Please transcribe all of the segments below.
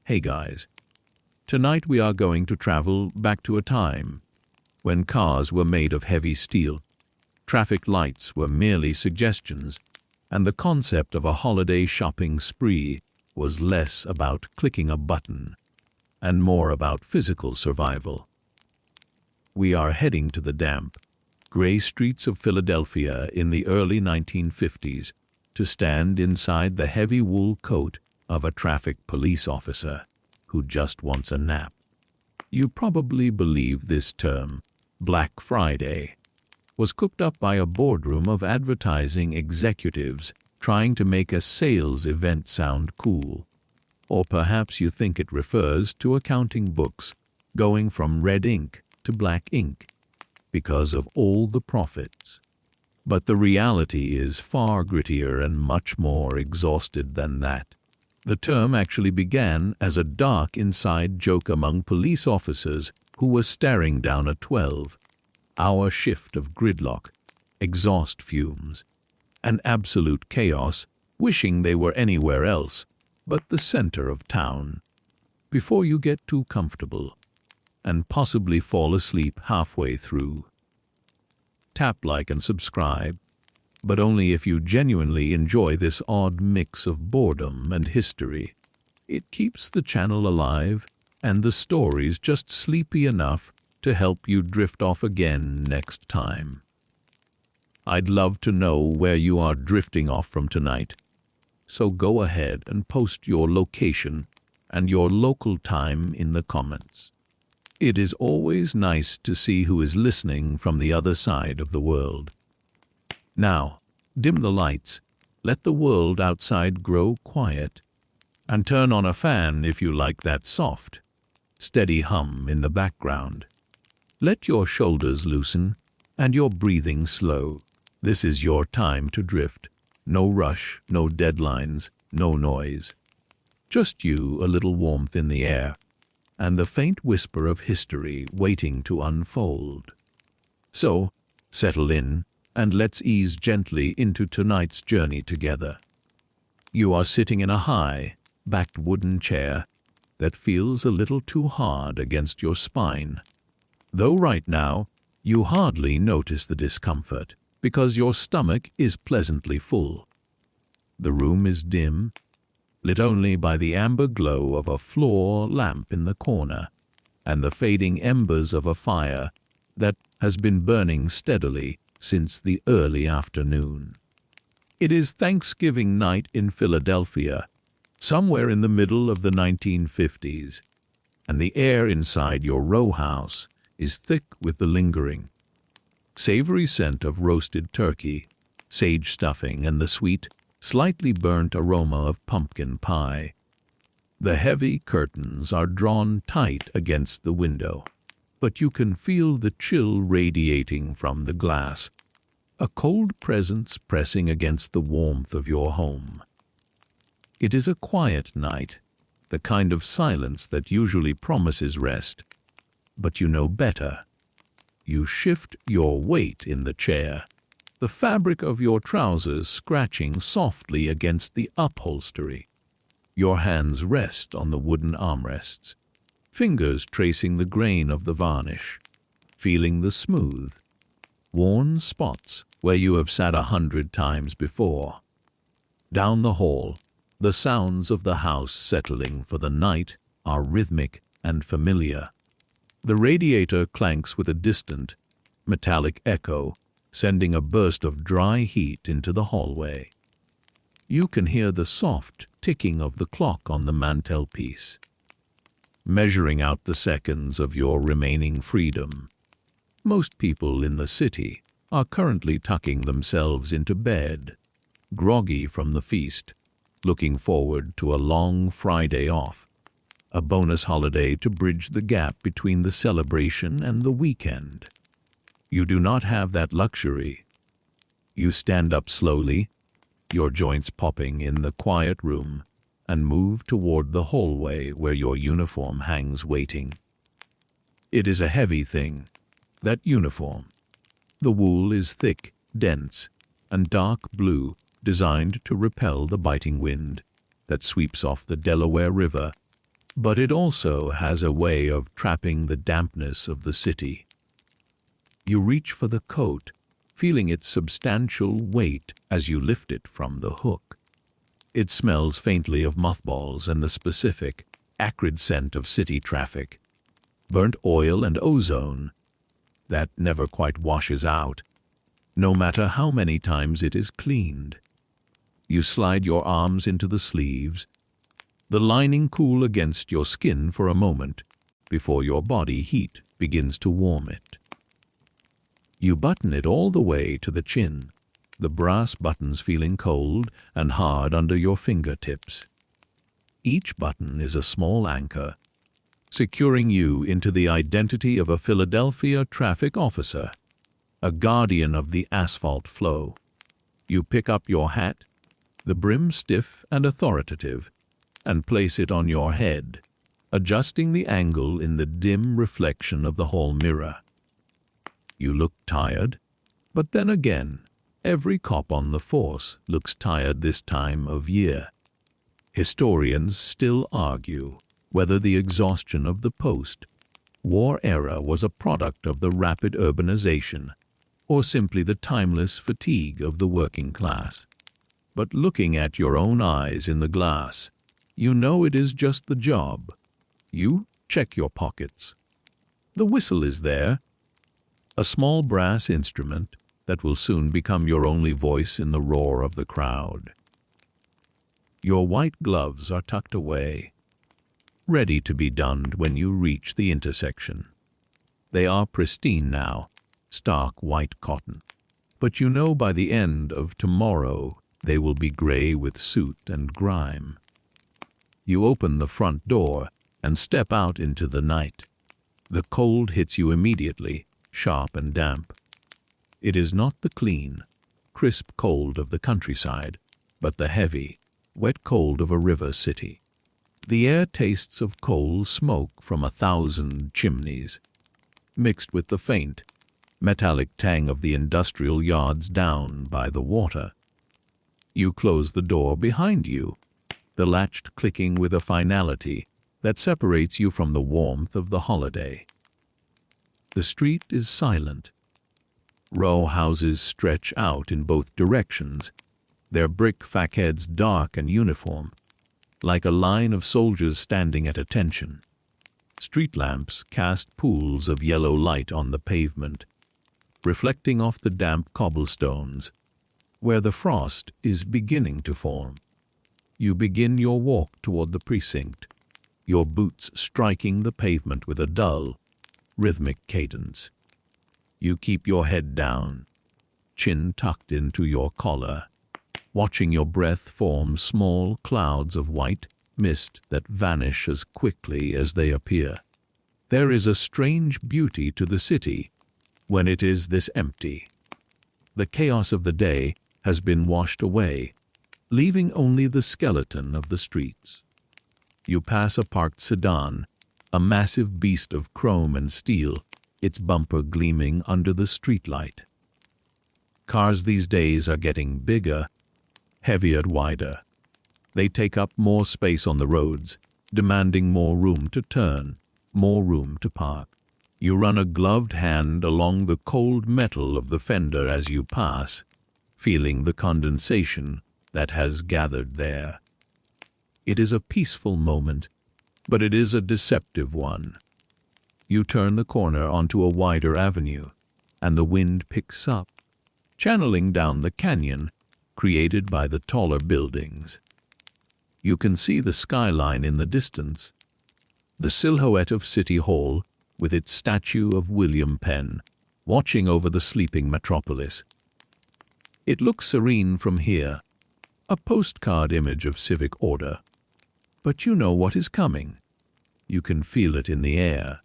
Hey guys, tonight we are going to travel back to a time when cars were made of heavy steel, traffic lights were merely suggestions, and the concept of a holiday shopping spree was less about clicking a button and more about physical survival. We are heading to the damp, gray streets of Philadelphia in the early 1950s to stand inside the heavy wool coat of a traffic police officer who just wants a nap. You probably believe this term, Black Friday, was cooked up by a boardroom of advertising executives trying to make a sales event sound cool. Or perhaps you think it refers to accounting books going from red ink to black ink because of all the profits. But the reality is far grittier and much more exhausted than that. The term actually began as a dark inside joke among police officers who were staring down a 12-hour shift of gridlock, exhaust fumes, and absolute chaos, wishing they were anywhere else but the center of town. Before you get too comfortable and possibly fall asleep halfway through, tap like and subscribe, but only if you genuinely enjoy this odd mix of boredom and history. It keeps the channel alive and the stories just sleepy enough to help you drift off again next time. I'd love to know where you are drifting off from tonight, so go ahead and post your location and your local time in the comments. It is always nice to see who is listening from the other side of the world. Now, dim the lights, let the world outside grow quiet, and turn on a fan if you like that soft, steady hum in the background. Let your shoulders loosen and your breathing slow. This is your time to drift. No rush, no deadlines, no noise. Just you, a little warmth in the air, and the faint whisper of history waiting to unfold. So, settle in, and let's ease gently into tonight's journey together. You are sitting in a high-backed wooden chair that feels a little too hard against your spine, though right now you hardly notice the discomfort because your stomach is pleasantly full. The room is dim, lit only by the amber glow of a floor lamp in the corner and the fading embers of a fire that has been burning steadily since the early afternoon. It is Thanksgiving night in Philadelphia, somewhere in the middle of the 1950s, and the air inside your row house is thick with the lingering, savory scent of roasted turkey, sage stuffing, and the sweet, slightly burnt aroma of pumpkin pie. The heavy curtains are drawn tight against the window, but you can feel the chill radiating from the glass, a cold presence pressing against the warmth of your home. It is a quiet night, the kind of silence that usually promises rest, but you know better. You shift your weight in the chair, the fabric of your trousers scratching softly against the upholstery. Your hands rest on the wooden armrests, fingers tracing the grain of the varnish, feeling the smooth, worn spots where you have sat 100 times before. Down the hall, the sounds of the house settling for the night are rhythmic and familiar. The radiator clanks with a distant, metallic echo, sending a burst of dry heat into the hallway. You can hear the soft ticking of the clock on the mantelpiece, measuring out the seconds of your remaining freedom. Most people in the city are currently tucking themselves into bed, groggy from the feast, looking forward to a long Friday off, a bonus holiday to bridge the gap between the celebration and the weekend. You do not have that luxury. You stand up slowly, your joints popping in the quiet room, and move toward the hallway where your uniform hangs waiting. It is a heavy thing, that uniform. The wool is thick, dense, and dark blue, designed to repel the biting wind that sweeps off the Delaware River But it also has a way of trapping the dampness of the city. You reach for the coat, feeling its substantial weight as you lift it from the hook. It smells faintly of mothballs and the specific, acrid scent of city traffic, burnt oil and ozone that never quite washes out, no matter how many times it is cleaned. You slide your arms into the sleeves, the lining cool against your skin for a moment before your body heat begins to warm it. You button it all the way to the chin, the brass buttons feeling cold and hard under your fingertips. Each button is a small anchor, securing you into the identity of a Philadelphia traffic officer, a guardian of the asphalt flow. You pick up your hat, the brim stiff and authoritative, and place it on your head, adjusting the angle in the dim reflection of the hall mirror. You look tired, but then again, every cop on the force looks tired this time of year. Historians still argue whether the exhaustion of the post-war era was a product of the rapid urbanization or simply the timeless fatigue of the working class. But looking at your own eyes in the glass, you know it is just the job. You check your pockets. The whistle is there, a small brass instrument that will soon become your only voice in the roar of the crowd. Your white gloves are tucked away, ready to be donned when you reach the intersection. They are pristine now, stark white cotton, but you know by the end of tomorrow they will be gray with soot and grime. You open the front door and step out into the night. The cold hits you immediately, sharp and damp. It is not the clean, crisp cold of the countryside, but the heavy, wet cold of a river city. The air tastes of coal smoke from 1,000 chimneys, mixed with the faint, metallic tang of the industrial yards down by the water. You close the door behind you, the latch clicking with a finality that separates you from the warmth of the holiday. The street is silent. Row houses stretch out in both directions, their brick facades dark and uniform, like a line of soldiers standing at attention. Street lamps cast pools of yellow light on the pavement, reflecting off the damp cobblestones, where the frost is beginning to form. You begin your walk toward the precinct, your boots striking the pavement with a dull, rhythmic cadence. You keep your head down, chin tucked into your collar, watching your breath form small clouds of white mist that vanish as quickly as they appear. There is a strange beauty to the city when it is this empty. The chaos of the day has been washed away, leaving only the skeleton of the streets. You pass a parked sedan, a massive beast of chrome and steel, its bumper gleaming under the streetlight. Cars these days are getting bigger, heavier and wider. They take up more space on the roads, demanding more room to turn, more room to park. You run a gloved hand along the cold metal of the fender as you pass, feeling the condensation that has gathered there. It is a peaceful moment, but it is a deceptive one. You turn the corner onto a wider avenue, and the wind picks up, channeling down the canyon created by the taller buildings. You can see the skyline in the distance, the silhouette of City Hall with its statue of William Penn, watching over the sleeping metropolis. It looks serene from here, a postcard image of civic order. But you know what is coming. You can feel it in the air,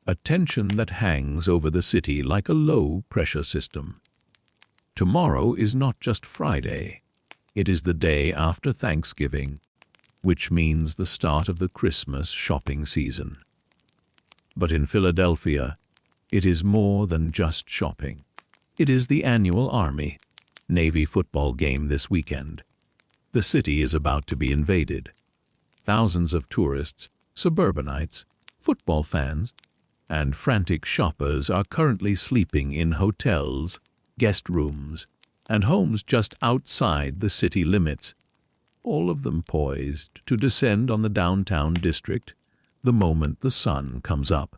a tension that hangs over the city like a low-pressure system. Tomorrow is not just Friday. It is the day after Thanksgiving, which means the start of the Christmas shopping season. But in Philadelphia, it is more than just shopping. It is the annual Army-Navy football game this weekend. The city is about to be invaded. Thousands of tourists Suburbanites, football fans, and frantic shoppers are currently sleeping in hotels, guest rooms, and homes just outside the city limits, all of them poised to descend on the downtown district the moment the sun comes up.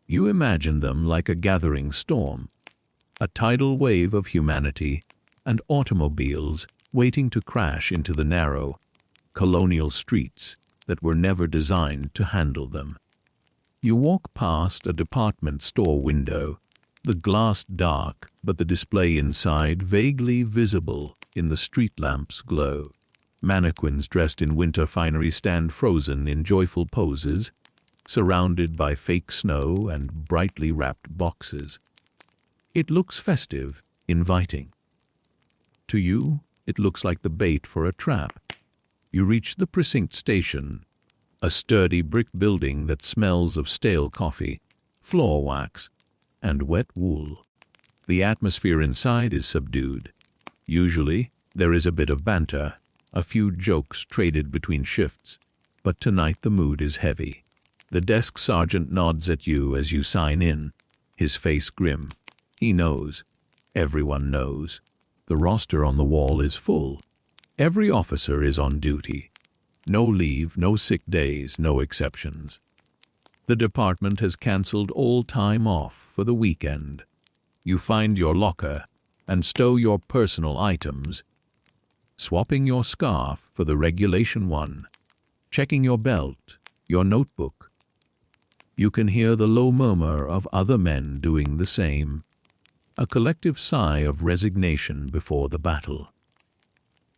You imagine them like a gathering storm, a tidal wave of humanity and automobiles waiting to crash into the narrow, colonial streets that were never designed to handle them. You walk past a department store window, the glass dark but the display inside vaguely visible in the street lamps' glow. Mannequins dressed in winter finery stand frozen in joyful poses, surrounded by fake snow and brightly wrapped boxes. It looks festive, inviting. To you, it looks like the bait for a trap. You reach the precinct station, a sturdy brick building that smells of stale coffee, floor wax, and wet wool. The atmosphere inside is subdued. Usually, there is a bit of banter, a few jokes traded between shifts, but tonight the mood is heavy. The desk sergeant nods at you as you sign in, his face grim. He knows. Everyone knows. The roster on the wall is full. Every officer is on duty. No leave, no sick days, no exceptions. The department has cancelled all time off for the weekend. You find your locker and stow your personal items, swapping your scarf for the regulation one, checking your belt, your notebook. You can hear the low murmur of other men doing the same, a collective sigh of resignation before the battle.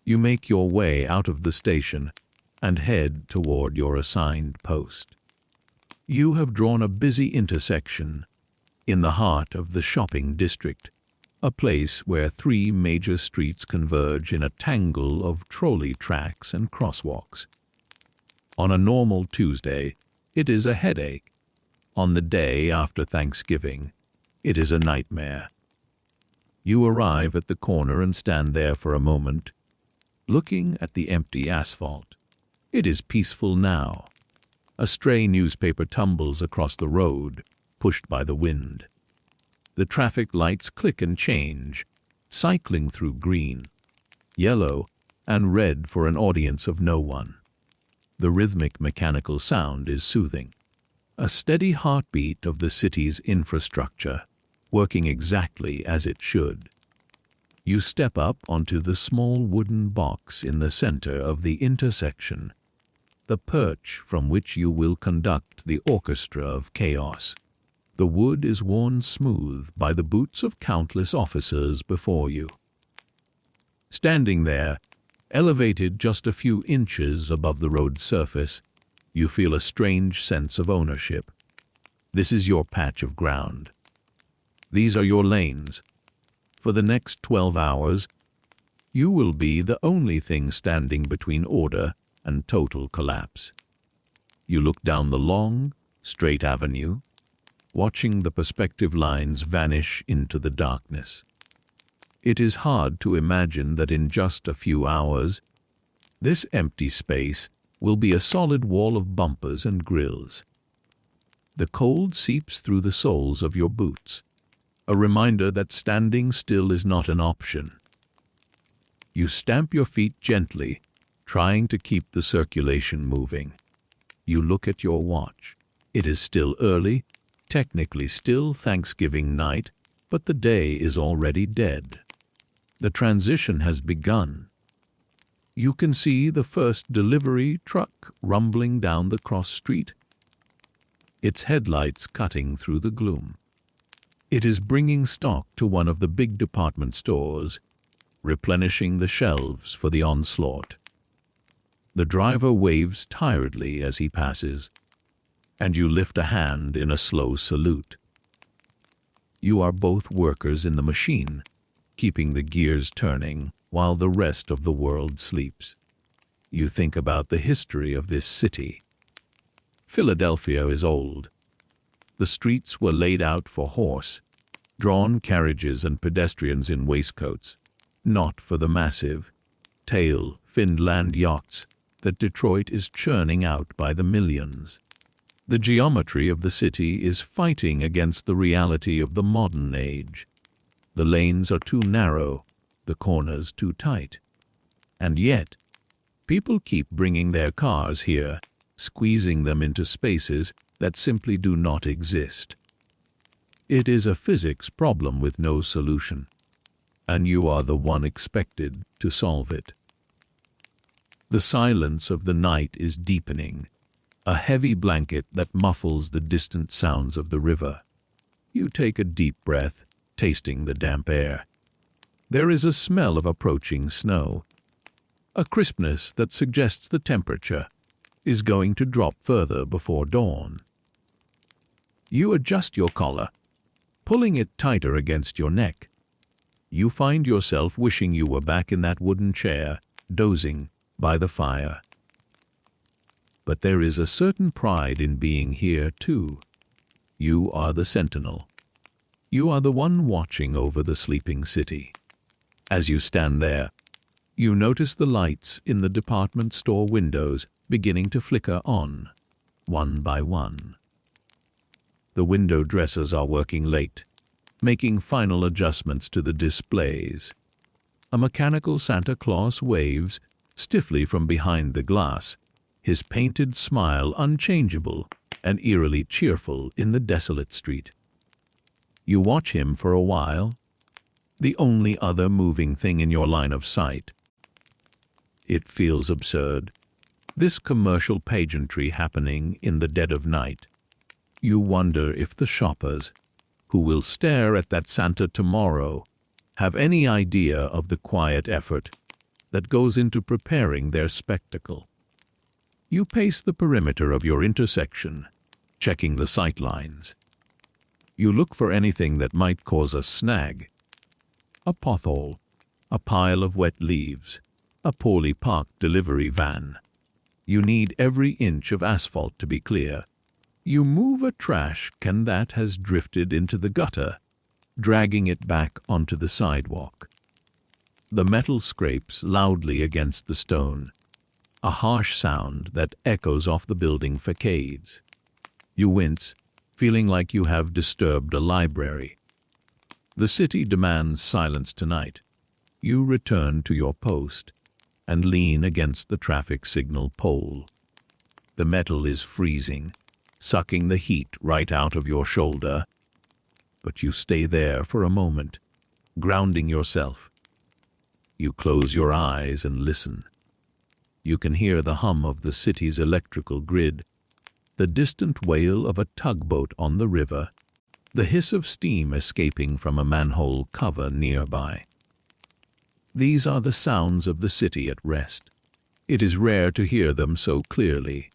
You make your way out of the station and head toward your assigned post. You have drawn a busy intersection in the heart of the shopping district, a place where three major streets converge in a tangle of trolley tracks and crosswalks. On a normal Tuesday, it is a headache. On the day after Thanksgiving, it is a nightmare. You arrive at the corner and stand there for a moment, looking at the empty asphalt. It is peaceful now. A stray newspaper tumbles across the road, pushed by the wind. The traffic lights click and change, cycling through green, yellow, and red for an audience of no one. The rhythmic mechanical sound is soothing, a steady heartbeat of the city's infrastructure, working exactly as it should. You step up onto the small wooden box in the center of the intersection, the perch from which you will conduct the orchestra of chaos. The wood is worn smooth by the boots of countless officers before you. Standing there, elevated just a few inches above the road's surface, you feel a strange sense of ownership. This is your patch of ground. These are your lanes. For the next 12 hours, you will be the only thing standing between order and total collapse. You look down the long, straight avenue, watching the perspective lines vanish into the darkness. It is hard to imagine that in just a few hours, this empty space will be a solid wall of bumpers and grills. The cold seeps through the soles of your boots, a reminder that standing still is not an option. You stamp your feet gently, trying to keep the circulation moving. You look at your watch. It is still early, technically still Thanksgiving night, but the day is already dead. The transition has begun. You can see the first delivery truck rumbling down the cross street, its headlights cutting through the gloom. It is bringing stock to one of the big department stores, replenishing the shelves for the onslaught. The driver waves tiredly as he passes, and you lift a hand in a slow salute. You are both workers in the machine, keeping the gears turning while the rest of the world sleeps. You think about the history of this city. Philadelphia is old. The streets were laid out for horse-drawn carriages and pedestrians in waistcoats, not for the massive, tail-finned land yachts that Detroit is churning out by the millions. The geometry of the city is fighting against the reality of the modern age. The lanes are too narrow, the corners too tight. And yet, people keep bringing their cars here, squeezing them into spaces that simply do not exist. It is a physics problem with no solution, and you are the one expected to solve it. The silence of the night is deepening, a heavy blanket that muffles the distant sounds of the river. You take a deep breath, tasting the damp air. There is a smell of approaching snow, a crispness that suggests the temperature is going to drop further before dawn. You adjust your collar, pulling it tighter against your neck. You find yourself wishing you were back in that wooden chair, dozing by the fire. But there is a certain pride in being here, too. You are the sentinel. You are the one watching over the sleeping city. As you stand there, you notice the lights in the department store windows beginning to flicker on, one by one. The window dressers are working late, making final adjustments to the displays. A mechanical Santa Claus waves stiffly from behind the glass, his painted smile unchangeable and eerily cheerful in the desolate street. You watch him for a while, the only other moving thing in your line of sight. It feels absurd, this commercial pageantry happening in the dead of night. You wonder if the shoppers, who will stare at that Santa tomorrow, have any idea of the quiet effort that goes into preparing their spectacle. You pace the perimeter of your intersection, checking the sight lines. You look for anything that might cause a snag. A pothole, a pile of wet leaves, a poorly parked delivery van. You need every inch of asphalt to be clear. You move a trash can that has drifted into the gutter, dragging it back onto the sidewalk. The metal scrapes loudly against the stone, a harsh sound that echoes off the building facades. You wince, feeling like you have disturbed a library. The city demands silence tonight. You return to your post and lean against the traffic signal pole. The metal is freezing, sucking the heat right out of your shoulder. But you stay there for a moment, grounding yourself. You close your eyes and listen. You can hear the hum of the city's electrical grid, the distant wail of a tugboat on the river, the hiss of steam escaping from a manhole cover nearby. These are the sounds of the city at rest. It is rare to hear them so clearly.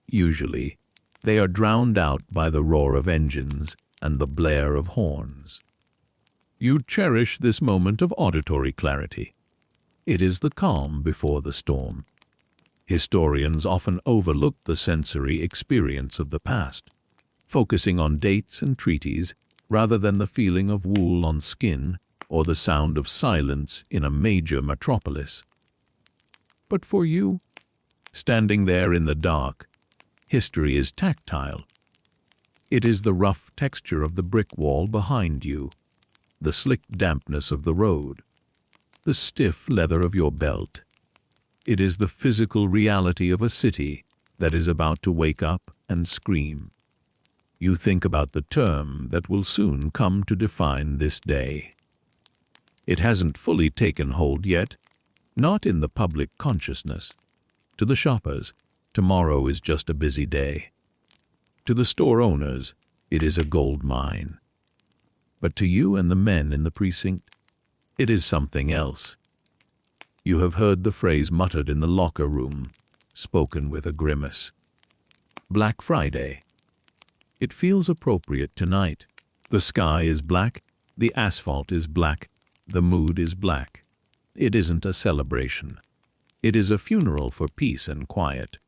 Usually, they are drowned out by the roar of engines and the blare of horns. You cherish this moment of auditory clarity. It is the calm before the storm. Historians often overlook the sensory experience of the past, focusing on dates and treaties rather than the feeling of wool on skin or the sound of silence in a major metropolis. But for you, standing there in the dark, history is tactile. It is the rough texture of the brick wall behind you, the slick dampness of the road, the stiff leather of your belt. It is the physical reality of a city that is about to wake up and scream. You think about the term that will soon come to define this day. It hasn't fully taken hold yet, not in the public consciousness. To the shoppers, tomorrow is just a busy day. To the store owners, it is a gold mine. But to you and the men in the precinct, it is something else. You have heard the phrase muttered in the locker room, spoken with a grimace. Black Friday. It feels appropriate tonight. The sky is black, the asphalt is black, the mood is black. It isn't a celebration. It is a funeral for peace and quiet.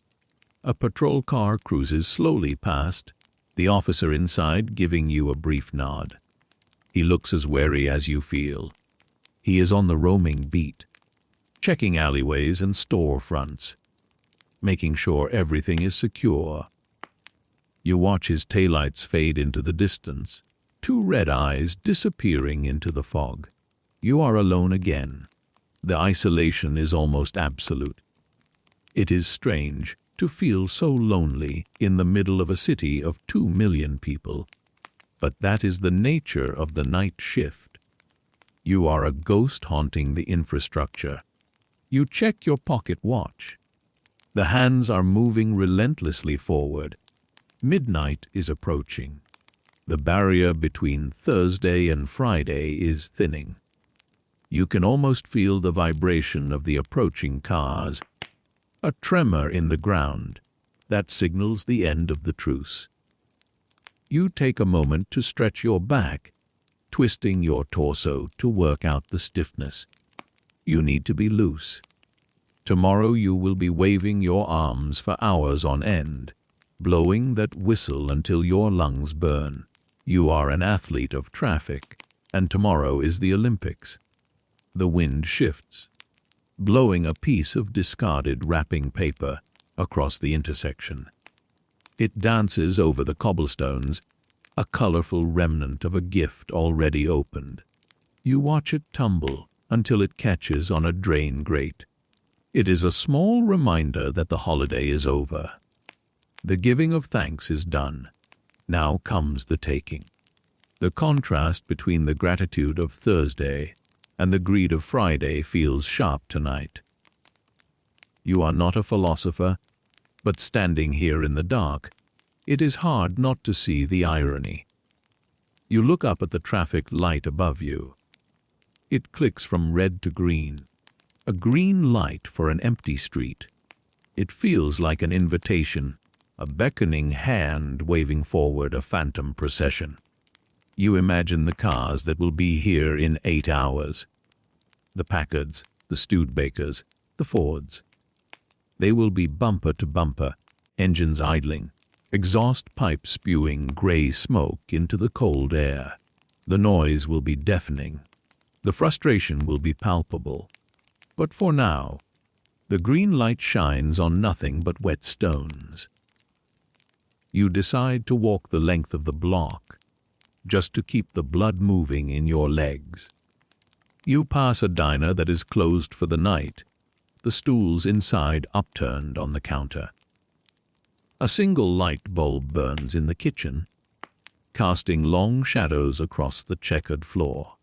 A patrol car cruises slowly past, the officer inside giving you a brief nod. He looks as wary as you feel. He is on the roaming beat, checking alleyways and store fronts. making sure everything is secure. You watch his taillights fade into the distance, two red eyes disappearing into the fog. You are alone again. The isolation is almost absolute. It is strange to feel so lonely in the middle of a city of 2 million people. But that is the nature of the night shift. You are a ghost haunting the infrastructure. You check your pocket watch. The hands are moving relentlessly forward. Midnight is approaching. The barrier between Thursday and Friday is thinning. You can almost feel the vibration of the approaching cars, a tremor in the ground that signals the end of the truce. You take a moment to stretch your back, twisting your torso to work out the stiffness. You need to be loose. Tomorrow you will be waving your arms for hours on end, blowing that whistle until your lungs burn. You are an athlete of traffic, and tomorrow is the Olympics. The wind shifts, blowing a piece of discarded wrapping paper across the intersection. It dances over the cobblestones, a colorful remnant of a gift already opened. You watch it tumble until it catches on a drain grate. It is a small reminder that the holiday is over. The giving of thanks is done. Now comes the taking. The contrast between the gratitude of Thursday and the greed of Friday feels sharp tonight. You are not a philosopher, but standing here in the dark, it is hard not to see the irony. You look up at the traffic light above you. It clicks from red to green, a green light for an empty street. It feels like an invitation, a beckoning hand waving forward a phantom procession. You imagine the cars that will be here in 8 hours. The Packards, the Studebakers, the Fords. They will be bumper to bumper, engines idling, exhaust pipes spewing gray smoke into the cold air. The noise will be deafening. The frustration will be palpable. But for now, the green light shines on nothing but wet stones. You decide to walk the length of the block, just to keep the blood moving in your legs. You pass a diner that is closed for the night, the stools inside upturned on the counter. A single light bulb burns in the kitchen, casting long shadows across the checkered floor.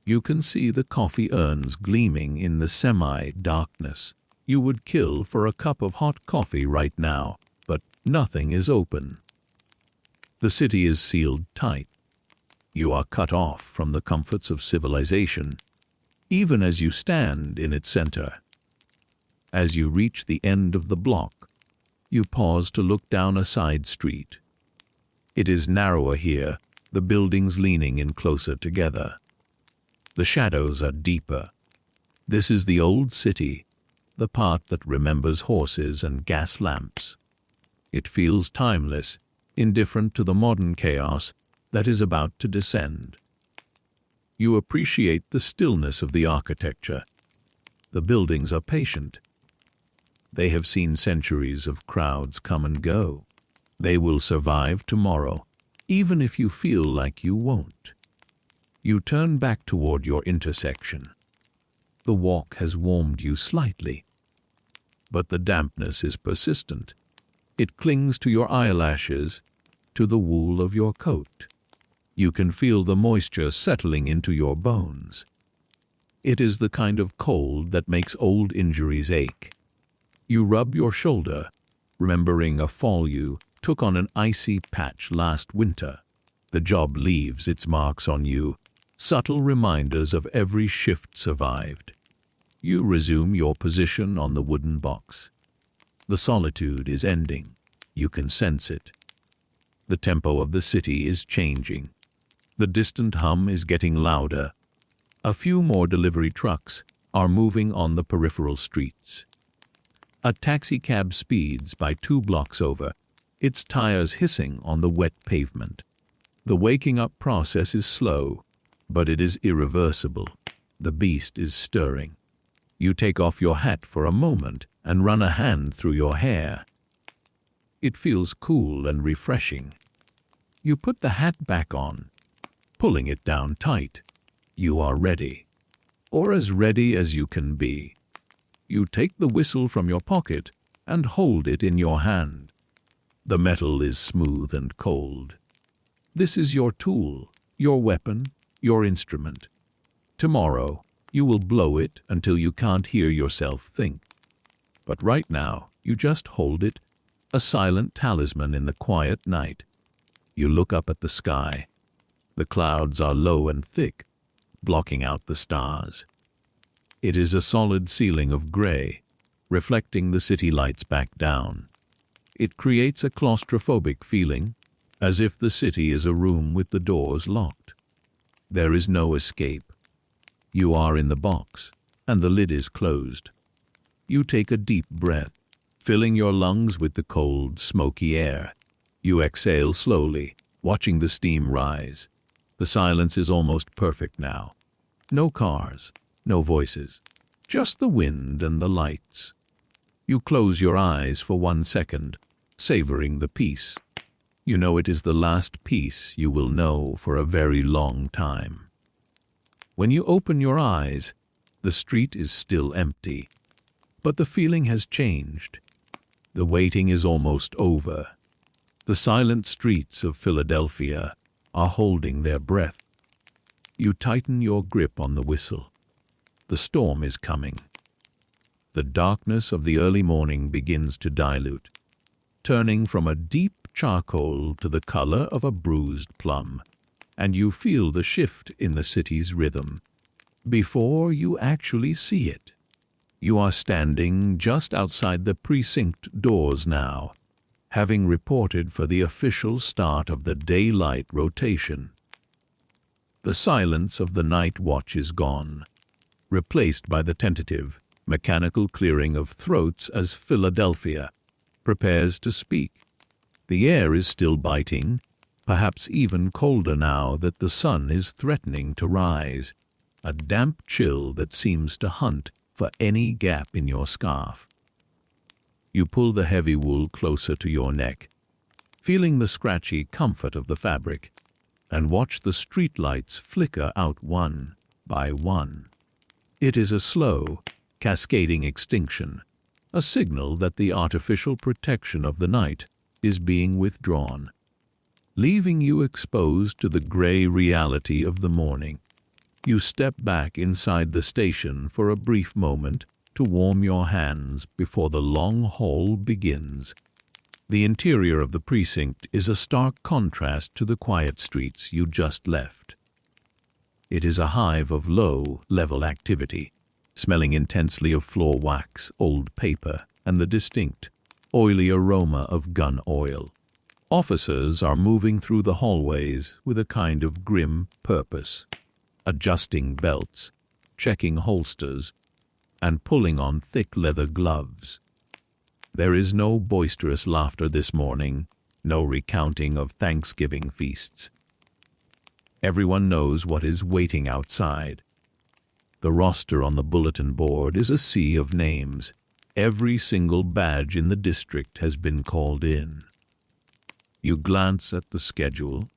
You can see the coffee urns gleaming in the semi-darkness. You would kill for a cup of hot coffee right now, but nothing is open. The city is sealed tight. You are cut off from the comforts of civilization, even as you stand in its center. As you reach the end of the block, you pause to look down a side street. It is narrower here, the buildings leaning in closer together. The shadows are deeper. This is the old city, the part that remembers horses and gas lamps. It feels timeless, indifferent to the modern chaos that is about to descend. You appreciate the stillness of the architecture. The buildings are patient. They have seen centuries of crowds come and go. They will survive tomorrow, even if you feel like you won't. You turn back toward your intersection. The walk has warmed you slightly, but the dampness is persistent. It clings to your eyelashes, to the wool of your coat. You can feel the moisture settling into your bones. It is the kind of cold that makes old injuries ache. You rub your shoulder, remembering a fall you took on an icy patch last winter. The job leaves its marks on you, subtle reminders of every shift survived. You resume your position on the wooden box. The solitude is ending. You can sense it. The tempo of the city is changing. The distant hum is getting louder. A few more delivery trucks are moving on the peripheral streets. A taxicab speeds by 2 blocks over, its tires hissing on the wet pavement. The waking up process is slow, but it is irreversible. The beast is stirring. You take off your hat for a moment and run a hand through your hair. It feels cool and refreshing. You put the hat back on, pulling it down tight. You are ready, or as ready as you can be. You take the whistle from your pocket and hold it in your hand. The metal is smooth and cold. This is your tool, your weapon, your instrument. Tomorrow, you will blow it until you can't hear yourself think. But right now, you just hold it, a silent talisman in the quiet night. You look up at the sky. The clouds are low and thick, blocking out the stars. It is a solid ceiling of gray, reflecting the city lights back down. It creates a claustrophobic feeling, as if the city is a room with the doors locked. There is no escape. You are in the box, and the lid is closed. You take a deep breath, filling your lungs with the cold, smoky air. You exhale slowly, watching the steam rise. The silence is almost perfect now. No cars, no voices, just the wind and the lights. You close your eyes for 1 second, savoring the peace. You know it is the last peace you will know for a very long time. When you open your eyes, the street is still empty, but the feeling has changed. The waiting is almost over. The silent streets of Philadelphia are holding their breath. You tighten your grip on the whistle. The storm is coming. The darkness of the early morning begins to dilute, turning from a deep charcoal to the color of a bruised plum, and you feel the shift in the city's rhythm. Before you actually see it, you are standing just outside the precinct doors now, having reported for the official start of the daylight rotation. The silence of the night watch is gone, replaced by the tentative, mechanical clearing of throats as Philadelphia prepares to speak. The air is still biting, perhaps even colder now that the sun is threatening to rise, a damp chill that seems to hunt for any gap in your scarf. You pull the heavy wool closer to your neck, feeling the scratchy comfort of the fabric, and watch the streetlights flicker out one by one. It is a slow, cascading extinction, a signal that the artificial protection of the night is being withdrawn, leaving you exposed to the gray reality of the morning. You step back inside the station for a brief moment to warm your hands before the long haul begins. The interior of the precinct is a stark contrast to the quiet streets you just left. It is a hive of low-level activity, smelling intensely of floor wax, old paper, and the distinct, oily aroma of gun oil. Officers are moving through the hallways with a kind of grim purpose, adjusting belts, checking holsters, and pulling on thick leather gloves. There is no boisterous laughter this morning, no recounting of Thanksgiving feasts. Everyone knows what is waiting outside. The roster on the bulletin board is a sea of names. Every single badge in the district has been called in. You glance at the schedule,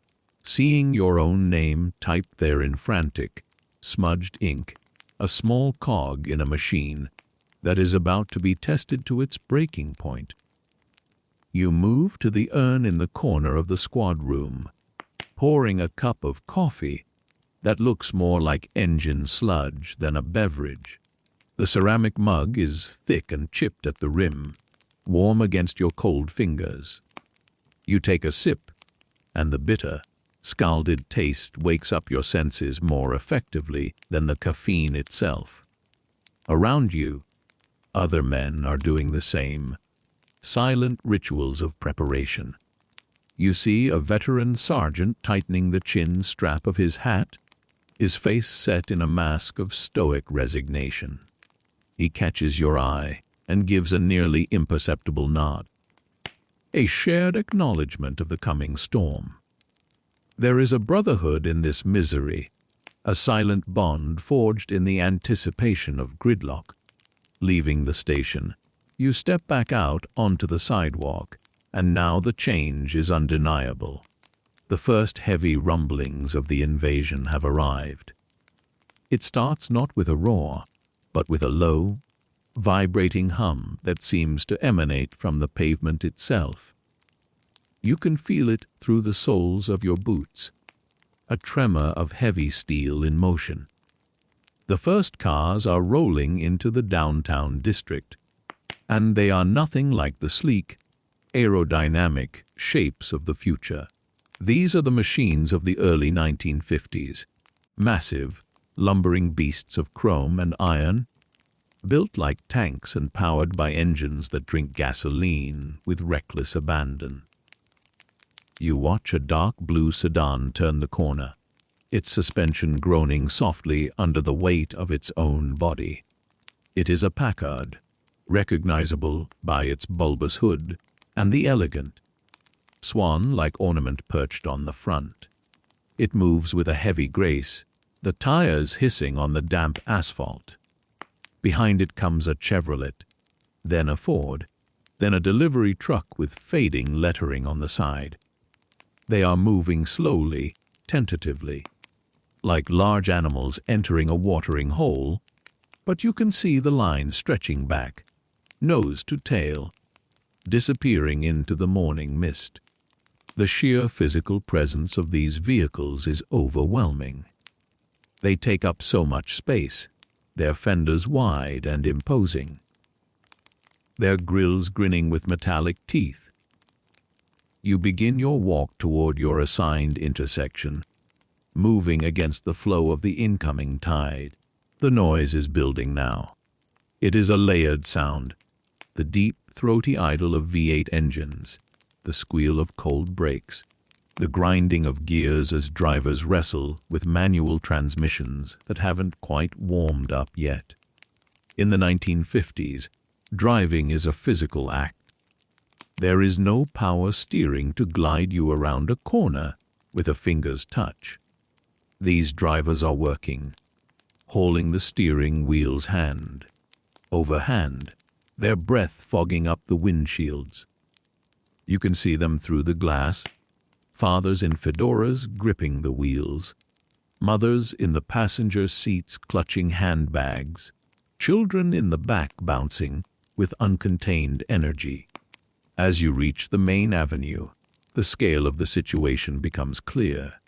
seeing your own name typed there in frantic, smudged ink, a small cog in a machine that is about to be tested to its breaking point. You move to the urn in the corner of the squad room, pouring a cup of coffee that looks more like engine sludge than a beverage. The ceramic mug is thick and chipped at the rim, warm against your cold fingers. You take a sip, and the bitter, scalded taste wakes up your senses more effectively than the caffeine itself. Around you, other men are doing the same, silent rituals of preparation. You see a veteran sergeant tightening the chin strap of his hat, his face set in a mask of stoic resignation. He catches your eye and gives a nearly imperceptible nod, a shared acknowledgement of the coming storm. There is a brotherhood in this misery, a silent bond forged in the anticipation of gridlock. Leaving the station, you step back out onto the sidewalk, and now the change is undeniable. The first heavy rumblings of the invasion have arrived. It starts not with a roar, but with a low, vibrating hum that seems to emanate from the pavement itself. You can feel it through the soles of your boots, a tremor of heavy steel in motion. The first cars are rolling into the downtown district, and they are nothing like the sleek, aerodynamic shapes of the future. These are the machines of the early 1950s, massive, lumbering beasts of chrome and iron, built like tanks and powered by engines that drink gasoline with reckless abandon. You watch a dark blue sedan turn the corner, its suspension groaning softly under the weight of its own body. It is a Packard, recognizable by its bulbous hood and the elegant, swan-like ornament perched on the front. It moves with a heavy grace, the tires hissing on the damp asphalt. Behind it comes a Chevrolet, then a Ford, then a delivery truck with fading lettering on the side. They are moving slowly, tentatively, like large animals entering a watering hole, but you can see the line stretching back, nose to tail, disappearing into the morning mist. The sheer physical presence of these vehicles is overwhelming. They take up so much space, their fenders wide and imposing, their grills grinning with metallic teeth. You begin your walk toward your assigned intersection, moving against the flow of the incoming tide. The noise is building now. It is a layered sound, the deep, throaty idle of V8 engines, the squeal of cold brakes, the grinding of gears as drivers wrestle with manual transmissions that haven't quite warmed up yet. In the 1950s, driving is a physical act. There is no power steering to glide you around a corner with a finger's touch. These drivers are working, hauling the steering wheel's hand over hand, their breath fogging up the windshields. You can see them through the glass, fathers in fedoras gripping the wheels, mothers in the passenger seats clutching handbags, children in the back bouncing with uncontained energy. As you reach the main avenue, the scale of the situation becomes clear.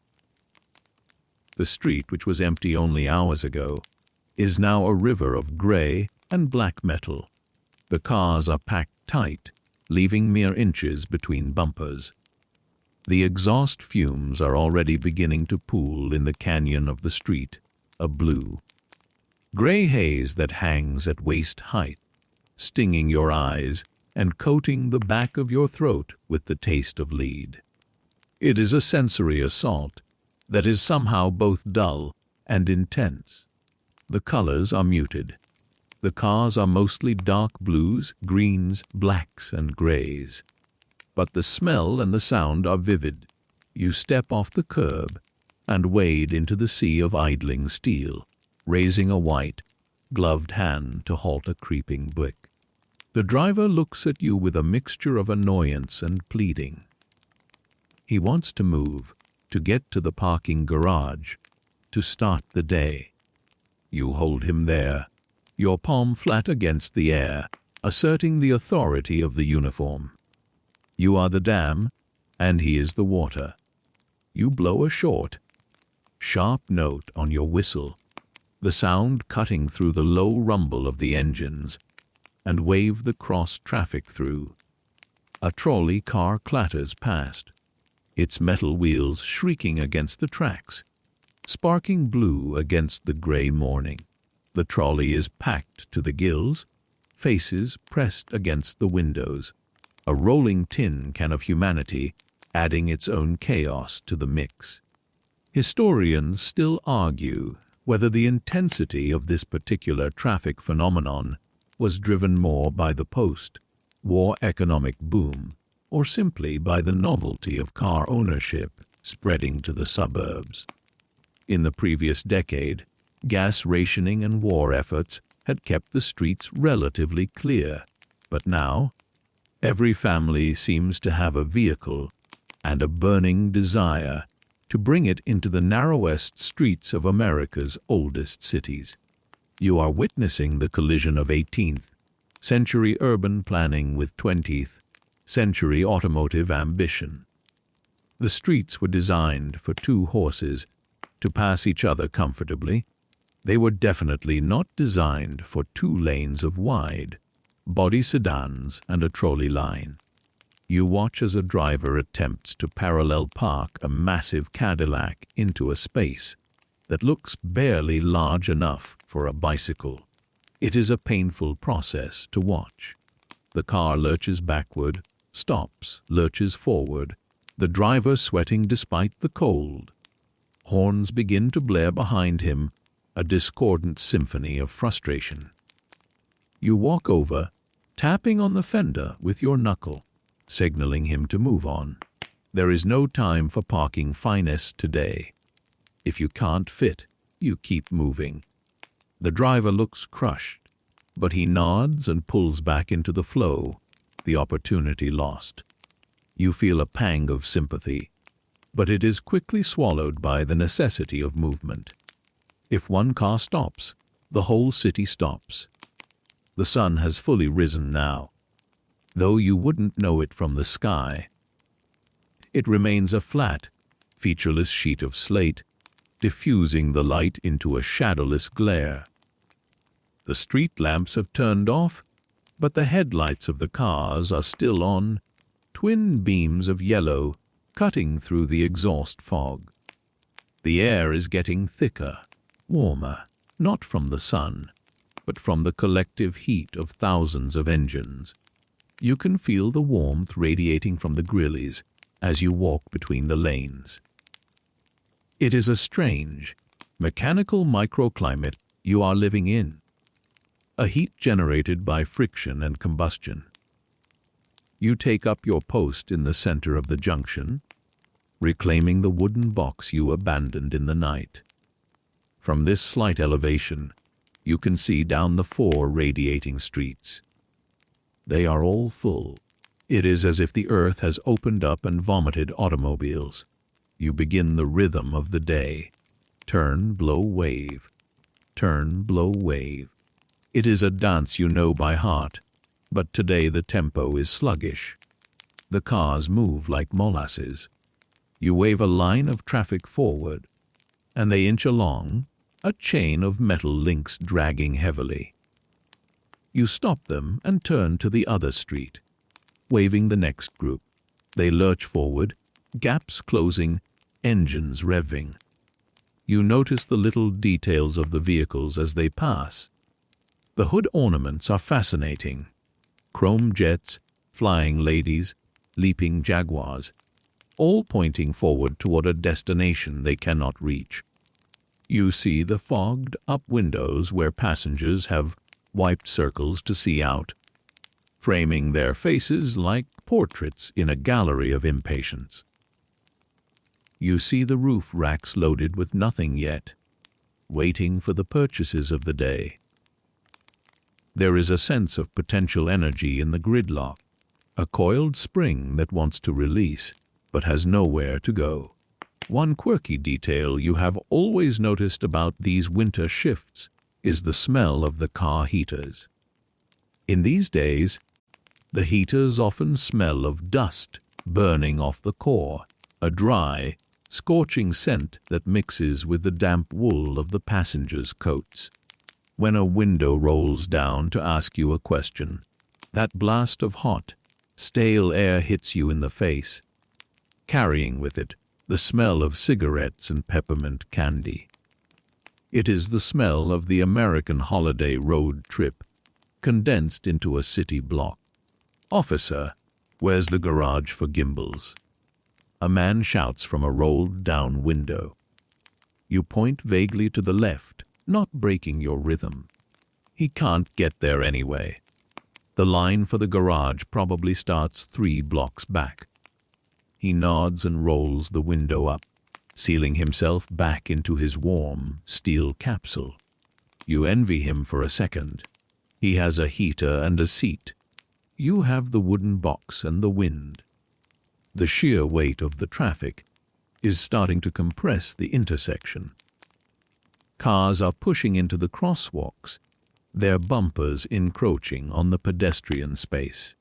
The street, which was empty only hours ago, is now a river of gray and black metal. The cars are packed tight, leaving mere inches between bumpers. The exhaust fumes are already beginning to pool in the canyon of the street, a blue, gray haze that hangs at waist height, stinging your eyes and coating the back of your throat with the taste of lead. It is a sensory assault that is somehow both dull and intense. The colors are muted. The cars are mostly dark blues, greens, blacks, and grays. But the smell and the sound are vivid. You step off the curb and wade into the sea of idling steel, raising a white, gloved hand to halt a creeping brick. The driver looks at you with a mixture of annoyance and pleading. He wants to move, to get to the parking garage, to start the day. You hold him there, your palm flat against the air, asserting the authority of the uniform. You are the dam, and he is the water. You blow a short, sharp note on your whistle, the sound cutting through the low rumble of the engines, and wave the cross traffic through. A trolley car clatters past, its metal wheels shrieking against the tracks, sparking blue against the gray morning. The trolley is packed to the gills, faces pressed against the windows, a rolling tin can of humanity adding its own chaos to the mix. Historians still argue whether the intensity of this particular traffic phenomenon was driven more by the post-war economic boom or simply by the novelty of car ownership spreading to the suburbs. In the previous decade, gas rationing and war efforts had kept the streets relatively clear, but now every family seems to have a vehicle and a burning desire to bring it into the narrowest streets of America's oldest cities. You are witnessing the collision of 18th century urban planning with 20th century automotive ambition. The streets were designed for two horses to pass each other comfortably. They were definitely not designed for 2 lanes of wide body sedans and a trolley line. You watch as a driver attempts to parallel park a massive Cadillac into a space that looks barely large enough for a bicycle. It is a painful process to watch. The car lurches backward, stops, lurches forward, the driver sweating despite the cold. Horns begin to blare behind him, a discordant symphony of frustration. You walk over, tapping on the fender with your knuckle, signaling him to move on. There is no time for parking finesse today. If you can't fit, you keep moving. The driver looks crushed, but he nods and pulls back into the flow, the opportunity lost. You feel a pang of sympathy, but it is quickly swallowed by the necessity of movement. If one car stops, the whole city stops. The sun has fully risen now, though you wouldn't know it from the sky. It remains a flat, featureless sheet of slate, diffusing the light into a shadowless glare. The street lamps have turned off, but the headlights of the cars are still on, twin beams of yellow cutting through the exhaust fog. The air is getting thicker, warmer, not from the sun, but from the collective heat of thousands of engines. You can feel the warmth radiating from the grilles as you walk between the lanes. It is a strange, mechanical microclimate you are living in, a heat generated by friction and combustion. You take up your post in the center of the junction, reclaiming the wooden box you abandoned in the night. From this slight elevation, you can see down the 4 radiating streets. They are all full. It is as if the earth has opened up and vomited automobiles. You begin the rhythm of the day. Turn, blow, wave. Turn, blow, wave. It is a dance you know by heart, but today the tempo is sluggish. The cars move like molasses. You wave a line of traffic forward, and they inch along, a chain of metal links dragging heavily. You stop them and turn to the other street, waving the next group. They lurch forward, gaps closing, engines revving. You notice the little details of the vehicles as they pass. The hood ornaments are fascinating. Chrome jets, flying ladies, leaping jaguars, all pointing forward toward a destination they cannot reach. You see the fogged-up windows where passengers have wiped circles to see out, framing their faces like portraits in a gallery of impatience. You see the roof racks loaded with nothing yet, waiting for the purchases of the day. There is a sense of potential energy in the gridlock, a coiled spring that wants to release, but has nowhere to go. One quirky detail you have always noticed about these winter shifts is the smell of the car heaters. In these days, the heaters often smell of dust burning off the core, a dry, scorching scent that mixes with the damp wool of the passengers' coats. When a window rolls down to ask you a question, that blast of hot, stale air hits you in the face, carrying with it the smell of cigarettes and peppermint candy. It is the smell of the American holiday road trip, condensed into a city block. "Officer, where's the garage for gimbals?" A man shouts from a rolled-down window. You point vaguely to the left, not breaking your rhythm. He can't get there anyway. The line for the garage probably starts 3 blocks back. He nods and rolls the window up, sealing himself back into his warm, steel capsule. You envy him for a second. He has a heater and a seat. You have the wooden box and the wind. The sheer weight of the traffic is starting to compress the intersection. Cars are pushing into the crosswalks, their bumpers encroaching on the pedestrian space.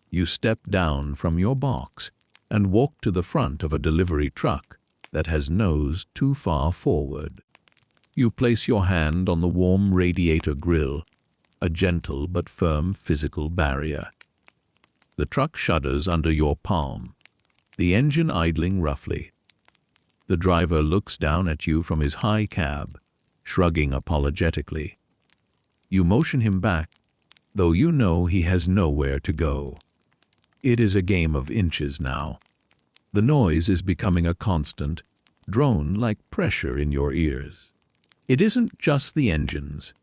You step down from your box and walk to the front of a delivery truck that has nosed too far forward. You place your hand on the warm radiator grill, a gentle but firm physical barrier. The truck shudders under your palm, the engine idling roughly. The driver looks down at you from his high cab, shrugging apologetically. You motion him back, though you know he has nowhere to go. It is a game of inches now. The noise is becoming a constant, drone-like pressure in your ears. It isn't just the engines.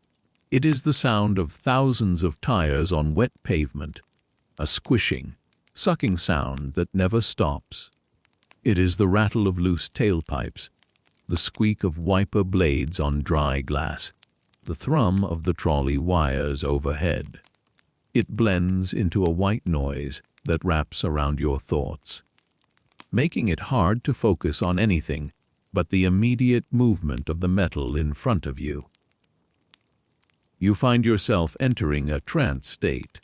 It is the sound of thousands of tires on wet pavement, a squishing, sucking sound that never stops. It is the rattle of loose tailpipes, the squeak of wiper blades on dry glass, the thrum of the trolley wires overhead. It blends into a white noise that wraps around your thoughts, making it hard to focus on anything but the immediate movement of the metal in front of you. You find yourself entering a trance state,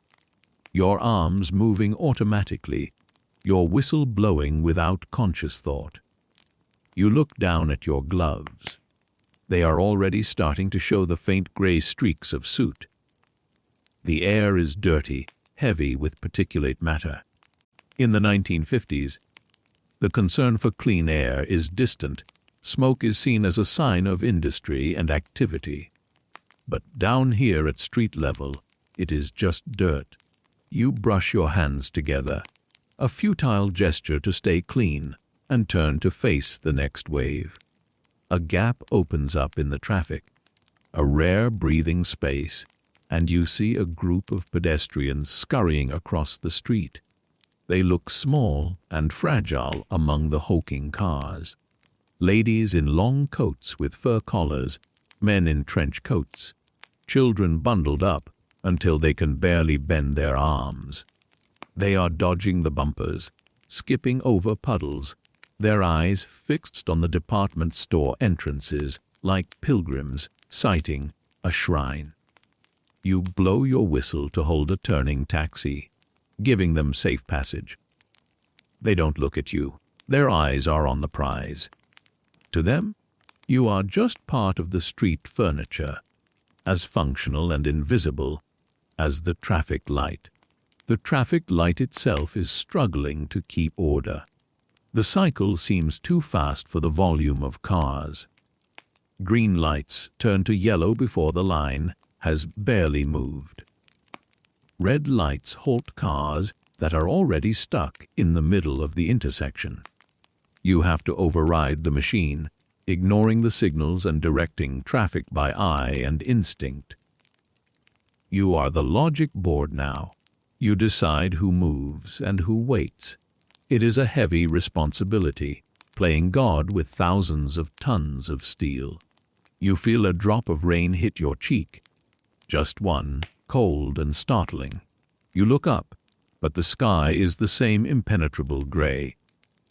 your arms moving automatically, your whistle blowing without conscious thought. You look down at your gloves. They are already starting to show the faint gray streaks of soot. The air is dirty, heavy with particulate matter. In the 1950s, the concern for clean air is distant. Smoke is seen as a sign of industry and activity. But down here at street level, it is just dirt. You brush your hands together, a futile gesture to stay clean, and turn to face the next wave. A gap opens up in the traffic, a rare breathing space, and you see a group of pedestrians scurrying across the street. They look small and fragile among the hulking cars. Ladies in long coats with fur collars, men in trench coats, children bundled up until they can barely bend their arms. They are dodging the bumpers, skipping over puddles, their eyes fixed on the department store entrances like pilgrims sighting a shrine. You blow your whistle to hold a turning taxi, giving them safe passage. They don't look at you. Their eyes are on the prize. To them, you are just part of the street furniture, as functional and invisible as the traffic light. The traffic light itself is struggling to keep order. The cycle seems too fast for the volume of cars. Green lights turn to yellow before the line has barely moved. Red lights halt cars that are already stuck in the middle of the intersection. You have to override the machine, ignoring the signals and directing traffic by eye and instinct. You are the logic board now. You decide who moves and who waits. It is a heavy responsibility, playing God with thousands of tons of steel. You feel a drop of rain hit your cheek. Just one, cold and startling. You look up, but the sky is the same impenetrable gray.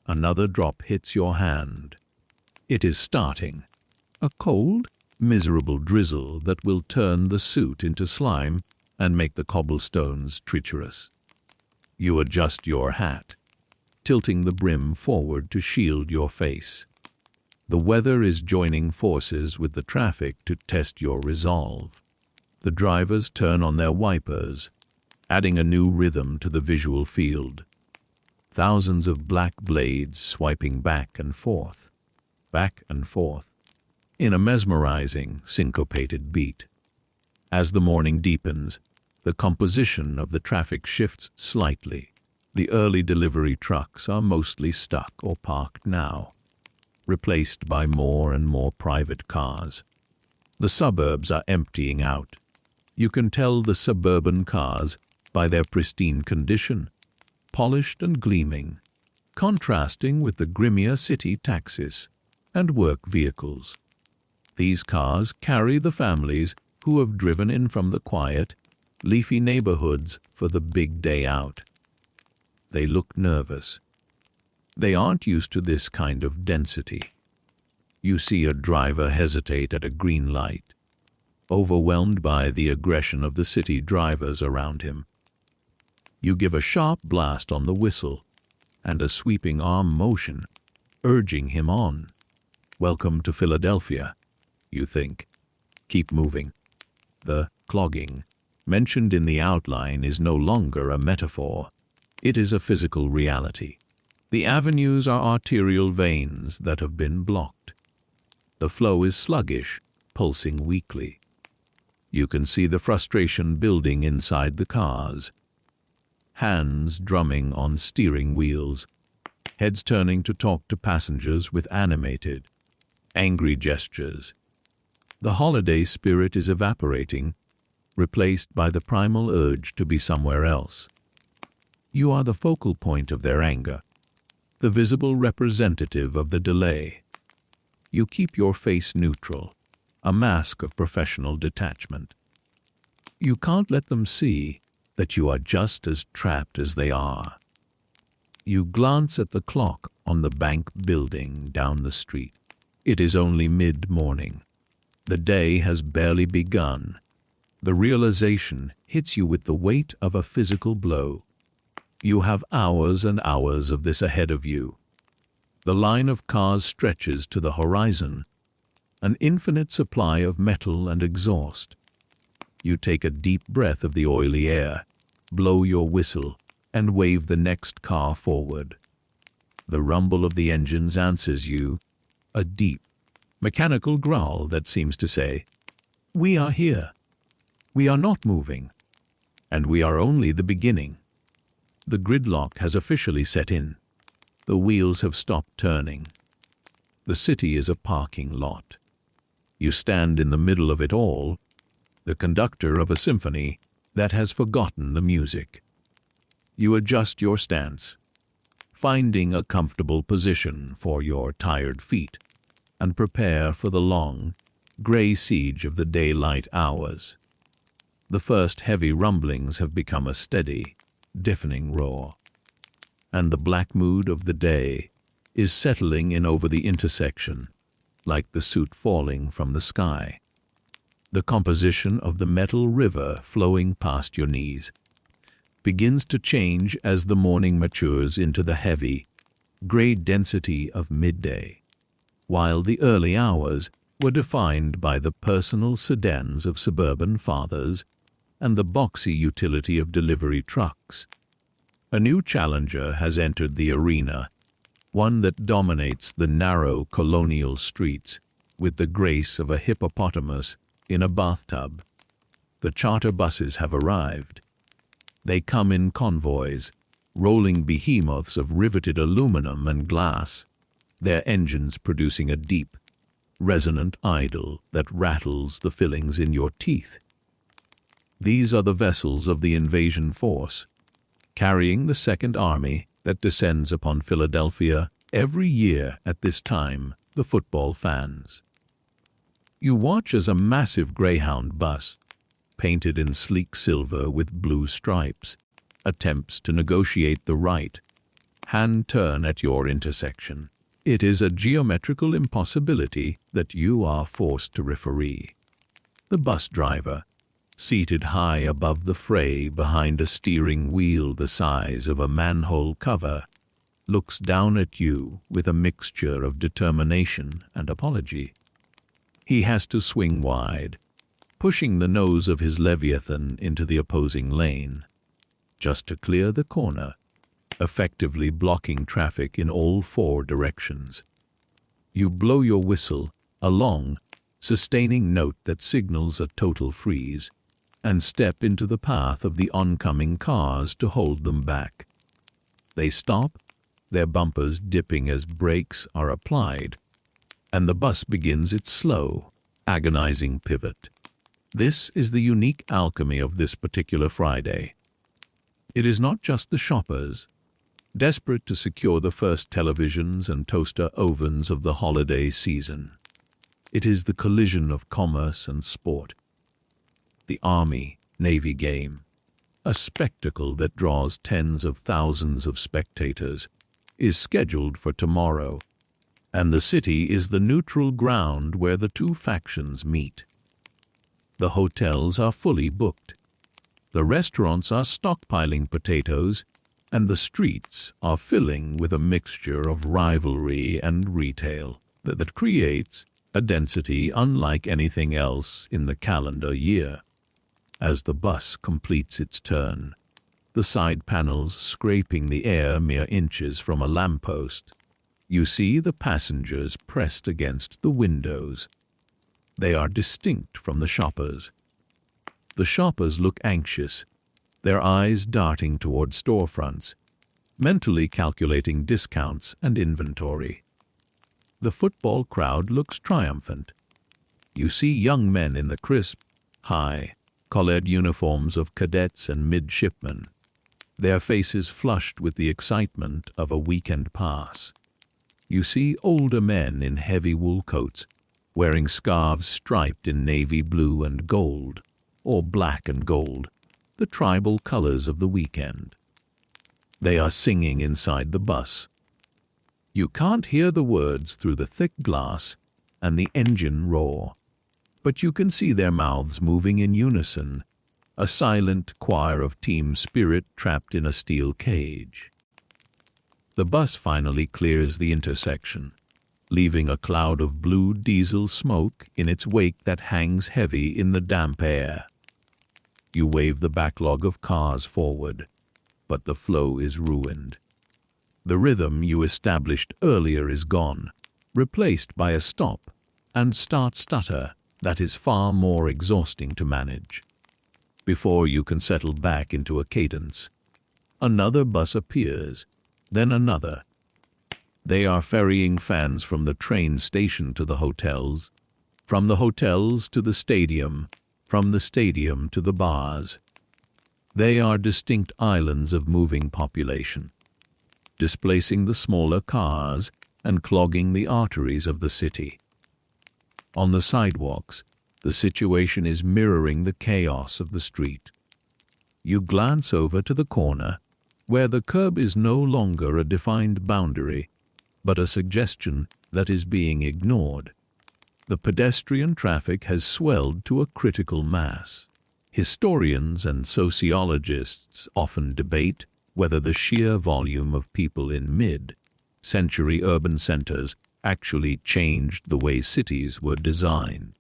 Another drop hits your hand. It is starting. A cold, miserable drizzle that will turn the suit into slime and make the cobblestones treacherous. You adjust your hat, tilting the brim forward to shield your face. The weather is joining forces with the traffic to test your resolve. The drivers turn on their wipers, adding a new rhythm to the visual field. Thousands of black blades swiping back and forth, in a mesmerizing, syncopated beat. As the morning deepens, the composition of the traffic shifts slightly. The early delivery trucks are mostly stuck or parked now, replaced by more and more private cars. The suburbs are emptying out. You can tell the suburban cars by their pristine condition, polished and gleaming, contrasting with the grimmier city taxis and work vehicles. These cars carry the families who have driven in from the quiet, leafy neighborhoods for the big day out. They look nervous. They aren't used to this kind of density. You see a driver hesitate at a green light, overwhelmed by the aggression of the city drivers around him. You give a sharp blast on the whistle and a sweeping arm motion, urging him on. Welcome to Philadelphia, you think. Keep moving. The clogging mentioned in the outline is no longer a metaphor. It is a physical reality. The avenues are arterial veins that have been blocked. The flow is sluggish, pulsing weakly. You can see the frustration building inside the cars. Hands drumming on steering wheels, heads turning to talk to passengers with animated, angry gestures. The holiday spirit is evaporating, replaced by the primal urge to be somewhere else. You are the focal point of their anger, the visible representative of the delay. You keep your face neutral, a mask of professional detachment. You can't let them see that you are just as trapped as they are. You glance at the clock on the bank building down the street. It is only mid-morning. The day has barely begun. The realization hits you with the weight of a physical blow. You have hours and hours of this ahead of you. The line of cars stretches to the horizon, an infinite supply of metal and exhaust. You take a deep breath of the oily air, blow your whistle, and wave the next car forward. The rumble of the engines answers you, a deep, mechanical growl that seems to say, "We are here. We are not moving. And we are only the beginning." The gridlock has officially set in. The wheels have stopped turning. The city is a parking lot. You stand in the middle of it all, the conductor of a symphony that has forgotten the music. You adjust your stance, finding a comfortable position for your tired feet, and prepare for the long, gray siege of the daylight hours. The first heavy rumblings have become a steady, deafening roar, and the black mood of the day is settling in over the intersection, like the soot falling from the sky. The composition of the metal river flowing past your knees begins to change as the morning matures into the heavy, gray density of midday, while the early hours were defined by the personal sedans of suburban fathers and the boxy utility of delivery trucks. A new challenger has entered the arena, one that dominates the narrow colonial streets with the grace of a hippopotamus in a bathtub. The charter buses have arrived. They come in convoys, rolling behemoths of riveted aluminum and glass, their engines producing a deep, resonant idle that rattles the fillings in your teeth. These are the vessels of the invasion force, carrying the Second Army that descends upon Philadelphia every year at this time, the football fans. You watch as a massive Greyhound bus, painted in sleek silver with blue stripes, attempts to negotiate the right hand turn at your intersection. It is a geometrical impossibility that you are forced to referee. The bus driver, seated high above the fray behind a steering wheel the size of a manhole cover, looks down at you with a mixture of determination and apology. He has to swing wide, pushing the nose of his Leviathan into the opposing lane, just to clear the corner, effectively blocking traffic in all four directions. You blow your whistle, a long, sustaining note that signals a total freeze, and step into the path of the oncoming cars to hold them back. They stop, their bumpers dipping as brakes are applied, and the bus begins its slow, agonizing pivot. This is the unique alchemy of this particular Friday. It is not just the shoppers, desperate to secure the first televisions and toaster ovens of the holiday season. It is the collision of commerce and sport. The Army-Navy game, a spectacle that draws tens of thousands of spectators, is scheduled for tomorrow, and the city is the neutral ground where the two factions meet. The hotels are fully booked. The restaurants are stockpiling potatoes, and the streets are filling with a mixture of rivalry and retail that creates a density unlike anything else in the calendar year. As the bus completes its turn, the side panels scraping the air mere inches from a lamppost, you see the passengers pressed against the windows. They are distinct from the shoppers. The shoppers look anxious, their eyes darting toward storefronts, mentally calculating discounts and inventory. The football crowd looks triumphant. You see young men in the crisp, high-collared uniforms of cadets and midshipmen, their faces flushed with the excitement of a weekend pass. You see older men in heavy wool coats, wearing scarves striped in navy blue and gold, or black and gold, the tribal colors of the weekend. They are singing inside the bus. You can't hear the words through the thick glass and the engine roar, but you can see their mouths moving in unison, a silent choir of team spirit trapped in a steel cage. The bus finally clears the intersection, leaving a cloud of blue diesel smoke in its wake that hangs heavy in the damp air. You wave the backlog of cars forward, but the flow is ruined. The rhythm you established earlier is gone, replaced by a stop and start stutter that is far more exhausting to manage. Before you can settle back into a cadence, another bus appears, then another. They are ferrying fans from the train station to the hotels, from the hotels to the stadium, from the stadium to the bars. They are distinct islands of moving population, displacing the smaller cars and clogging the arteries of the city. On the sidewalks, the situation is mirroring the chaos of the street. You glance over to the corner, where the curb is no longer a defined boundary, but a suggestion that is being ignored. The pedestrian traffic has swelled to a critical mass. Historians and sociologists often debate whether the sheer volume of people in mid-century urban centers actually changed the way cities were designed,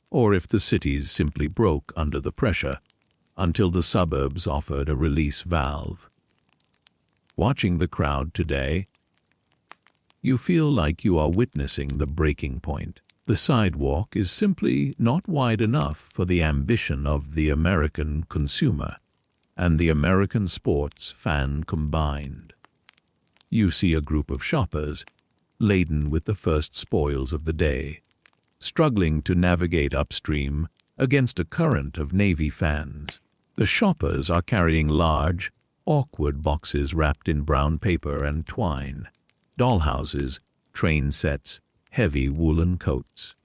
or if the cities simply broke under the pressure until the suburbs offered a release valve. Watching the crowd today, you feel like you are witnessing the breaking point. The sidewalk is simply not wide enough for the ambition of the American consumer and the American sports fan combined. You see a group of shoppers, laden with the first spoils of the day, struggling to navigate upstream against a current of Navy fans. The shoppers are carrying large, awkward boxes wrapped in brown paper and twine, dollhouses, train sets, heavy woolen coats.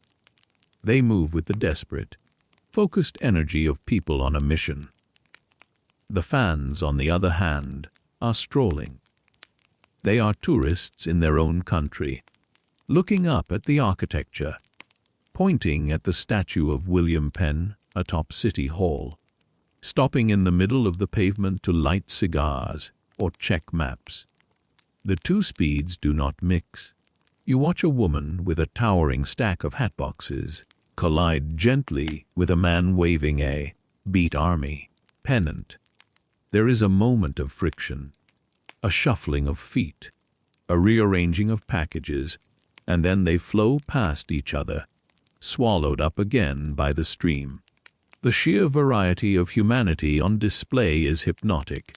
They move with the desperate, focused energy of people on a mission. The fans, on the other hand, are strolling. They are tourists in their own country, looking up at the architecture, pointing at the statue of William Penn atop City Hall, stopping in the middle of the pavement to light cigars or check maps. The two speeds do not mix. You watch a woman with a towering stack of hatboxes collide gently with a man waving a "Beat Army" pennant. There is a moment of friction, a shuffling of feet, a rearranging of packages, and then they flow past each other, swallowed up again by the stream. The sheer variety of humanity on display is hypnotic.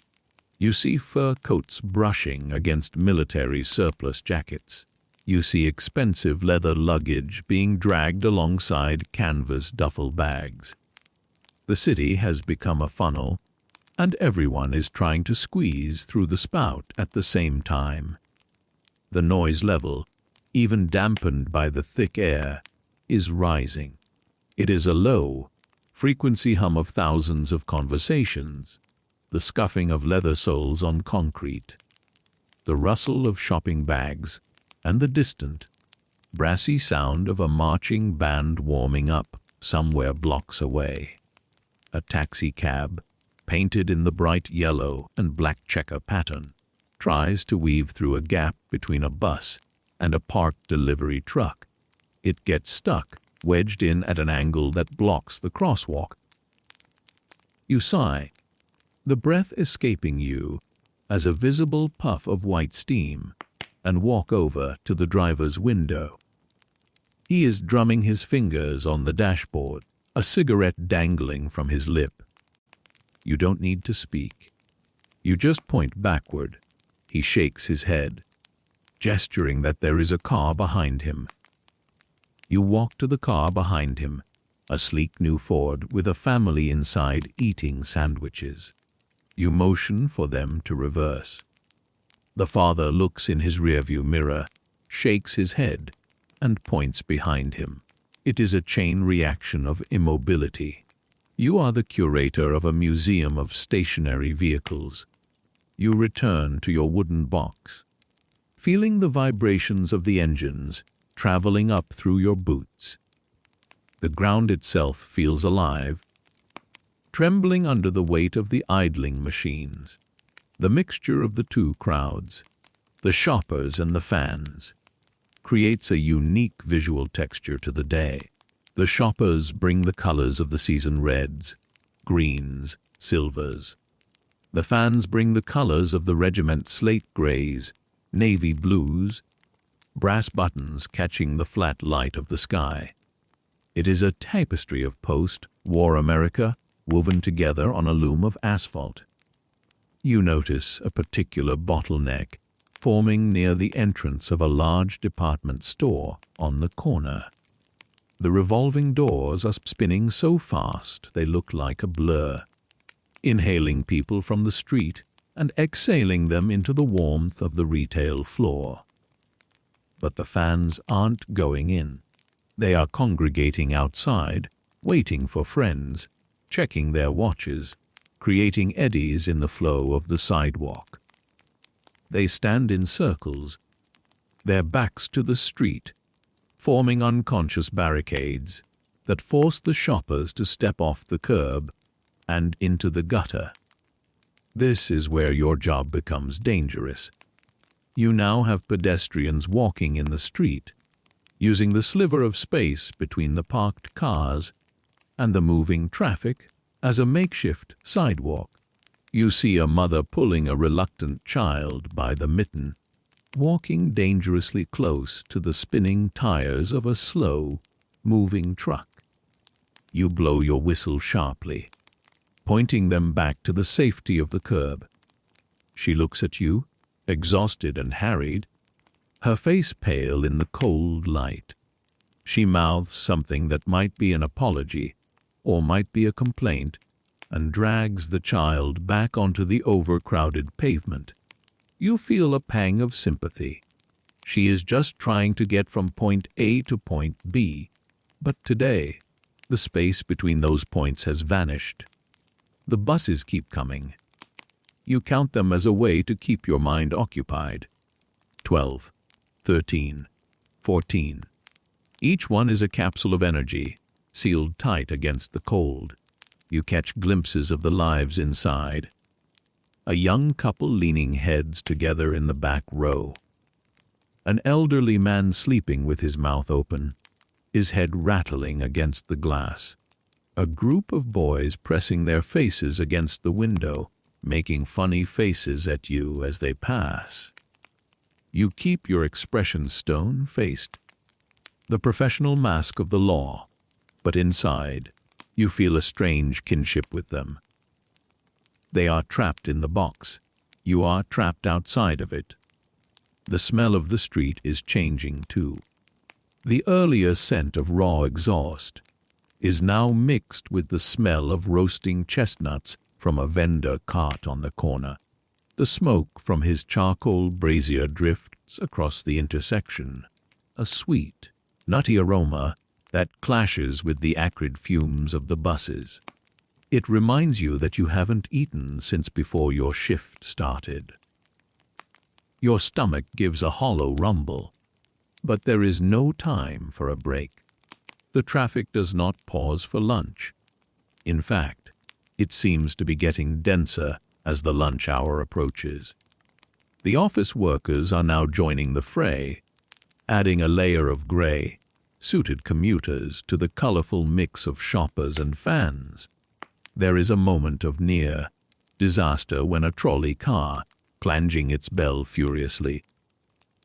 You see fur coats brushing against military surplus jackets. You see expensive leather luggage being dragged alongside canvas duffel bags. The city has become a funnel, and everyone is trying to squeeze through the spout at the same time. The noise level, even dampened by the thick air, is rising. It is a low frequency hum of thousands of conversations, the scuffing of leather soles on concrete, the rustle of shopping bags, and the distant, brassy sound of a marching band warming up somewhere blocks away. A taxi cab, painted in the bright yellow and black checker pattern, tries to weave through a gap between a bus and a parked delivery truck. It gets stuck, wedged in at an angle that blocks the crosswalk. You sigh, the breath escaping you as a visible puff of white steam, and walk over to the driver's window. He is drumming his fingers on the dashboard, a cigarette dangling from his lip. You don't need to speak. You just point backward. He shakes his head, gesturing that there is a car behind him. You walk to the car behind him, a sleek new Ford with a family inside eating sandwiches. You motion for them to reverse. The father looks in his rearview mirror, shakes his head, and points behind him. It is a chain reaction of immobility. You are the curator of a museum of stationary vehicles. You return to your wooden box, feeling the vibrations of the engines traveling up through your boots. The ground itself feels alive, trembling under the weight of the idling machines. The mixture of the two crowds, the shoppers and the fans, creates a unique visual texture to the day. The shoppers bring the colors of the season: reds, greens, silvers. The fans bring the colors of the regiment: slate grays, navy blues, brass buttons catching the flat light of the sky. It is a tapestry of post-war America woven together on a loom of asphalt. You notice a particular bottleneck forming near the entrance of a large department store on the corner. The revolving doors are spinning so fast they look like a blur, inhaling people from the street and exhaling them into the warmth of the retail floor. But the fans aren't going in. They are congregating outside, waiting for friends, checking their watches, creating eddies in the flow of the sidewalk. They stand in circles, their backs to the street, forming unconscious barricades that force the shoppers to step off the curb and into the gutter. This is where your job becomes dangerous. You now have pedestrians walking in the street, using the sliver of space between the parked cars and the moving traffic as a makeshift sidewalk. You see a mother pulling a reluctant child by the mitten, walking dangerously close to the spinning tires of a slow-moving truck. You blow your whistle sharply, pointing them back to the safety of the curb. She looks at you, exhausted and harried, her face pale in the cold light. She mouths something that might be an apology or might be a complaint, and drags the child back onto the overcrowded pavement. You feel a pang of sympathy. She is just trying to get from point A to point B, but today, the space between those points has vanished. The buses keep coming. You count them as a way to keep your mind occupied. 12, 13, 14. Each one is a capsule of energy, sealed tight against the cold. You catch glimpses of the lives inside. A young couple leaning heads together in the back row. An elderly man sleeping with his mouth open, his head rattling against the glass. A group of boys pressing their faces against the window, making funny faces at you as they pass. You keep your expression stone-faced, the professional mask of the law, but inside, you feel a strange kinship with them. They are trapped in the box. You are trapped outside of it. The smell of the street is changing too. The earlier scent of raw exhaust is now mixed with the smell of roasting chestnuts from a vendor cart on the corner. The smoke from his charcoal brazier drifts across the intersection, a sweet, nutty aroma that clashes with the acrid fumes of the buses. It reminds you that you haven't eaten since before your shift started. Your stomach gives a hollow rumble, but there is no time for a break. The traffic does not pause for lunch. In fact, it seems to be getting denser as the lunch hour approaches. The office workers are now joining the fray, adding a layer of gray, suited commuters to the colorful mix of shoppers and fans. There is a moment of near disaster when a trolley car, clanging its bell furiously,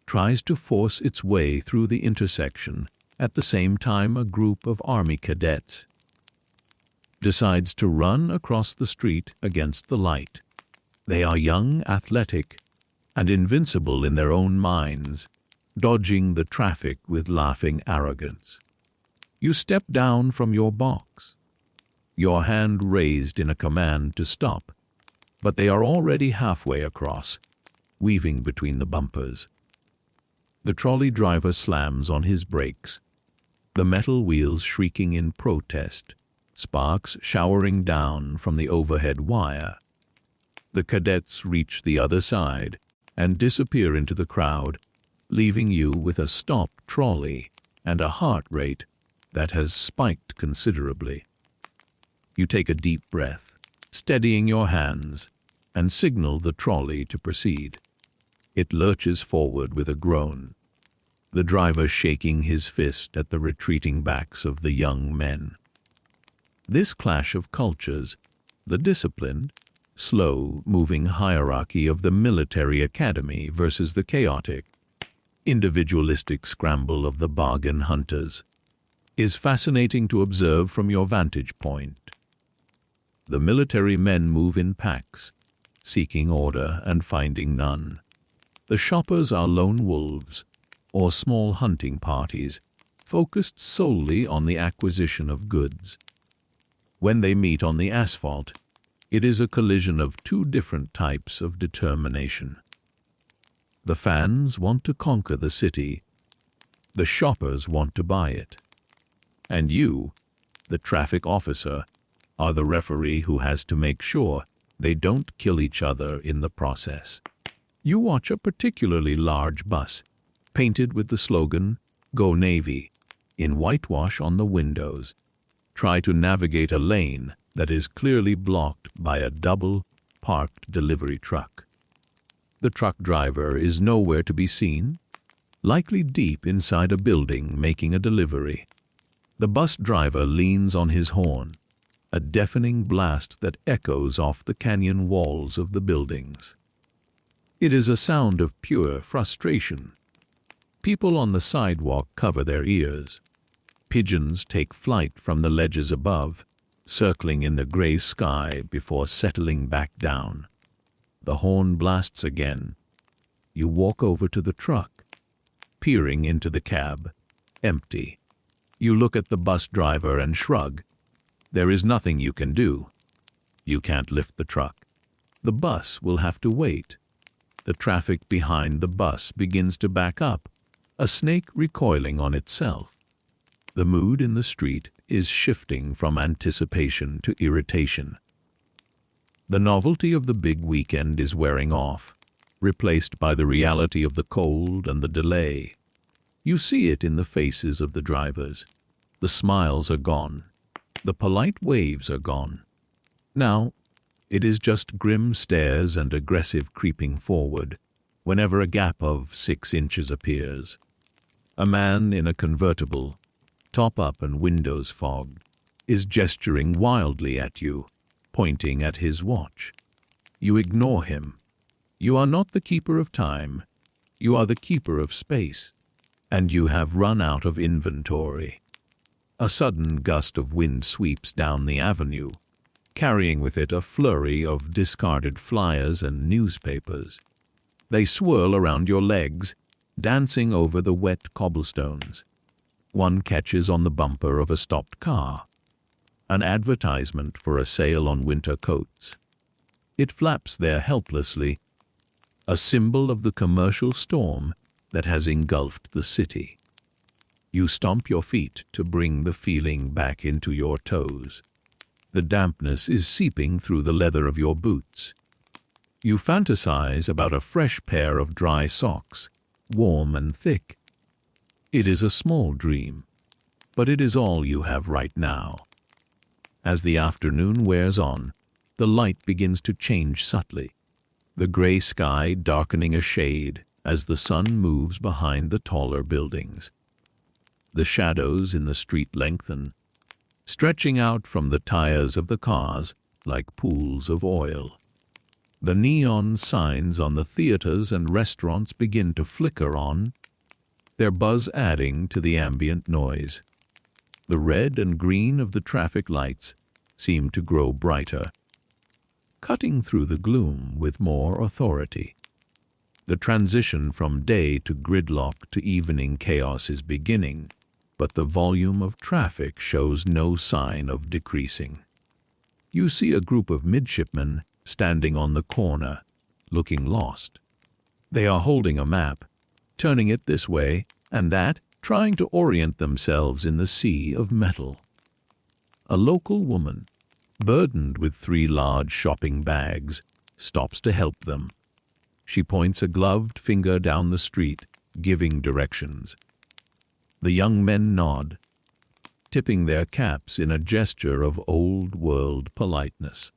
tries to force its way through the intersection. At the same time, a group of army cadets decides to run across the street against the light. They are young, athletic, and invincible in their own minds, dodging the traffic with laughing arrogance. You step down from your box, your hand raised in a command to stop, but they are already halfway across, weaving between the bumpers. The trolley driver slams on his brakes, the metal wheels shrieking in protest, sparks showering down from the overhead wire. The cadets reach the other side and disappear into the crowd, leaving you with a stopped trolley and a heart rate that has spiked considerably. You take a deep breath, steadying your hands, and signal the trolley to proceed. It lurches forward with a groan, the driver shaking his fist at the retreating backs of the young men. This clash of cultures, the disciplined, slow-moving hierarchy of the military academy versus the chaotic, individualistic scramble of the bargain hunters, is fascinating to observe from your vantage point. The military men move in packs, seeking order and finding none. The shoppers are lone wolves, or small hunting parties, focused solely on the acquisition of goods. When they meet on the asphalt, it is a collision of two different types of determination. The fans want to conquer the city, the shoppers want to buy it. And you, the traffic officer, are the referee who has to make sure they don't kill each other in the process. You watch a particularly large bus, painted with the slogan, "Go Navy," in whitewash on the windows, try to navigate a lane that is clearly blocked by a double-parked delivery truck. The truck driver is nowhere to be seen, likely deep inside a building making a delivery. The bus driver leans on his horn, a deafening blast that echoes off the canyon walls of the buildings. It is a sound of pure frustration. People on the sidewalk cover their ears. Pigeons take flight from the ledges above, circling in the gray sky before settling back down. The horn blasts again. You walk over to the truck, peering into the cab, empty. You look at the bus driver and shrug. There is nothing you can do. You can't lift the truck. The bus will have to wait. The traffic behind the bus begins to back up, a snake recoiling on itself. The mood in the street is shifting from anticipation to irritation. The novelty of the big weekend is wearing off, replaced by the reality of the cold and the delay. You see it in the faces of the drivers. The smiles are gone. The polite waves are gone. Now, it is just grim stares and aggressive creeping forward whenever a gap of 6 inches appears. A man in a convertible, top up and windows fogged, is gesturing wildly at you, pointing at his watch. You ignore him. You are not the keeper of time. You are the keeper of space, and you have run out of inventory. A sudden gust of wind sweeps down the avenue, carrying with it a flurry of discarded flyers and newspapers. They swirl around your legs, dancing over the wet cobblestones. One catches on the bumper of a stopped car, an advertisement for a sale on winter coats. It flaps there helplessly, a symbol of the commercial storm that has engulfed the city. You stomp your feet to bring the feeling back into your toes. The dampness is seeping through the leather of your boots. You fantasize about a fresh pair of dry socks, warm and thick. It is a small dream, but it is all you have right now. As the afternoon wears on, the light begins to change subtly, the gray sky darkening a shade as the sun moves behind the taller buildings. The shadows in the street lengthen, stretching out from the tires of the cars like pools of oil. The neon signs on the theaters and restaurants begin to flicker on, their buzz adding to the ambient noise. The red and green of the traffic lights seem to grow brighter, cutting through the gloom with more authority. The transition from day to gridlock to evening chaos is beginning, but the volume of traffic shows no sign of decreasing. You see a group of midshipmen standing on the corner, looking lost. They are holding a map, turning it this way and that, trying to orient themselves in the sea of metal. A local woman, burdened with 3 large shopping bags, stops to help them. She points a gloved finger down the street, giving directions. The young men nod, tipping their caps in a gesture of old-world politeness.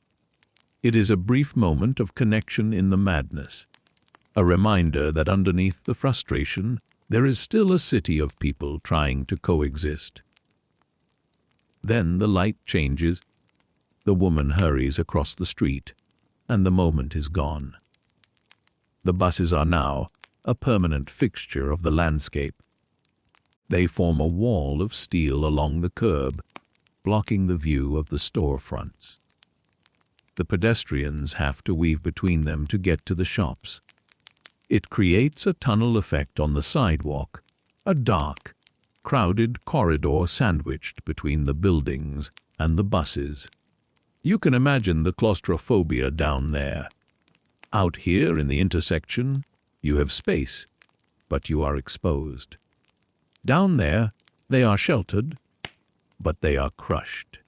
It is a brief moment of connection in the madness, a reminder that underneath the frustration, there is still a city of people trying to coexist. Then the light changes, the woman hurries across the street, and the moment is gone. The buses are now a permanent fixture of the landscape. They form a wall of steel along the curb, blocking the view of the storefronts. The pedestrians have to weave between them to get to the shops. It creates a tunnel effect on the sidewalk, a dark, crowded corridor sandwiched between the buildings and the buses. You can imagine the claustrophobia down there. Out here in the intersection, you have space, but you are exposed. Down there, they are sheltered, but they are crushed.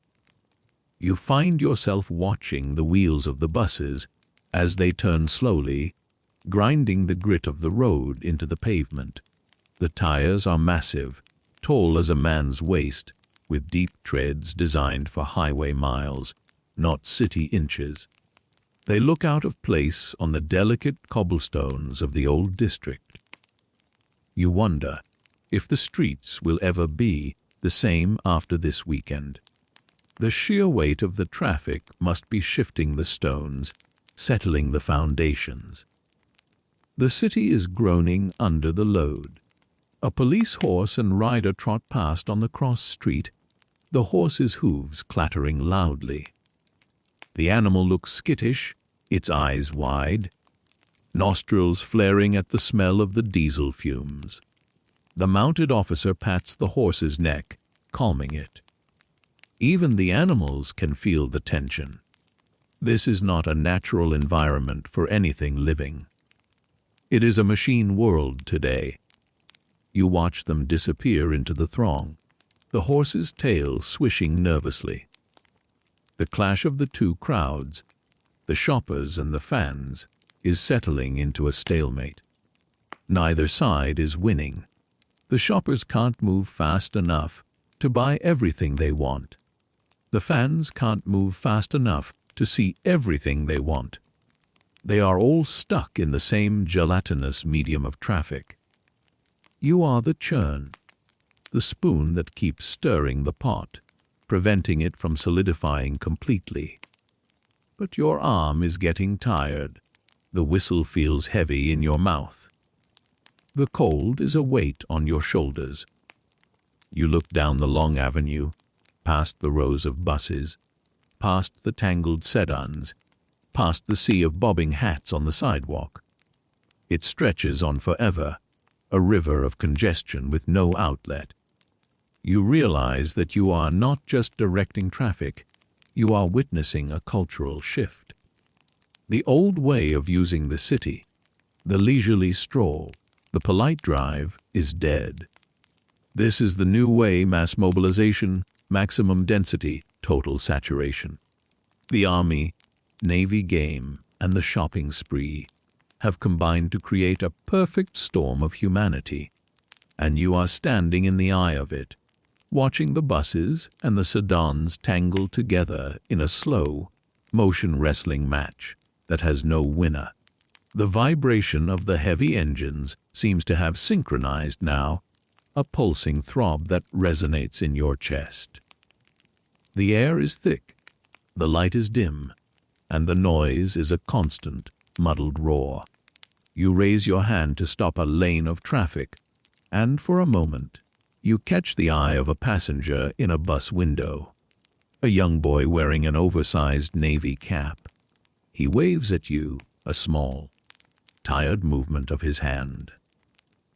You find yourself watching the wheels of the buses as they turn slowly, grinding the grit of the road into the pavement. The tires are massive, tall as a man's waist, with deep treads designed for highway miles, not city inches. They look out of place on the delicate cobblestones of the old district. You wonder if the streets will ever be the same after this weekend. The sheer weight of the traffic must be shifting the stones, settling the foundations. The city is groaning under the load. A police horse and rider trot past on the cross street, the horse's hooves clattering loudly. The animal looks skittish, its eyes wide, nostrils flaring at the smell of the diesel fumes. The mounted officer pats the horse's neck, calming it. Even the animals can feel the tension. This is not a natural environment for anything living. It is a machine world today. You watch them disappear into the throng, the horse's tail swishing nervously. The clash of the two crowds, the shoppers and the fans, is settling into a stalemate. Neither side is winning. The shoppers can't move fast enough to buy everything they want. The fans can't move fast enough to see everything they want. They are all stuck in the same gelatinous medium of traffic. You are the churn, the spoon that keeps stirring the pot, preventing it from solidifying completely. But your arm is getting tired. The whistle feels heavy in your mouth. The cold is a weight on your shoulders. You look down the long avenue, past the rows of buses, past the tangled sedans, past the sea of bobbing hats on the sidewalk. It stretches on forever, a river of congestion with no outlet. You realize that you are not just directing traffic, you are witnessing a cultural shift. The old way of using the city, the leisurely stroll, the polite drive, is dead. This is the new way: mass mobilization, maximum density, total saturation. The army, navy game, and the shopping spree have combined to create a perfect storm of humanity, and you are standing in the eye of it, watching the buses and the sedans tangle together in a slow motion wrestling match that has no winner. The vibration of the heavy engines seems to have synchronized now, a pulsing throb that resonates in your chest. The air is thick, the light is dim, and the noise is a constant, muddled roar. You raise your hand to stop a lane of traffic, and for a moment, you catch the eye of a passenger in a bus window, a young boy wearing an oversized navy cap. He waves at you, a small, tired movement of his hand.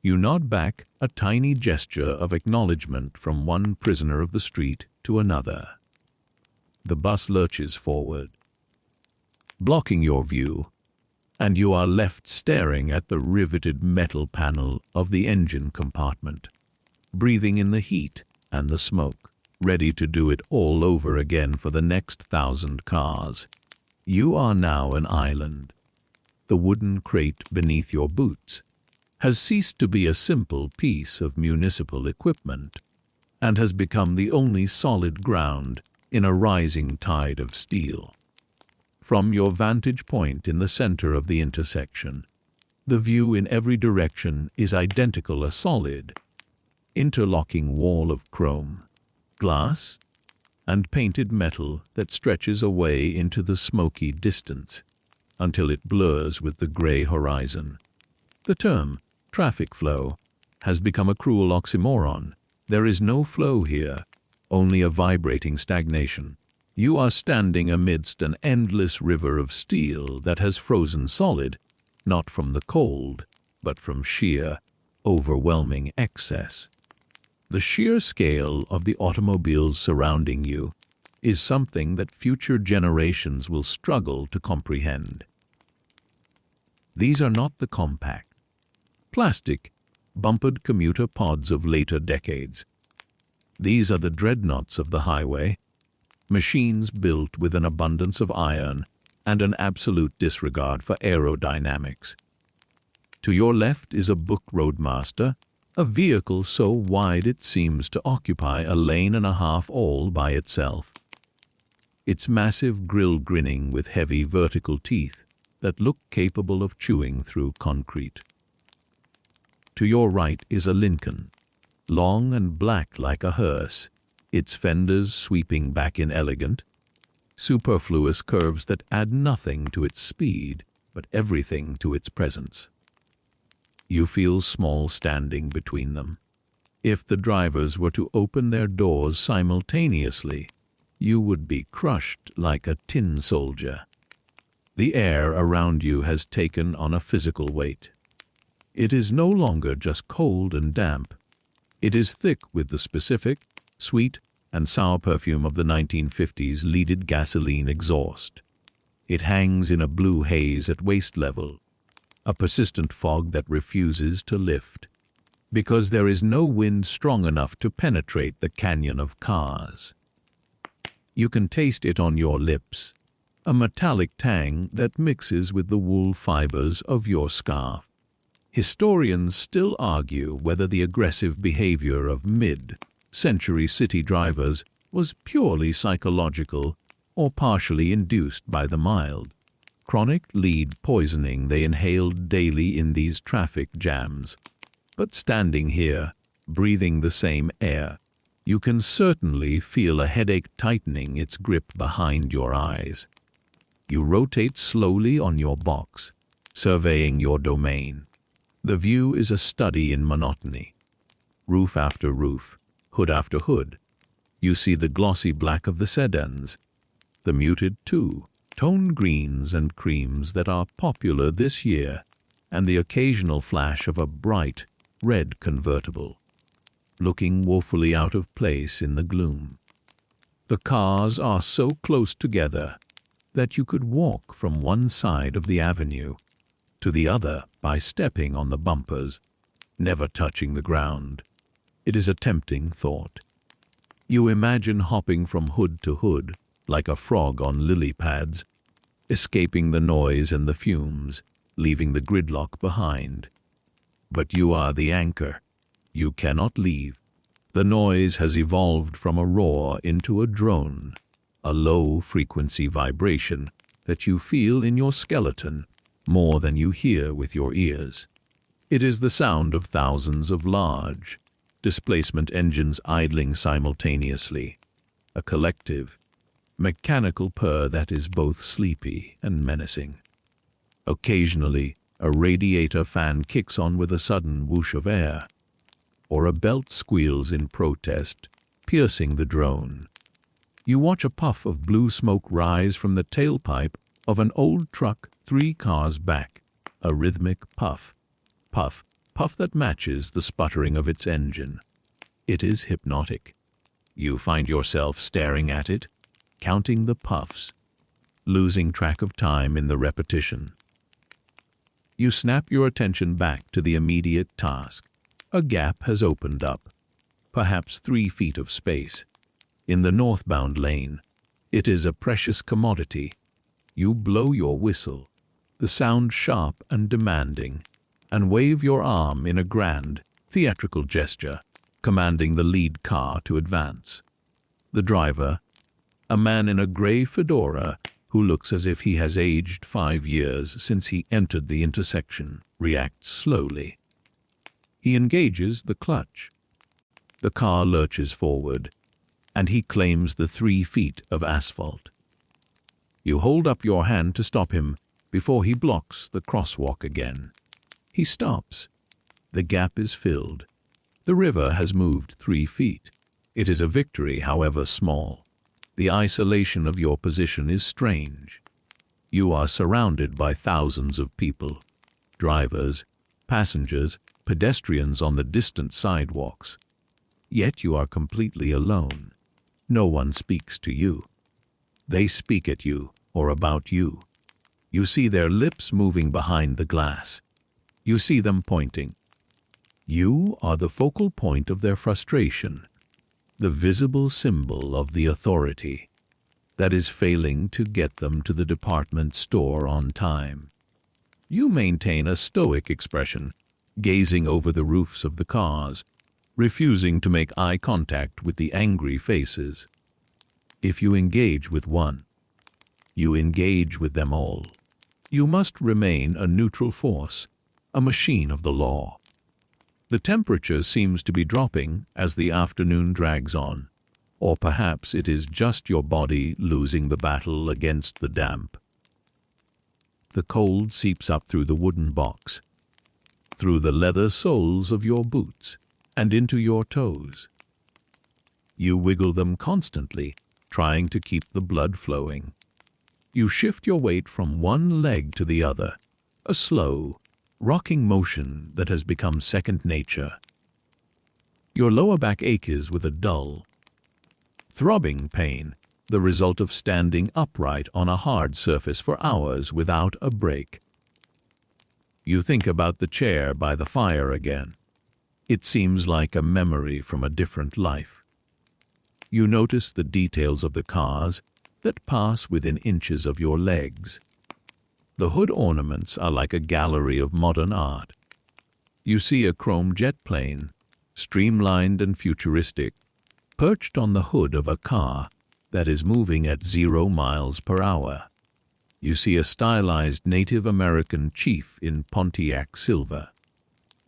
You nod back, a tiny gesture of acknowledgement from one prisoner of the street to another. The bus lurches forward, blocking your view, and you are left staring at the riveted metal panel of the engine compartment, breathing in the heat and the smoke, ready to do it all over again for the next 1,000 cars. You are now an island. The wooden crate beneath your boots has ceased to be a simple piece of municipal equipment and has become the only solid ground in a rising tide of steel. From your vantage point in the center of the intersection, the view in every direction is identical: a solid, interlocking wall of chrome, glass, and painted metal that stretches away into the smoky distance until it blurs with the gray horizon. The term traffic flow has become a cruel oxymoron. There is no flow here, only a vibrating stagnation. You are standing amidst an endless river of steel that has frozen solid, not from the cold, but from sheer, overwhelming excess. The sheer scale of the automobiles surrounding you is something that future generations will struggle to comprehend. These are not the compact, plastic, bumpered commuter pods of later decades. These are the dreadnoughts of the highway, machines built with an abundance of iron and an absolute disregard for aerodynamics. To your left is a book roadmaster, a vehicle so wide it seems to occupy a lane and a half all by itself. Its massive grille grinning with heavy vertical teeth that look capable of chewing through concrete. To your right is a Lincoln, long and black like a hearse, its fenders sweeping back in elegant, superfluous curves that add nothing to its speed, but everything to its presence. You feel small standing between them. If the drivers were to open their doors simultaneously, you would be crushed like a tin soldier. The air around you has taken on a physical weight. It is no longer just cold and damp. It is thick with the specific, sweet, and sour perfume of the 1950s leaded gasoline exhaust. It hangs in a blue haze at waist level, a persistent fog that refuses to lift, because there is no wind strong enough to penetrate the canyon of cars. You can taste it on your lips, a metallic tang that mixes with the wool fibers of your scarf. Historians still argue whether the aggressive behavior of mid-century city drivers was purely psychological or partially induced by the mild, chronic lead poisoning they inhaled daily in these traffic jams. But standing here, breathing the same air, you can certainly feel a headache tightening its grip behind your eyes. You rotate slowly on your box, surveying your domain. The view is a study in monotony. Roof after roof, hood after hood. You see the glossy black of the sedans, the muted two-tone greens and creams that are popular this year, and the occasional flash of a bright red convertible, looking woefully out of place in the gloom. The cars are so close together that you could walk from one side of the avenue to the other by stepping on the bumpers, never touching the ground. It is a tempting thought. You imagine hopping from hood to hood, like a frog on lily pads, escaping the noise and the fumes, leaving the gridlock behind. But you are the anchor. You cannot leave. The noise has evolved from a roar into a drone, a low-frequency vibration that you feel in your skeleton more than you hear with your ears. It is the sound of thousands of large, displacement engines idling simultaneously, a collective, mechanical purr that is both sleepy and menacing. Occasionally, a radiator fan kicks on with a sudden whoosh of air, or a belt squeals in protest, piercing the drone. You watch a puff of blue smoke rise from the tailpipe of an old truck 3 cars back, a rhythmic puff, puff, puff that matches the sputtering of its engine. It is hypnotic. You find yourself staring at it, counting the puffs, losing track of time in the repetition. You snap your attention back to the immediate task. A gap has opened up, perhaps 3 feet of space. In the northbound lane, it is a precious commodity. You blow your whistle, the sound sharp and demanding, and wave your arm in a grand, theatrical gesture, commanding the lead car to advance. The driver, a man in a gray fedora who looks as if he has aged 5 years since he entered the intersection, reacts slowly. He engages the clutch. The car lurches forward, and he claims the 3 feet of asphalt. You hold up your hand to stop him before he blocks the crosswalk again. He stops. The gap is filled. The river has moved 3 feet. It is a victory, however small. The isolation of your position is strange. You are surrounded by thousands of people, drivers, passengers, pedestrians on the distant sidewalks. Yet you are completely alone. No one speaks to you. They speak at you or about you. You see their lips moving behind the glass. You see them pointing. You are the focal point of their frustration, the visible symbol of the authority that is failing to get them to the department store on time. You maintain a stoic expression, gazing over the roofs of the cars, refusing to make eye contact with the angry faces. If you engage with one, you engage with them all. You must remain a neutral force, a machine of the law. The temperature seems to be dropping as the afternoon drags on, or perhaps it is just your body losing the battle against the damp. The cold seeps up through the wooden box, through the leather soles of your boots, and into your toes. You wiggle them constantly, trying to keep the blood flowing. You shift your weight from one leg to the other, a slow, rocking motion that has become second nature. Your lower back aches with a dull, throbbing pain, the result of standing upright on a hard surface for hours without a break. You think about the chair by the fire again. It seems like a memory from a different life. You notice the details of the cars that pass within inches of your legs. The hood ornaments are like a gallery of modern art. You see a chrome jet plane, streamlined and futuristic, perched on the hood of a car that is moving at 0 miles per hour. You see a stylized Native American chief in Pontiac silver,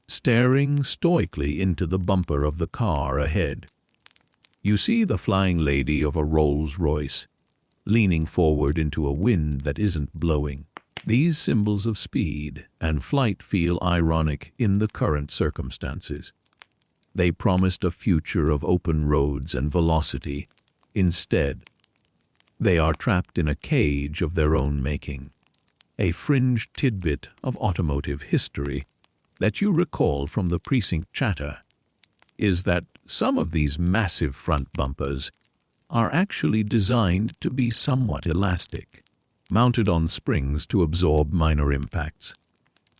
staring stoically into the bumper of the car ahead. You see the flying lady of a Rolls-Royce, leaning forward into a wind that isn't blowing. These symbols of speed and flight feel ironic in the current circumstances. They promised a future of open roads and velocity. Instead, they are trapped in a cage of their own making. A fringed tidbit of automotive history that you recall from the precinct chatter is that some of these massive front bumpers are actually designed to be somewhat elastic, mounted on springs to absorb minor impacts.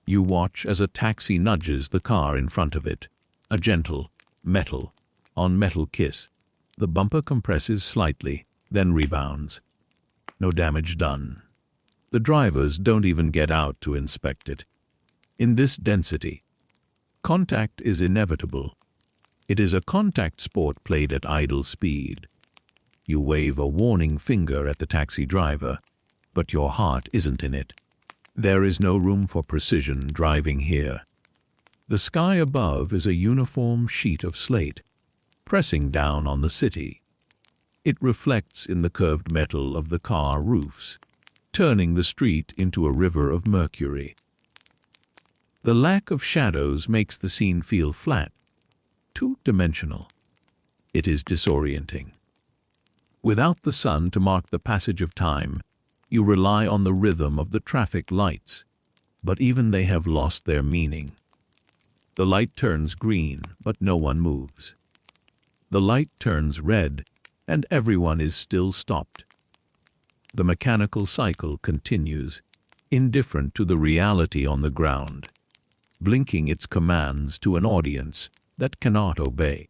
You watch as a taxi nudges the car in front of it, a gentle, Metal on metal kiss. The bumper compresses slightly, then rebounds. No damage done. The drivers don't even get out to inspect it. In this density, contact is inevitable. It is a contact sport played at idle speed. You wave a warning finger at the taxi driver, but your heart isn't in it. There is no room for precision driving here. The sky above is a uniform sheet of slate, pressing down on the city. It reflects in the curved metal of the car roofs, turning the street into a river of mercury. The lack of shadows makes the scene feel flat, two-dimensional. It is disorienting. Without the sun to mark the passage of time, you rely on the rhythm of the traffic lights, but even they have lost their meaning. The light turns green, but no one moves. The light turns red, and everyone is still stopped. The mechanical cycle continues, indifferent to the reality on the ground, blinking its commands to an audience that cannot obey.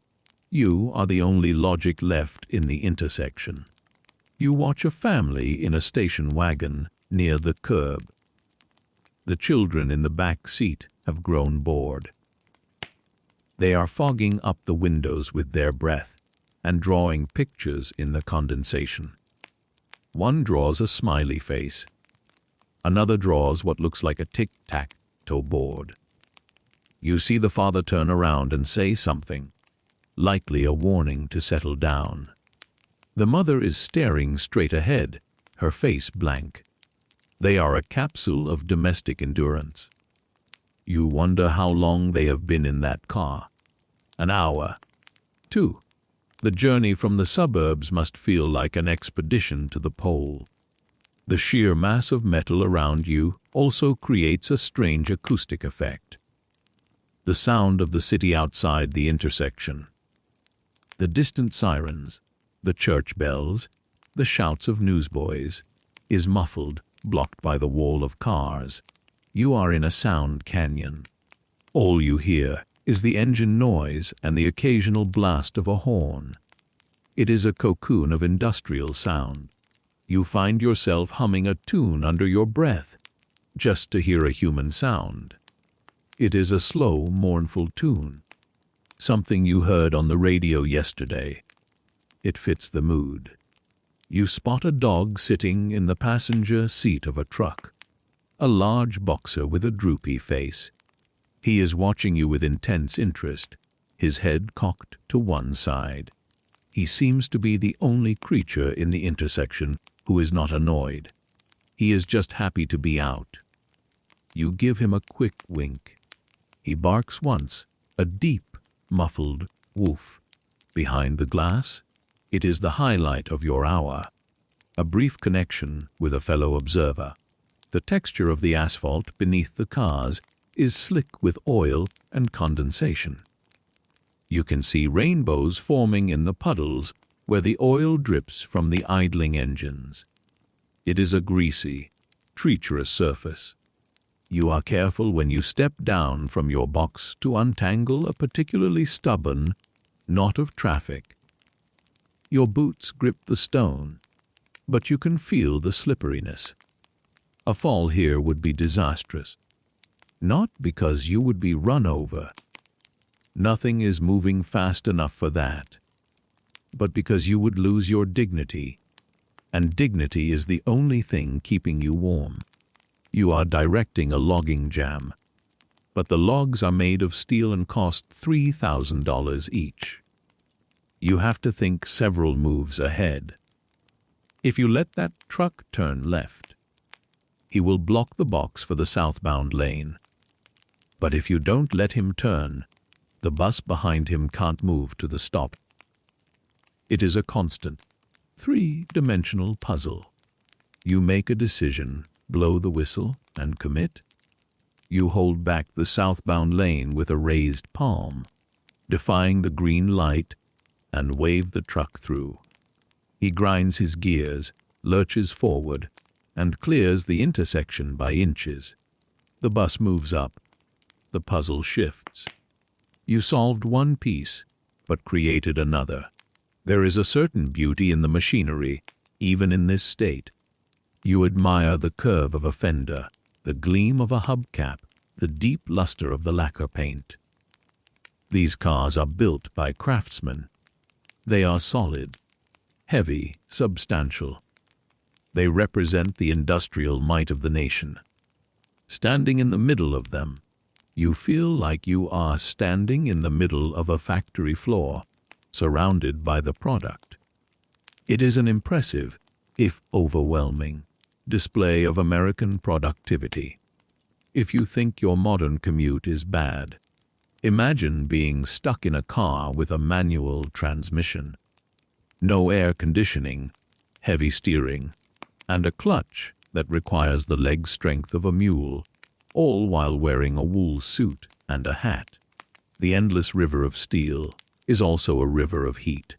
You are the only logic left in the intersection. You watch a family in a station wagon near the curb. The children in the back seat have grown bored. They are fogging up the windows with their breath and drawing pictures in the condensation. One draws a smiley face. Another draws what looks like a tic-tac-toe board. You see the father turn around and say something, likely a warning to settle down. The mother is staring straight ahead, her face blank. They are a capsule of domestic endurance. You wonder how long they have been in that car. An hour. 2. The journey from the suburbs must feel like an expedition to the pole. The sheer mass of metal around you also creates a strange acoustic effect. The sound of the city outside the intersection. The distant sirens, the church bells, the shouts of newsboys, is muffled, blocked by the wall of cars. You are in a sound canyon. All you hear is the engine noise and the occasional blast of a horn. It is a cocoon of industrial sound. You find yourself humming a tune under your breath, just to hear a human sound. It is a slow, mournful tune, something you heard on the radio yesterday. It fits the mood. You spot a dog sitting in the passenger seat of a truck, a large boxer with a droopy face. He is watching you with intense interest, his head cocked to one side. He seems to be the only creature in the intersection who is not annoyed. He is just happy to be out. You give him a quick wink. He barks once, a deep, muffled woof. Behind the glass, it is the highlight of your hour. A brief connection with a fellow observer. The texture of the asphalt beneath the cars is slick with oil and condensation. You can see rainbows forming in the puddles where the oil drips from the idling engines. It is a greasy, treacherous surface. You are careful when you step down from your box to untangle a particularly stubborn knot of traffic. Your boots grip the stone, but you can feel the slipperiness. A fall here would be disastrous. Not because you would be run over. Nothing is moving fast enough for that. But because you would lose your dignity, and dignity is the only thing keeping you warm. You are directing a logging jam, but the logs are made of steel and cost $3,000 each. You have to think several moves ahead. If you let that truck turn left, he will block the box for the southbound lane. But if you don't let him turn, the bus behind him can't move to the stop. It is a constant, three-dimensional puzzle. You make a decision, blow the whistle, and commit. You hold back the southbound lane with a raised palm, defying the green light, and wave the truck through. He grinds his gears, lurches forward, and clears the intersection by inches. The bus moves up. The puzzle shifts. You solved one piece, but created another. There is a certain beauty in the machinery, even in this state. You admire the curve of a fender, the gleam of a hubcap, the deep luster of the lacquer paint. These cars are built by craftsmen. They are solid, heavy, substantial. They represent the industrial might of the nation. Standing in the middle of them, you feel like you are standing in the middle of a factory floor, surrounded by the product. It is an impressive, if overwhelming, display of American productivity. If you think your modern commute is bad, imagine being stuck in a car with a manual transmission. No air conditioning, heavy steering, and a clutch that requires the leg strength of a mule, all while wearing a wool suit and a hat. The endless river of steel is also a river of heat.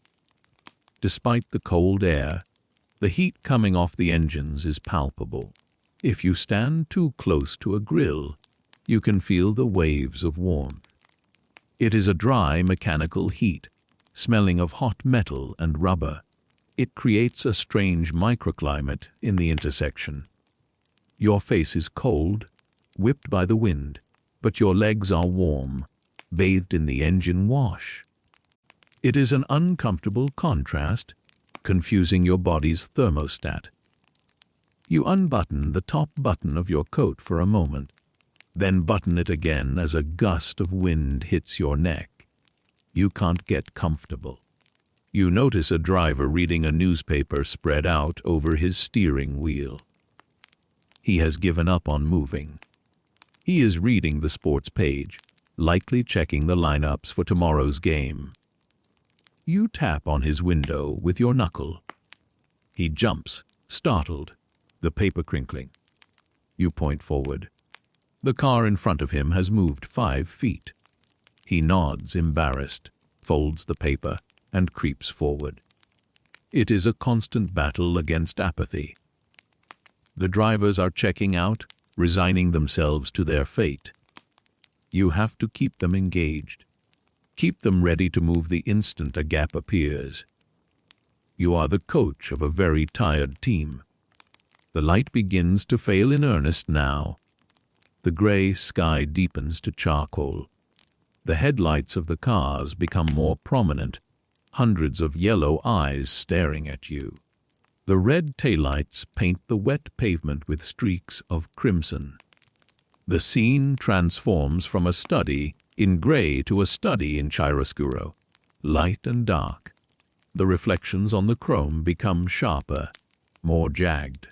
Despite the cold air, the heat coming off the engines is palpable. If you stand too close to a grill, you can feel the waves of warmth. It is a dry mechanical heat, smelling of hot metal and rubber. It creates a strange microclimate in the intersection. Your face is cold, whipped by the wind, but your legs are warm, bathed in the engine wash. It is an uncomfortable contrast, confusing your body's thermostat. You unbutton the top button of your coat for a moment, then button it again as a gust of wind hits your neck. You can't get comfortable. You notice a driver reading a newspaper spread out over his steering wheel. He has given up on moving. He is reading the sports page, likely checking the lineups for tomorrow's game. You tap on his window with your knuckle. He jumps, startled, the paper crinkling. You point forward. The car in front of him has moved 5 feet. He nods, embarrassed, folds the paper, and creeps forward. It is a constant battle against apathy. The drivers are checking out, resigning themselves to their fate. You have to keep them engaged. Keep them ready to move the instant a gap appears. You are the coach of a very tired team. The light begins to fail in earnest now. The gray sky deepens to charcoal. The headlights of the cars become more prominent, hundreds of yellow eyes staring at you. The red taillights paint the wet pavement with streaks of crimson. The scene transforms from a study in gray to a study in chiaroscuro, light and dark. The reflections on the chrome become sharper, more jagged.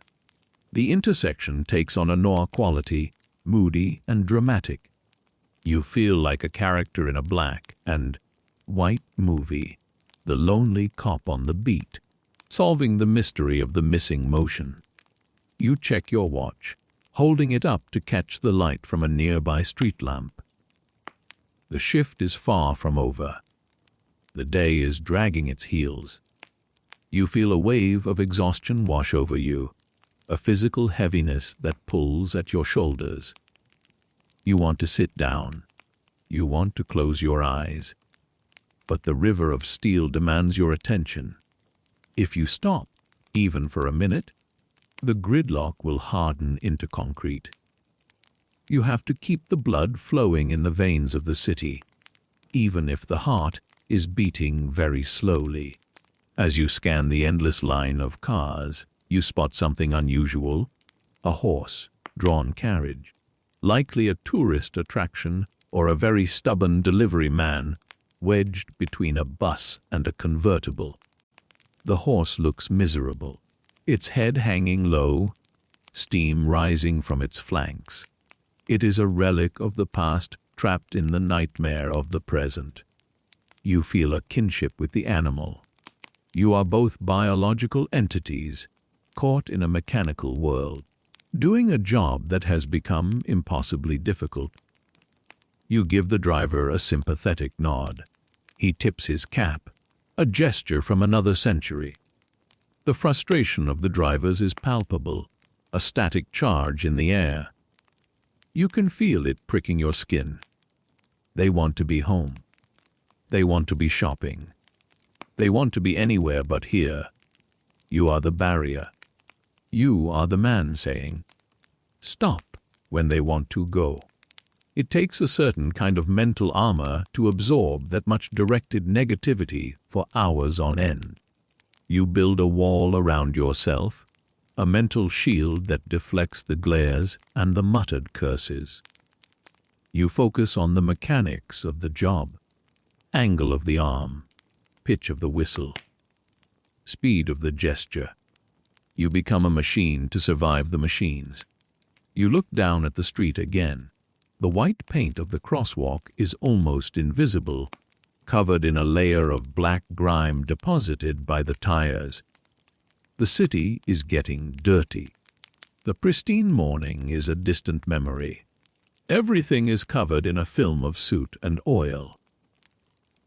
The intersection takes on a noir quality, moody and dramatic. You feel like a character in a black and white movie, the lonely cop on the beat, solving the mystery of the missing motion. You check your watch, holding it up to catch the light from a nearby street lamp. The shift is far from over. The day is dragging its heels. You feel a wave of exhaustion wash over you, a physical heaviness that pulls at your shoulders. You want to sit down. You want to close your eyes. But the river of steel demands your attention. If you stop, even for a minute, the gridlock will harden into concrete. You have to keep the blood flowing in the veins of the city, even if the heart is beating very slowly. As you scan the endless line of cars, you spot something unusual: a horse-drawn carriage, likely a tourist attraction or a very stubborn delivery man wedged between a bus and a convertible. The horse looks miserable, its head hanging low, steam rising from its flanks. It is a relic of the past, trapped in the nightmare of the present. You feel a kinship with the animal. You are both biological entities, caught in a mechanical world, doing a job that has become impossibly difficult. You give the driver a sympathetic nod. He tips his cap, a gesture from another century. The frustration of the drivers is palpable, a static charge in the air. You can feel it pricking your skin. They want to be home. They want to be shopping. They want to be anywhere but here. You are the barrier. You are the man saying, "Stop," when they want to go. It takes a certain kind of mental armor to absorb that much directed negativity for hours on end. You build a wall around yourself, a mental shield that deflects the glares and the muttered curses. You focus on the mechanics of the job, angle of the arm, pitch of the whistle, speed of the gesture. You become a machine to survive the machines. You look down at the street again. The white paint of the crosswalk is almost invisible, covered in a layer of black grime deposited by the tires. The city is getting dirty. The pristine morning is a distant memory. Everything is covered in a film of soot and oil.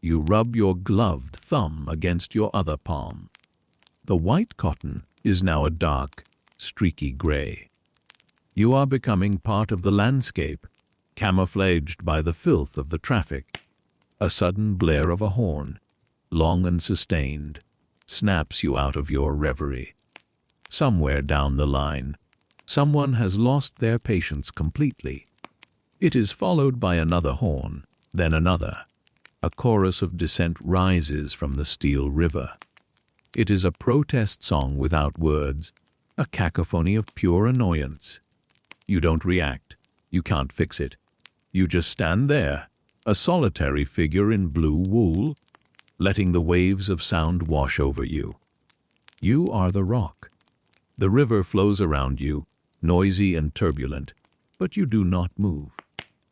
You rub your gloved thumb against your other palm. The white cotton is now a dark, streaky gray. You are becoming part of the landscape, camouflaged by the filth of the traffic. A sudden blare of a horn, long and sustained, snaps you out of your reverie. Somewhere down the line, someone has lost their patience completely. It is followed by another horn, then another. A chorus of dissent rises from the steel river. It is a protest song without words, a cacophony of pure annoyance. You don't react. You can't fix it. You just stand there, a solitary figure in blue wool, letting the waves of sound wash over you. You are the rock. The river flows around you, noisy and turbulent, but you do not move.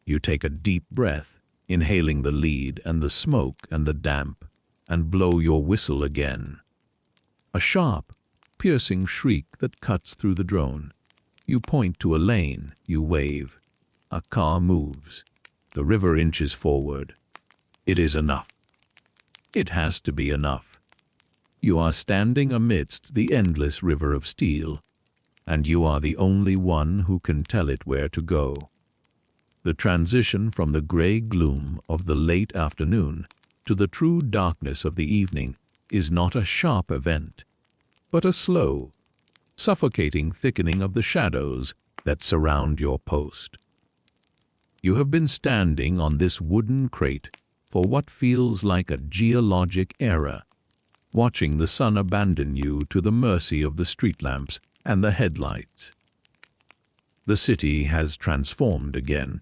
You take a deep breath, inhaling the lead and the smoke and the damp, and blow your whistle again. A sharp, piercing shriek that cuts through the drone. You point to a lane, you wave. A car moves. The river inches forward. It is enough. It has to be enough. You are standing amidst the endless river of steel, and you are the only one who can tell it where to go. The transition from the gray gloom of the late afternoon to the true darkness of the evening is not a sharp event, but a slow, suffocating thickening of the shadows that surround your post. You have been standing on this wooden crate for what feels like a geologic era, watching the sun abandon you to the mercy of the street lamps and the headlights. The city has transformed again,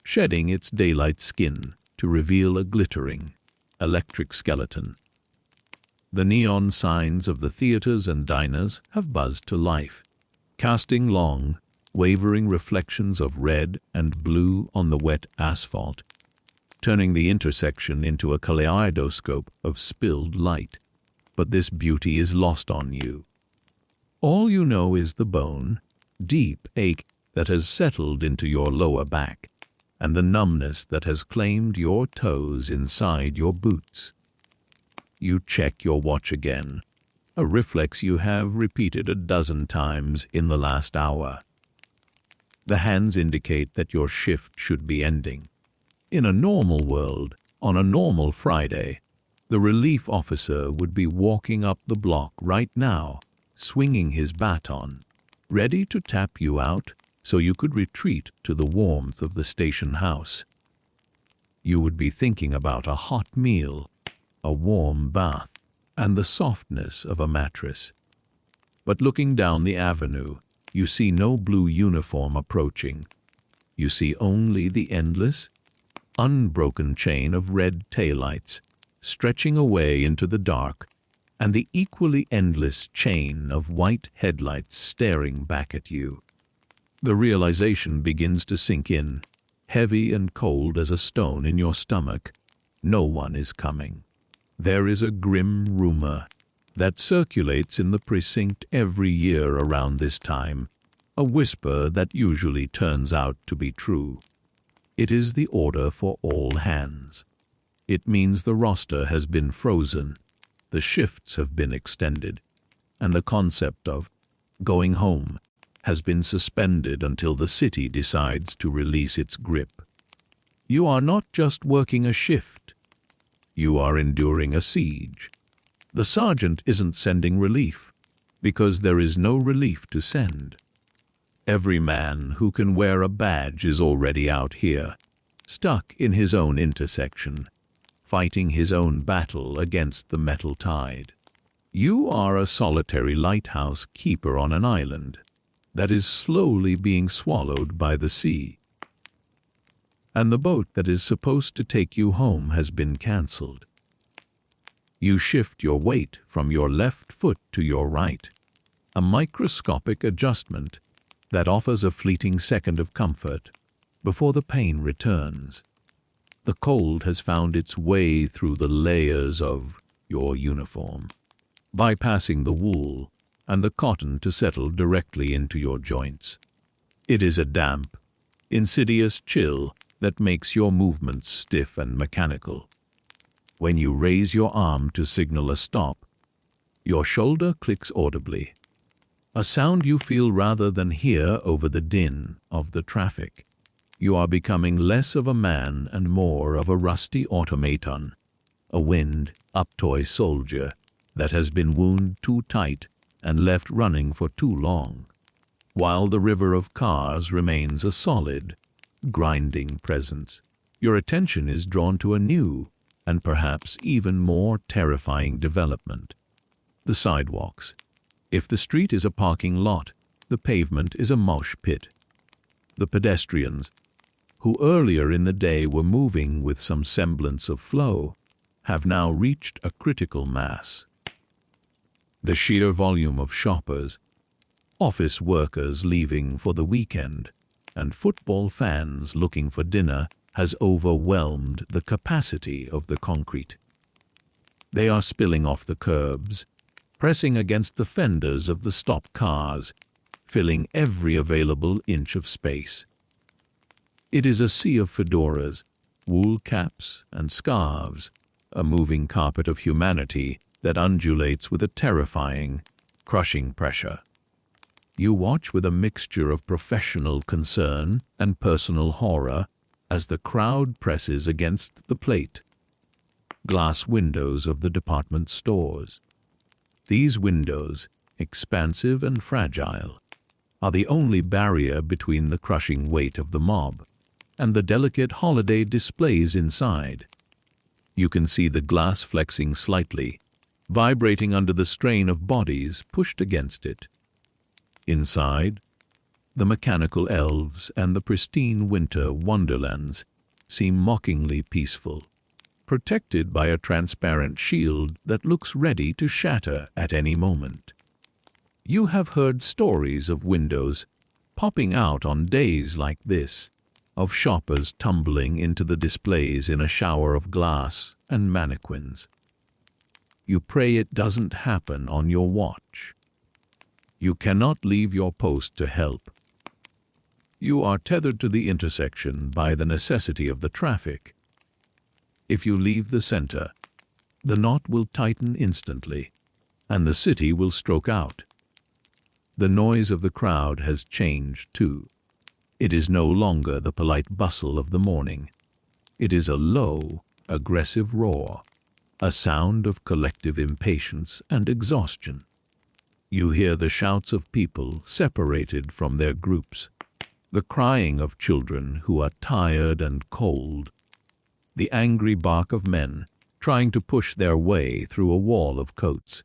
shedding its daylight skin to reveal a glittering, electric skeleton. The neon signs of the theaters and diners have buzzed to life, casting long, wavering reflections of red and blue on the wet asphalt, turning the intersection into a kaleidoscope of spilled light. But this beauty is lost on you. All you know is the bone, deep ache that has settled into your lower back, and the numbness that has claimed your toes inside your boots. You check your watch again, a reflex you have repeated a dozen times in the last hour. The hands indicate that your shift should be ending. In a normal world, on a normal Friday, the relief officer would be walking up the block right now, swinging his baton, ready to tap you out so you could retreat to the warmth of the station house. You would be thinking about a hot meal, a warm bath, and the softness of a mattress. But looking down the avenue, you see no blue uniform approaching. You see only the endless, unbroken chain of red taillights stretching away into the dark, and the equally endless chain of white headlights staring back at you. The realization begins to sink in, heavy and cold as a stone in your stomach. No one is coming. There is a grim rumor that circulates in the precinct every year around this time, a whisper that usually turns out to be true. It is the order for all hands. It means the roster has been frozen, the shifts have been extended, and the concept of going home has been suspended until the city decides to release its grip. You are not just working a shift. You are enduring a siege. The sergeant isn't sending relief, because there is no relief to send. Every man who can wear a badge is already out here, stuck in his own intersection, fighting his own battle against the metal tide. You are a solitary lighthouse keeper on an island that is slowly being swallowed by the sea. And the boat that is supposed to take you home has been cancelled. You shift your weight from your left foot to your right, a microscopic adjustment that offers a fleeting second of comfort before the pain returns. The cold has found its way through the layers of your uniform, bypassing the wool and the cotton to settle directly into your joints. It is a damp, insidious chill that makes your movements stiff and mechanical. When you raise your arm to signal a stop, your shoulder clicks audibly, a sound you feel rather than hear over the din of the traffic. You are becoming less of a man and more of a rusty automaton, a wind-up toy soldier that has been wound too tight and left running for too long, while the river of cars remains a solid, grinding presence. Your attention is drawn to a new and perhaps even more terrifying development: the sidewalks. If the street is a parking lot, the pavement is a mosh pit. The pedestrians, who earlier in the day were moving with some semblance of flow, have now reached a critical mass. The sheer volume of shoppers, office workers leaving for the weekend, and football fans looking for dinner has overwhelmed the capacity of the concrete. They are spilling off the curbs, pressing against the fenders of the stopped cars, filling every available inch of space. It is a sea of fedoras, wool caps, and scarves, a moving carpet of humanity that undulates with a terrifying, crushing pressure. You watch with a mixture of professional concern and personal horror as the crowd presses against the plate glass windows of the department stores. These windows, expansive and fragile, are the only barrier between the crushing weight of the mob and the delicate holiday displays inside. You can see the glass flexing slightly, vibrating under the strain of bodies pushed against it. Inside, the mechanical elves and the pristine winter wonderlands seem mockingly peaceful, protected by a transparent shield that looks ready to shatter at any moment. You have heard stories of windows popping out on days like this, of shoppers tumbling into the displays in a shower of glass and mannequins. You pray it doesn't happen on your watch. You cannot leave your post to help. You are tethered to the intersection by the necessity of the traffic. If you leave the center, the knot will tighten instantly, and the city will stroke out. The noise of the crowd has changed too. It is no longer the polite bustle of the morning. It is a low, aggressive roar, a sound of collective impatience and exhaustion. You hear the shouts of people separated from their groups, the crying of children who are tired and cold, the angry bark of men trying to push their way through a wall of coats.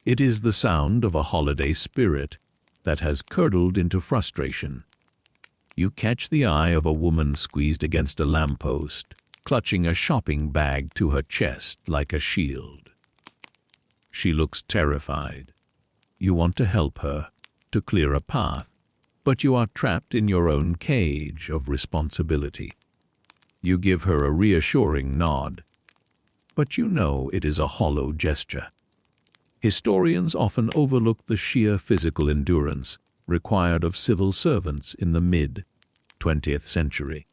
It is the sound of a holiday spirit that has curdled into frustration. You catch the eye of a woman squeezed against a lamppost, clutching a shopping bag to her chest like a shield. She looks terrified. You want to help her, to clear a path, but you are trapped in your own cage of responsibility. You give her a reassuring nod, but you know it is a hollow gesture. Historians often overlook the sheer physical endurance required of civil servants in the mid-20th century.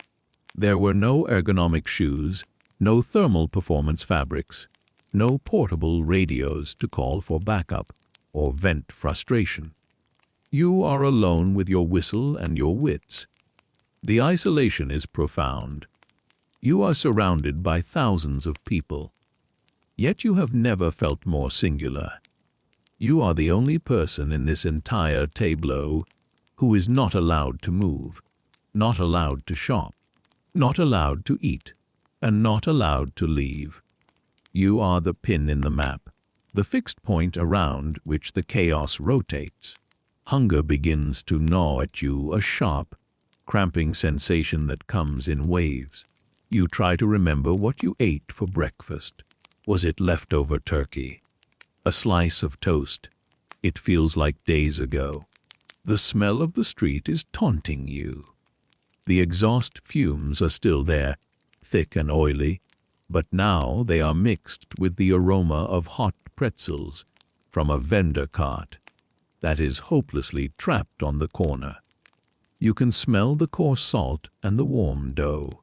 There were no ergonomic shoes, no thermal performance fabrics, no portable radios to call for backup or vent frustration. You are alone with your whistle and your wits. The isolation is profound. You are surrounded by thousands of people, yet you have never felt more singular. You are the only person in this entire tableau who is not allowed to move, not allowed to shop, not allowed to eat, and not allowed to leave. You are the pin in the map, the fixed point around which the chaos rotates. Hunger begins to gnaw at you, a sharp, cramping sensation that comes in waves. You try to remember what you ate for breakfast. Was it leftover turkey? A slice of toast? It feels like days ago. The smell of the street is taunting you. The exhaust fumes are still there, thick and oily, but now they are mixed with the aroma of hot pretzels from a vendor cart that is hopelessly trapped on the corner. You can smell the coarse salt and the warm dough.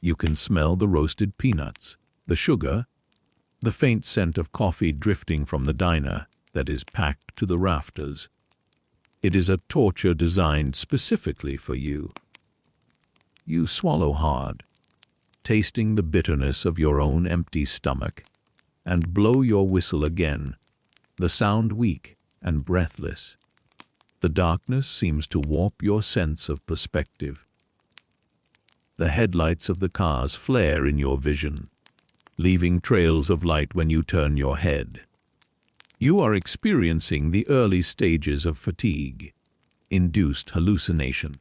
You can smell the roasted peanuts, the sugar, the faint scent of coffee drifting from the diner that is packed to the rafters. It is a torture designed specifically for you. You swallow hard, tasting the bitterness of your own empty stomach, and blow your whistle again, the sound weak and breathless. The darkness seems to warp your sense of perspective. The headlights of the cars flare in your vision, leaving trails of light when you turn your head. You are experiencing the early stages of fatigue-induced hallucination.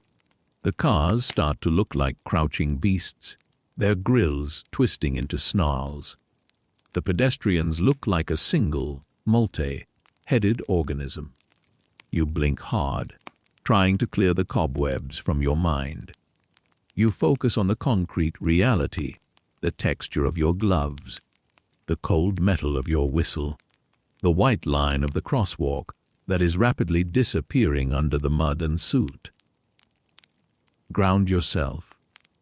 The cars start to look like crouching beasts, their grills twisting into snarls. The pedestrians look like a single, multi-headed organism. You blink hard, trying to clear the cobwebs from your mind. You focus on the concrete reality, the texture of your gloves, the cold metal of your whistle, the white line of the crosswalk that is rapidly disappearing under the mud and soot. Ground yourself.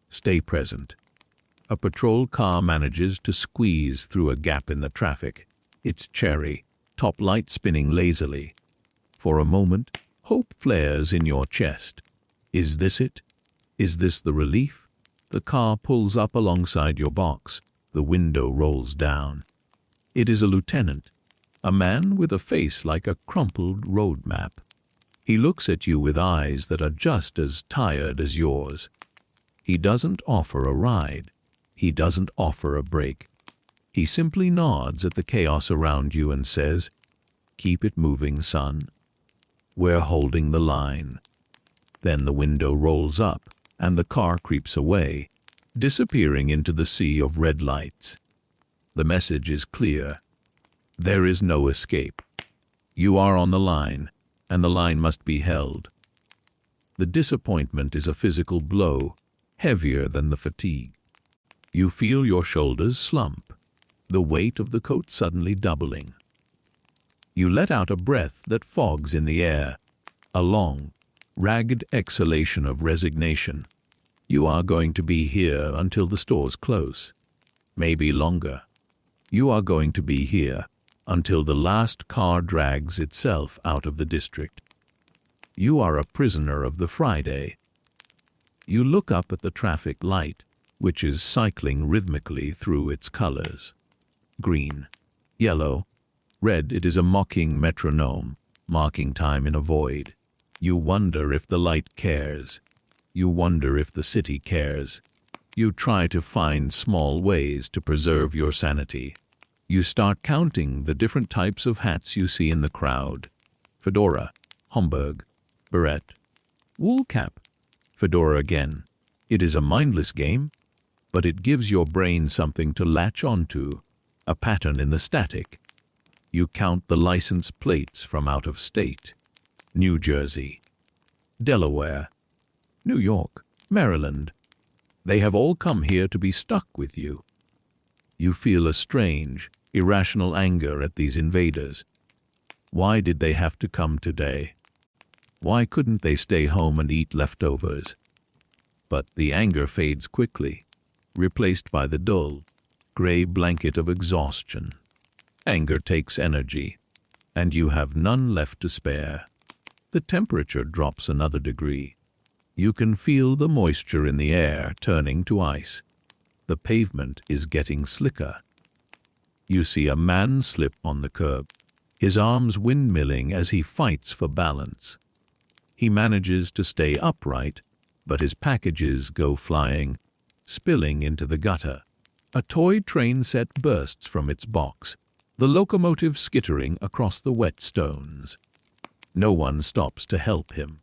Stay present. A patrol car manages to squeeze through a gap in the traffic, its cherry top light spinning lazily. For a moment, hope flares in your chest. Is this it? Is this the relief? The car pulls up alongside your box. The window rolls down. It is a lieutenant, a man with a face like a crumpled road map. He looks at you with eyes that are just as tired as yours. He doesn't offer a ride. He doesn't offer a break. He simply nods at the chaos around you and says, "Keep it moving, son. We're holding the line." Then the window rolls up and the car creeps away, disappearing into the sea of red lights. The message is clear. There is no escape. You are on the line, and the line must be held. The disappointment is a physical blow, heavier than the fatigue. You feel your shoulders slump, the weight of the coat suddenly doubling. You let out a breath that fogs in the air, a long, ragged exhalation of resignation. You are going to be here until the stores close, maybe longer. You are going to be here until the last car drags itself out of the district. You are a prisoner of the Friday. You look up at the traffic light, which is cycling rhythmically through its colors. Green, yellow, red. It is a mocking metronome, marking time in a void. You wonder if the light cares. You wonder if the city cares. You try to find small ways to preserve your sanity. You start counting the different types of hats you see in the crowd. Fedora, Homburg, beret, wool cap, fedora again. It is a mindless game, but it gives your brain something to latch onto, a pattern in the static. You count the license plates from out of state. New Jersey, Delaware, New York, Maryland. They have all come here to be stuck with you. You feel a strange, irrational anger at these invaders. Why did they have to come today? Why couldn't they stay home and eat leftovers? But the anger fades quickly, replaced by the dull, gray blanket of exhaustion. Anger takes energy, and you have none left to spare. The temperature drops another degree. You can feel the moisture in the air turning to ice. The pavement is getting slicker. You see a man slip on the curb, his arms windmilling as he fights for balance. He manages to stay upright, but his packages go flying, spilling into the gutter. A toy train set bursts from its box, the locomotive skittering across the wet stones. No one stops to help him.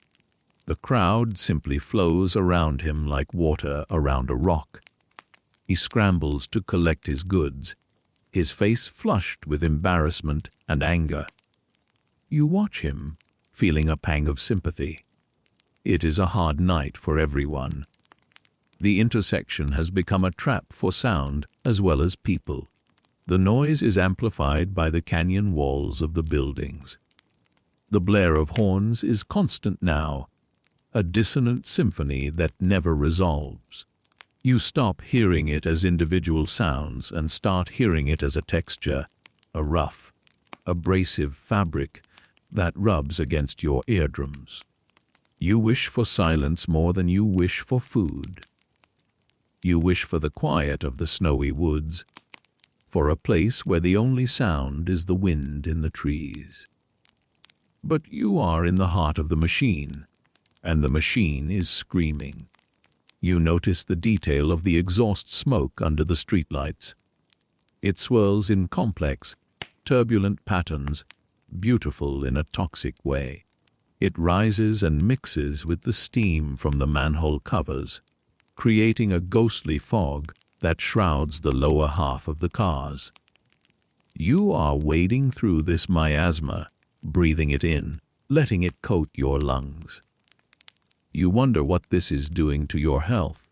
The crowd simply flows around him like water around a rock. He scrambles to collect his goods, his face flushed with embarrassment and anger. You watch him, feeling a pang of sympathy. It is a hard night for everyone. The intersection has become a trap for sound as well as people. The noise is amplified by the canyon walls of the buildings. The blare of horns is constant now, a dissonant symphony that never resolves. You stop hearing it as individual sounds and start hearing it as a texture, a rough, abrasive fabric that rubs against your eardrums. You wish for silence more than you wish for food. You wish for the quiet of the snowy woods, for a place where the only sound is the wind in the trees. But you are in the heart of the machine, and the machine is screaming. You notice the detail of the exhaust smoke under the streetlights. It swirls in complex, turbulent patterns, beautiful in a toxic way. It rises and mixes with the steam from the manhole covers, creating a ghostly fog that shrouds the lower half of the cars. You are wading through this miasma, breathing it in, letting it coat your lungs. You wonder what this is doing to your health.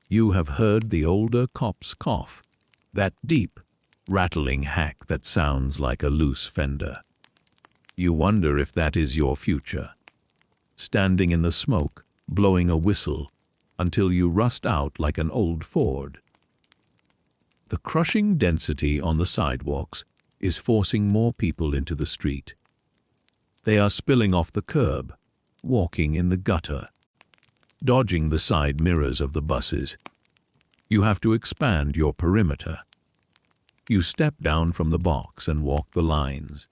You have heard the older cop's cough, that deep, rattling hack that sounds like a loose fender. You wonder if that is your future. Standing in the smoke, blowing a whistle, until you rust out like an old Ford. The crushing density on the sidewalks is forcing more people into the street. They are spilling off the curb, walking in the gutter, dodging the side mirrors of the buses. You have to expand your perimeter. You step down from the box and walk the lines,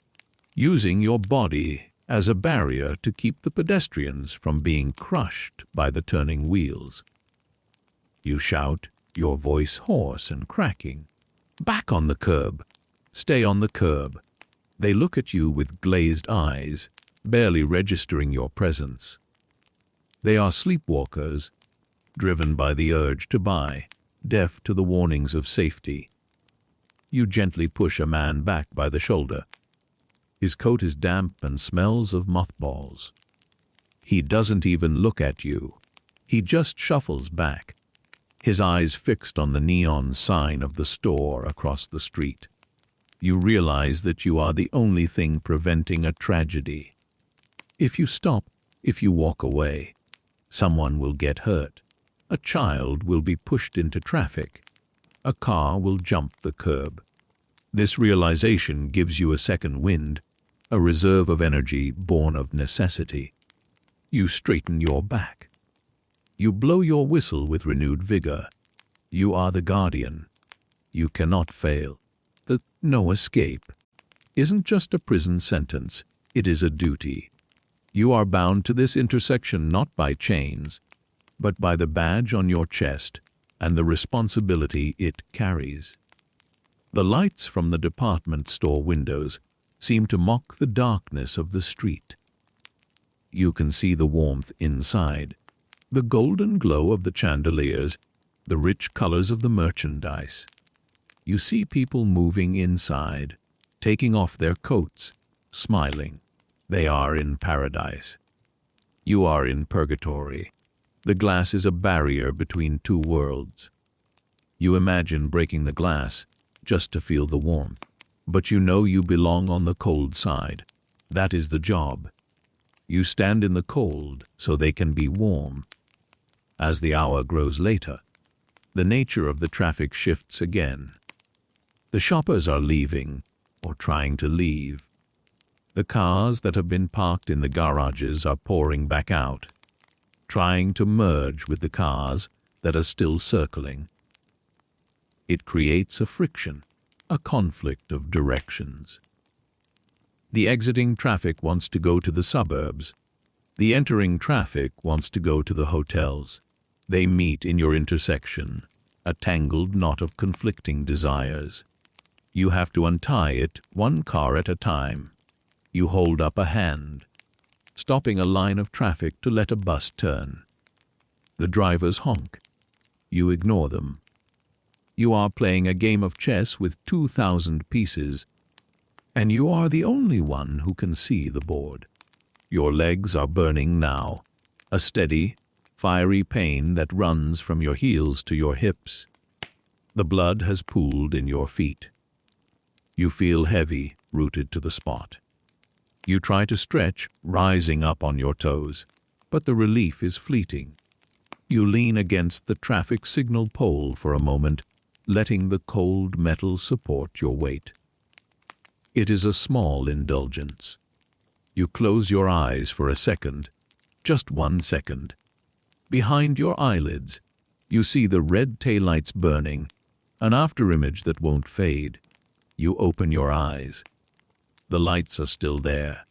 using your body as a barrier to keep the pedestrians from being crushed by the turning wheels. You shout, your voice hoarse and cracking. Back on the curb. Stay on the curb. They look at you with glazed eyes, barely registering your presence. They are sleepwalkers, driven by the urge to buy, deaf to the warnings of safety. You gently push a man back by the shoulder. His coat is damp and smells of mothballs. He doesn't even look at you. He just shuffles back, his eyes fixed on the neon sign of the store across the street. You realize that you are the only thing preventing a tragedy. If you stop, if you walk away, someone will get hurt. A child will be pushed into traffic. A car will jump the curb. This realization gives you a second wind, a reserve of energy born of necessity. You straighten your back. You blow your whistle with renewed vigor. You are the guardian. You cannot fail. The no escape isn't just a prison sentence, it is a duty. You are bound to this intersection not by chains, but by the badge on your chest and the responsibility it carries. The lights from the department store windows seem to mock the darkness of the street. You can see the warmth inside, the golden glow of the chandeliers, the rich colors of the merchandise. You see people moving inside, taking off their coats, smiling. They are in paradise. You are in purgatory. The glass is a barrier between two worlds. You imagine breaking the glass just to feel the warmth, but you know you belong on the cold side. That is the job. You stand in the cold so they can be warm. As the hour grows later, the nature of the traffic shifts again. The shoppers are leaving or trying to leave. The cars that have been parked in the garages are pouring back out, trying to merge with the cars that are still circling. It creates a friction, a conflict of directions. The exiting traffic wants to go to the suburbs. The entering traffic wants to go to the hotels. They meet in your intersection, a tangled knot of conflicting desires. You have to untie it one car at a time. You hold up a hand, stopping a line of traffic to let a bus turn. The drivers honk. You ignore them. You are playing a game of chess with 2,000 pieces, and you are the only one who can see the board. Your legs are burning now, a steady, fiery pain that runs from your heels to your hips. The blood has pooled in your feet. You feel heavy, rooted to the spot. You try to stretch, rising up on your toes, but the relief is fleeting. You lean against the traffic signal pole for a moment, letting the cold metal support your weight. It is a small indulgence. You close your eyes for a second, just 1 second. Behind your eyelids, you see the red taillights burning, an afterimage that won't fade. You open your eyes. The lights are still there.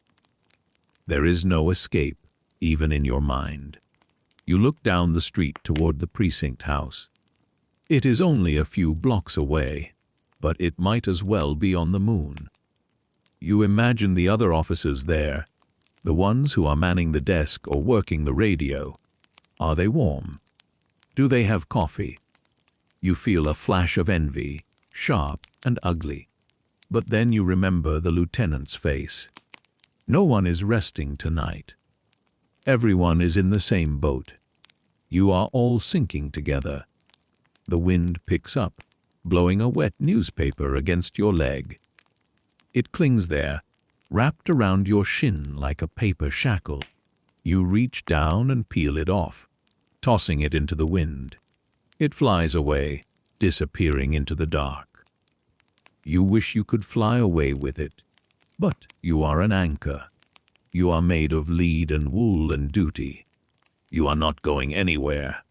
There is no escape, even in your mind. You look down the street toward the precinct house. It is only a few blocks away, but it might as well be on the moon. You imagine the other officers there, the ones who are manning the desk or working the radio. Are they warm? Do they have coffee? You feel a flash of envy, sharp and ugly. But then you remember the lieutenant's face. No one is resting tonight. Everyone is in the same boat. You are all sinking together. The wind picks up, blowing a wet newspaper against your leg. It clings there, wrapped around your shin like a paper shackle. You reach down and peel it off, tossing it into the wind. It flies away, disappearing into the dark. You wish you could fly away with it, but you are an anchor. You are made of lead and wool and duty. You are not going anywhere.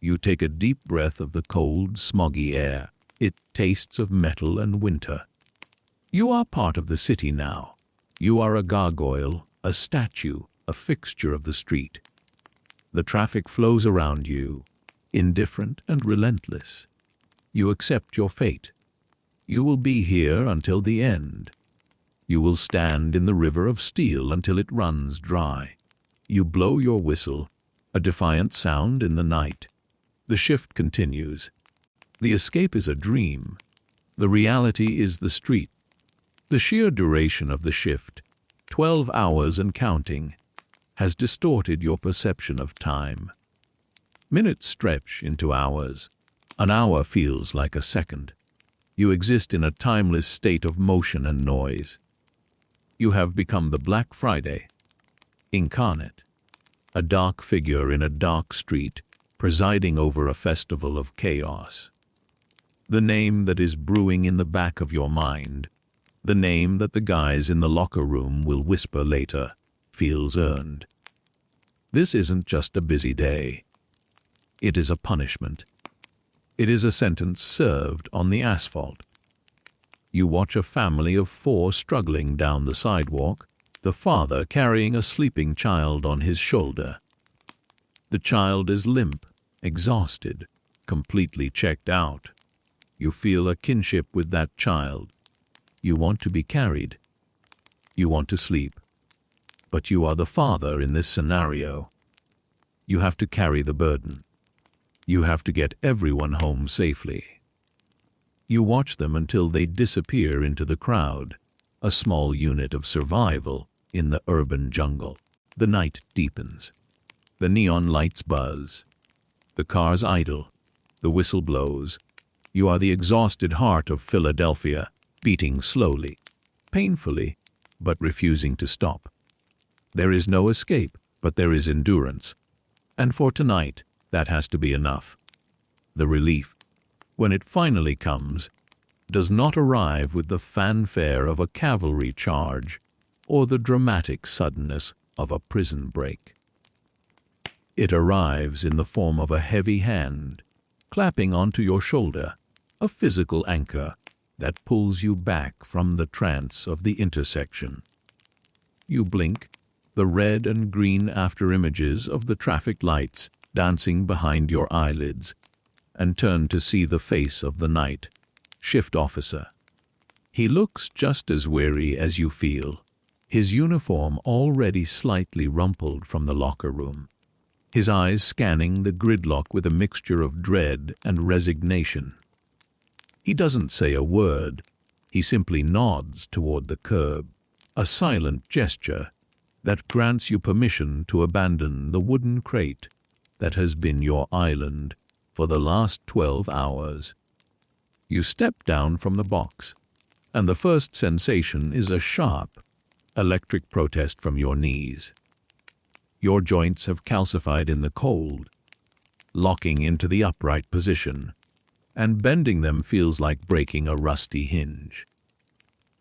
You take a deep breath of the cold, smoggy air. It tastes of metal and winter. You are part of the city now. You are a gargoyle, a statue, a fixture of the street. The traffic flows around you, indifferent and relentless. You accept your fate. You will be here until the end. You will stand in the river of steel until it runs dry. You blow your whistle, a defiant sound in the night. The shift continues. The escape is a dream. The reality is the street. The sheer duration of the shift, 12 hours and counting, has distorted your perception of time. Minutes stretch into hours. An hour feels like a second. You exist in a timeless state of motion and noise. You have become the Black Friday, incarnate, a dark figure in a dark street, presiding over a festival of chaos. The name that is brewing in the back of your mind, the name that the guys in the locker room will whisper later, feels earned. This isn't just a busy day. It is a punishment. It is a sentence served on the asphalt. You watch a family of 4 struggling down the sidewalk, the father carrying a sleeping child on his shoulder. The child is limp, exhausted, completely checked out. You feel a kinship with that child. You want to be carried. You want to sleep. But you are the father in this scenario. You have to carry the burden. You have to get everyone home safely. You watch them until they disappear into the crowd, a small unit of survival in the urban jungle. The night deepens. The neon lights buzz. The cars idle. The whistle blows. You are the exhausted heart of Philadelphia, beating slowly, painfully, but refusing to stop. There is no escape, but there is endurance. And for tonight, that has to be enough. The relief, when it finally comes, does not arrive with the fanfare of a cavalry charge or the dramatic suddenness of a prison break. It arrives in the form of a heavy hand, clapping onto your shoulder, a physical anchor that pulls you back from the trance of the intersection. You blink, the red and green afterimages of the traffic lights dancing behind your eyelids, and turn to see the face of the night shift officer. He looks just as weary as you feel, his uniform already slightly rumpled from the locker room, his eyes scanning the gridlock with a mixture of dread and resignation. He doesn't say a word, he simply nods toward the curb, a silent gesture that grants you permission to abandon the wooden crate that has been your island for the last 12 hours. You step down from the box, and the first sensation is a sharp, electric protest from your knees. Your joints have calcified in the cold, locking into the upright position, and bending them feels like breaking a rusty hinge.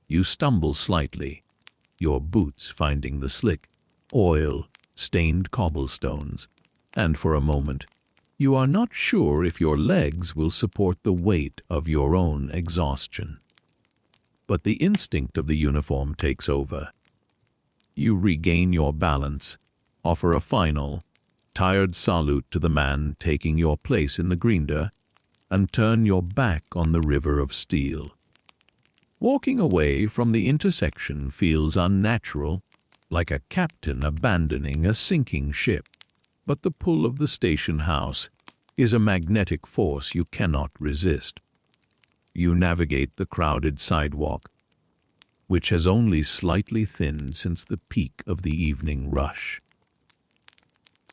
You stumble slightly, your boots finding the slick, oil-stained cobblestones, and for a moment, you are not sure if your legs will support the weight of your own exhaustion. But the instinct of the uniform takes over. You regain your balance, offer a final, tired salute to the man taking your place in the grinder, and turn your back on the river of steel. Walking away from the intersection feels unnatural, like a captain abandoning a sinking ship. But the pull of the station house is a magnetic force you cannot resist. You navigate the crowded sidewalk, which has only slightly thinned since the peak of the evening rush.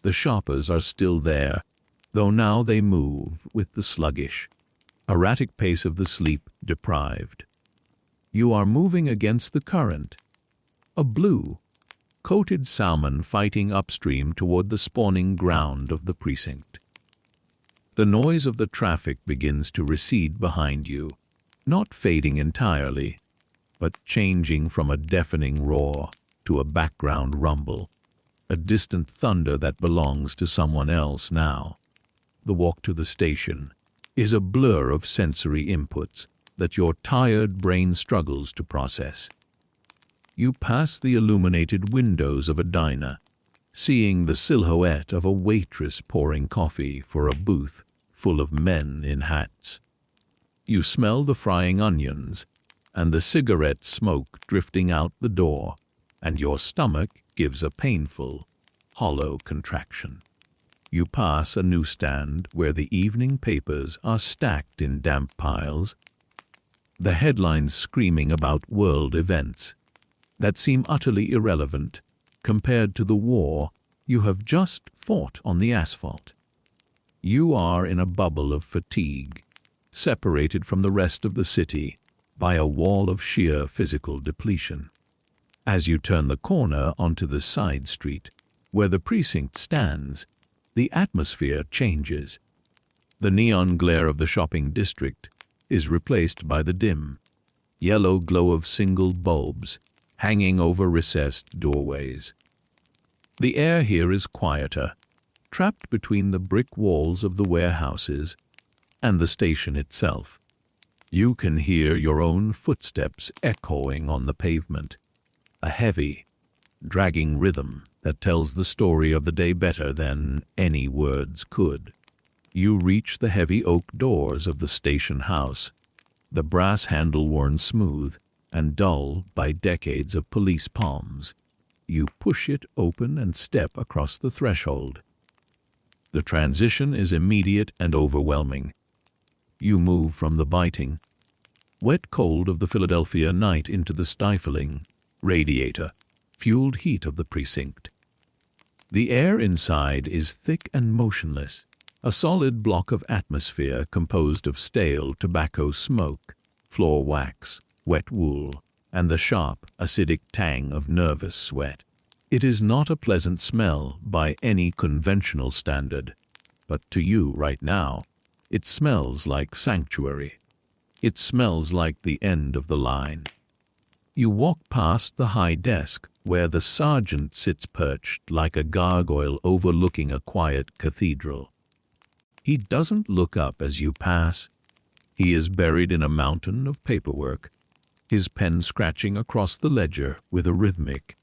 The shoppers are still there, though now they move with the sluggish, erratic pace of the sleep-deprived. You are moving against the current, a blue, coated salmon fighting upstream toward the spawning ground of the precinct. The noise of the traffic begins to recede behind you, not fading entirely, but changing from a deafening roar to a background rumble, a distant thunder that belongs to someone else now. The walk to the station is a blur of sensory inputs that your tired brain struggles to process. You pass the illuminated windows of a diner, seeing the silhouette of a waitress pouring coffee for a booth full of men in hats. You smell the frying onions and the cigarette smoke drifting out the door, and your stomach gives a painful, hollow contraction. You pass a newsstand where the evening papers are stacked in damp piles, the headlines screaming about world events that seem utterly irrelevant compared to the war you have just fought on the asphalt. You are in a bubble of fatigue, separated from the rest of the city by a wall of sheer physical depletion. As you turn the corner onto the side street, where the precinct stands, the atmosphere changes. The neon glare of the shopping district is replaced by the dim, yellow glow of single bulbs hanging over recessed doorways. The air here is quieter, trapped between the brick walls of the warehouses and the station itself. You can hear your own footsteps echoing on the pavement, a heavy, dragging rhythm that tells the story of the day better than any words could. You reach the heavy oak doors of the station house, the brass handle worn smooth and dull by decades of police palms. You push it open and step across the threshold. The transition is immediate and overwhelming. You move from the biting, wet cold of the Philadelphia night into the stifling, radiator-fueled heat of the precinct. The air inside is thick and motionless, a solid block of atmosphere composed of stale tobacco smoke, floor wax, wet wool, and the sharp, acidic tang of nervous sweat. It is not a pleasant smell by any conventional standard, but to you right now, it smells like sanctuary. It smells like the end of the line. You walk past the high desk where the sergeant sits perched like a gargoyle overlooking a quiet cathedral. He doesn't look up as you pass. He is buried in a mountain of paperwork, his pen scratching across the ledger with a rhythmic,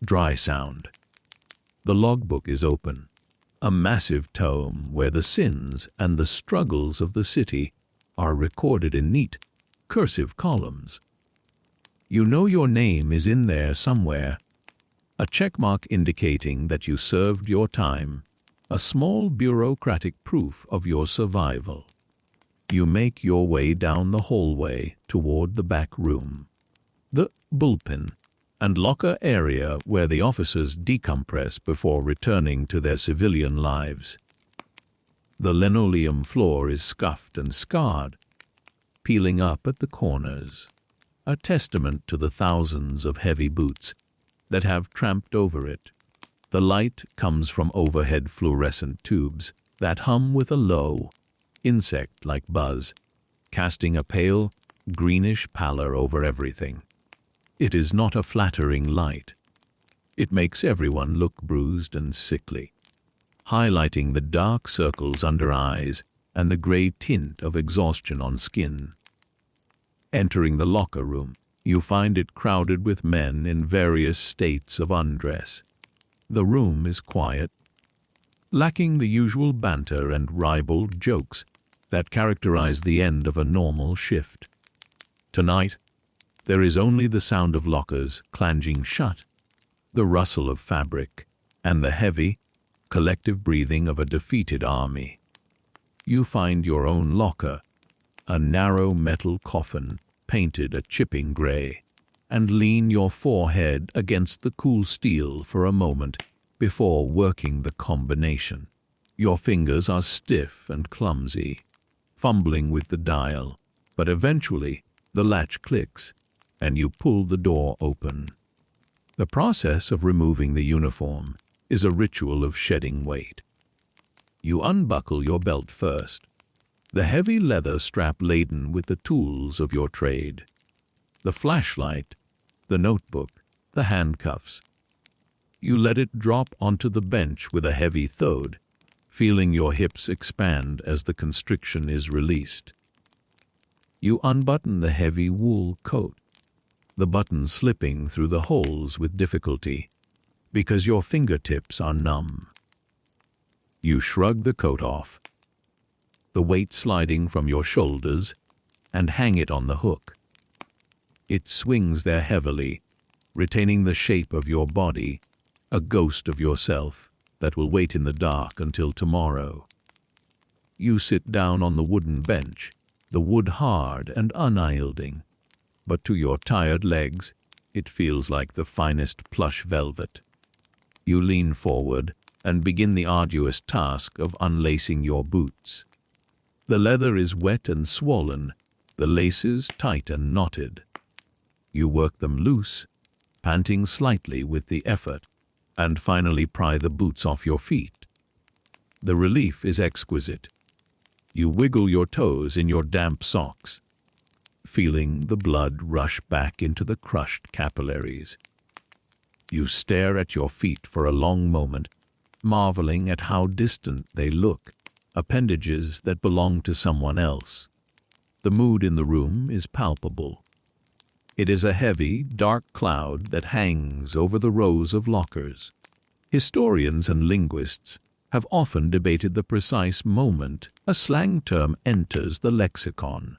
dry sound. The logbook is open, a massive tome where the sins and the struggles of the city are recorded in neat, cursive columns. You know your name is in there somewhere, a checkmark indicating that you served your time, a small bureaucratic proof of your survival. You make your way down the hallway toward the back room, the bullpen and locker area where the officers decompress before returning to their civilian lives. The linoleum floor is scuffed and scarred, peeling up at the corners, a testament to the thousands of heavy boots that have tramped over it. The light comes from overhead fluorescent tubes that hum with a low, insect-like buzz, casting a pale, greenish pallor over everything. It is not a flattering light. It makes everyone look bruised and sickly, highlighting the dark circles under eyes and the gray tint of exhaustion on skin. Entering the locker room, you find it crowded with men in various states of undress. The room is quiet, lacking the usual banter and ribald jokes that characterize the end of a normal shift. Tonight, there is only the sound of lockers clanging shut, the rustle of fabric, and the heavy, collective breathing of a defeated army. You find your own locker, a narrow metal coffin painted a chipping gray, and lean your forehead against the cool steel for a moment before working the combination. Your fingers are stiff and clumsy, fumbling with the dial, but eventually the latch clicks and you pull the door open. The process of removing the uniform is a ritual of shedding weight. You unbuckle your belt first, the heavy leather strap laden with the tools of your trade, the flashlight, the notebook, the handcuffs. You let it drop onto the bench with a heavy thud, feeling your hips expand as the constriction is released. You unbutton the heavy wool coat, the buttons slipping through the holes with difficulty because your fingertips are numb. You shrug the coat off, the weight sliding from your shoulders, and hang it on the hook. It swings there heavily, retaining the shape of your body, a ghost of yourself that will wait in the dark until tomorrow. You sit down on the wooden bench, the wood hard and unyielding, but to your tired legs, it feels like the finest plush velvet. You lean forward and begin the arduous task of unlacing your boots. The leather is wet and swollen, the laces tight and knotted. You work them loose, panting slightly with the effort, and finally pry the boots off your feet. The relief is exquisite. You wiggle your toes in your damp socks, feeling the blood rush back into the crushed capillaries. You stare at your feet for a long moment, marveling at how distant they look, appendages that belong to someone else. The mood in the room is palpable. It is a heavy, dark cloud that hangs over the rows of lockers. Historians and linguists have often debated the precise moment a slang term enters the lexicon,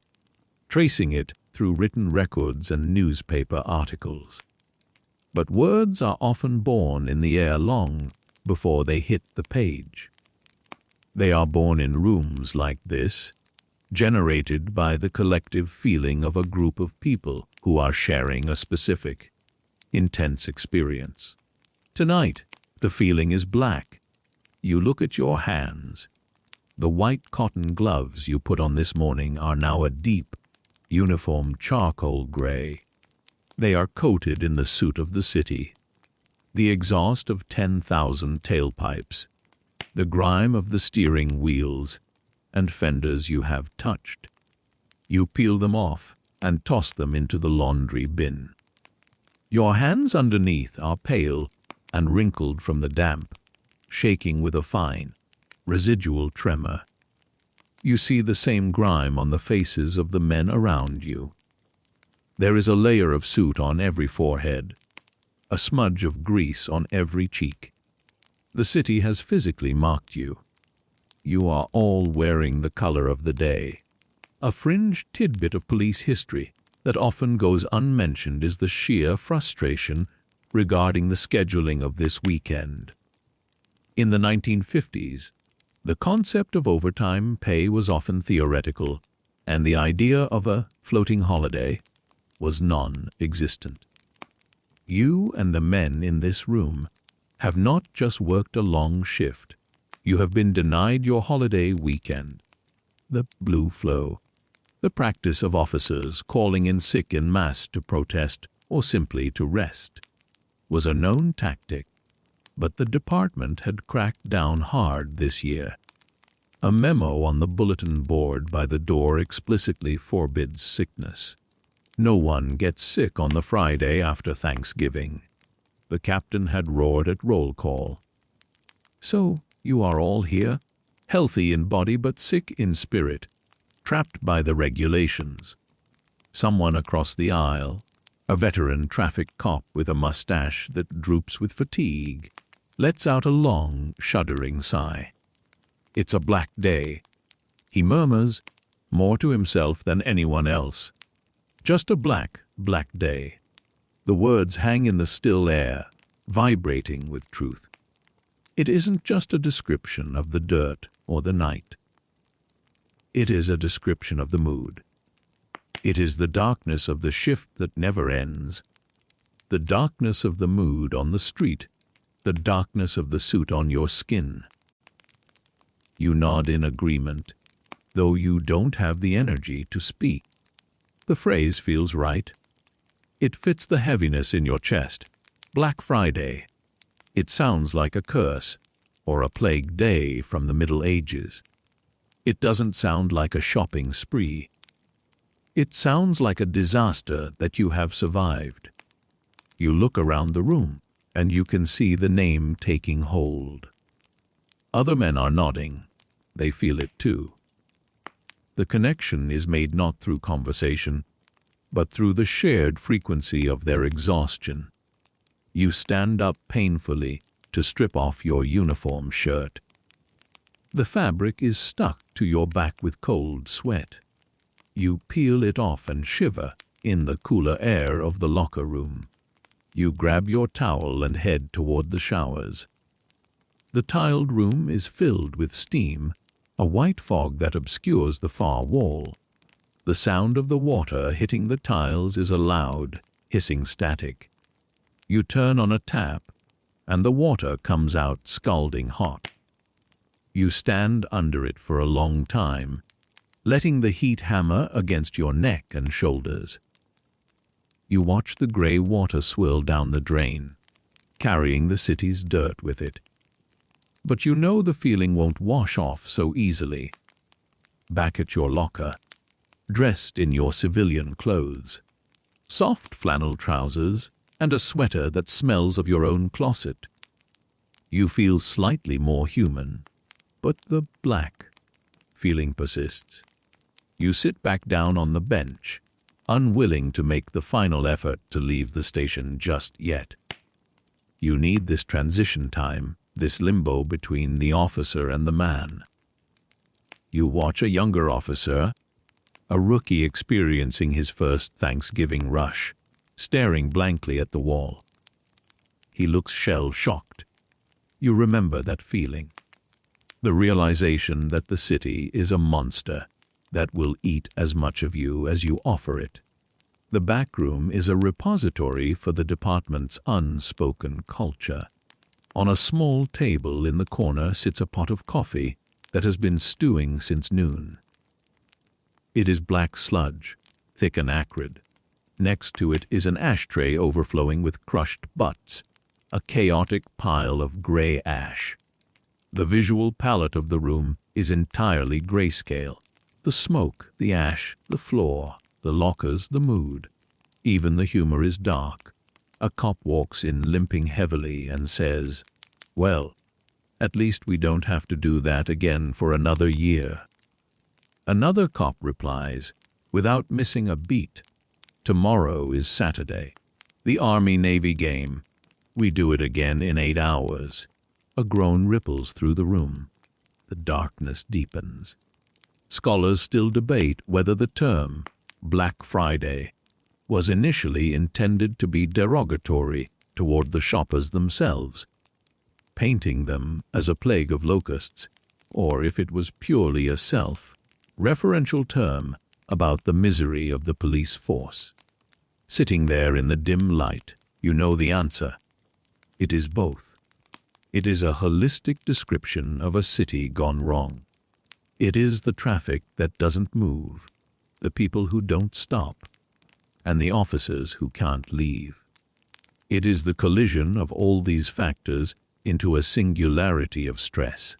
tracing it through written records and newspaper articles. But words are often born in the air long before they hit the page. They are born in rooms like this, generated by the collective feeling of a group of people who are sharing a specific, intense experience. Tonight, the feeling is black. You look at your hands. The white cotton gloves you put on this morning are now a deep, uniform charcoal gray. They are coated in the soot of the city, the exhaust of 10,000 tailpipes, the grime of the steering wheels and fenders you have touched. You peel them off and toss them into the laundry bin. Your hands underneath are pale and wrinkled from the damp, shaking with a fine, residual tremor. You see the same grime on the faces of the men around you. There is a layer of soot on every forehead, a smudge of grease on every cheek. The city has physically marked you. You are all wearing the color of the day. A fringe tidbit of police history that often goes unmentioned is the sheer frustration regarding the scheduling of this weekend. In the 1950s, the concept of overtime pay was often theoretical, and the idea of a floating holiday was non-existent. You and the men in this room have not just worked a long shift. You have been denied your holiday weekend. The blue flow, the practice of officers calling in sick en masse to protest or simply to rest, was a known tactic, but the department had cracked down hard this year. A memo on the bulletin board by the door explicitly forbids sickness. No one gets sick on the Friday after Thanksgiving. The captain had roared at roll call. So you are all here, healthy in body but sick in spirit, trapped by the regulations. Someone across the aisle, a veteran traffic cop with a mustache that droops with fatigue, lets out a long, shuddering sigh. It's a black day, he murmurs, more to himself than anyone else. Just a black, black day. The words hang in the still air, vibrating with truth. It isn't just a description of the dirt or the night. It is a description of the mood. It is the darkness of the shift that never ends, the darkness of the mood on the street, the darkness of the suit on your skin. You nod in agreement, though you don't have the energy to speak. The phrase feels right. It fits the heaviness in your chest. Black Friday. It sounds like a curse or a plague day from the Middle Ages. It doesn't sound like a shopping spree. It sounds like a disaster that you have survived. You look around the room, and you can see the name taking hold. Other men are nodding. They feel it too. The connection is made not through conversation, but through the shared frequency of their exhaustion. You stand up painfully to strip off your uniform shirt. The fabric is stuck to your back with cold sweat. You peel it off and shiver in the cooler air of the locker room. You grab your towel and head toward the showers. The tiled room is filled with steam, a white fog that obscures the far wall. The sound of the water hitting the tiles is a loud, hissing static. You turn on a tap, and the water comes out scalding hot. You stand under it for a long time, letting the heat hammer against your neck and shoulders. You watch the gray water swirl down the drain, carrying the city's dirt with it. But you know the feeling won't wash off so easily. Back at your locker, dressed in your civilian clothes, soft flannel trousers, and a sweater that smells of your own closet, you feel slightly more human, but the black feeling persists. You sit back down on the bench, unwilling to make the final effort to leave the station just yet. You need this transition time, this limbo between the officer and the man. You watch a younger officer, a rookie experiencing his first Thanksgiving rush, staring blankly at the wall. He looks shell-shocked. You remember that feeling. The realization that the city is a monster that will eat as much of you as you offer it. The back room is a repository for the department's unspoken culture. On a small table in the corner sits a pot of coffee that has been stewing since noon. It is black sludge, thick and acrid. Next to it is an ashtray overflowing with crushed butts, a chaotic pile of gray ash. The visual palette of the room is entirely grayscale. The smoke, the ash, the floor, the lockers, the mood. Even the humor is dark. A cop walks in limping heavily and says, "Well, at least we don't have to do that again for another year." Another cop replies, without missing a beat, "Tomorrow is Saturday. The Army-Navy game. We do it again in 8 hours." A groan ripples through the room. The darkness deepens. Scholars still debate whether the term Black Friday was initially intended to be derogatory toward the shoppers themselves, painting them as a plague of locusts, or if it was purely a self-referential term about the misery of the police force. Sitting there in the dim light, you know the answer. It is both. It is a holistic description of a city gone wrong. It is the traffic that doesn't move, the people who don't stop, and the officers who can't leave. It is the collision of all these factors into a singularity of stress.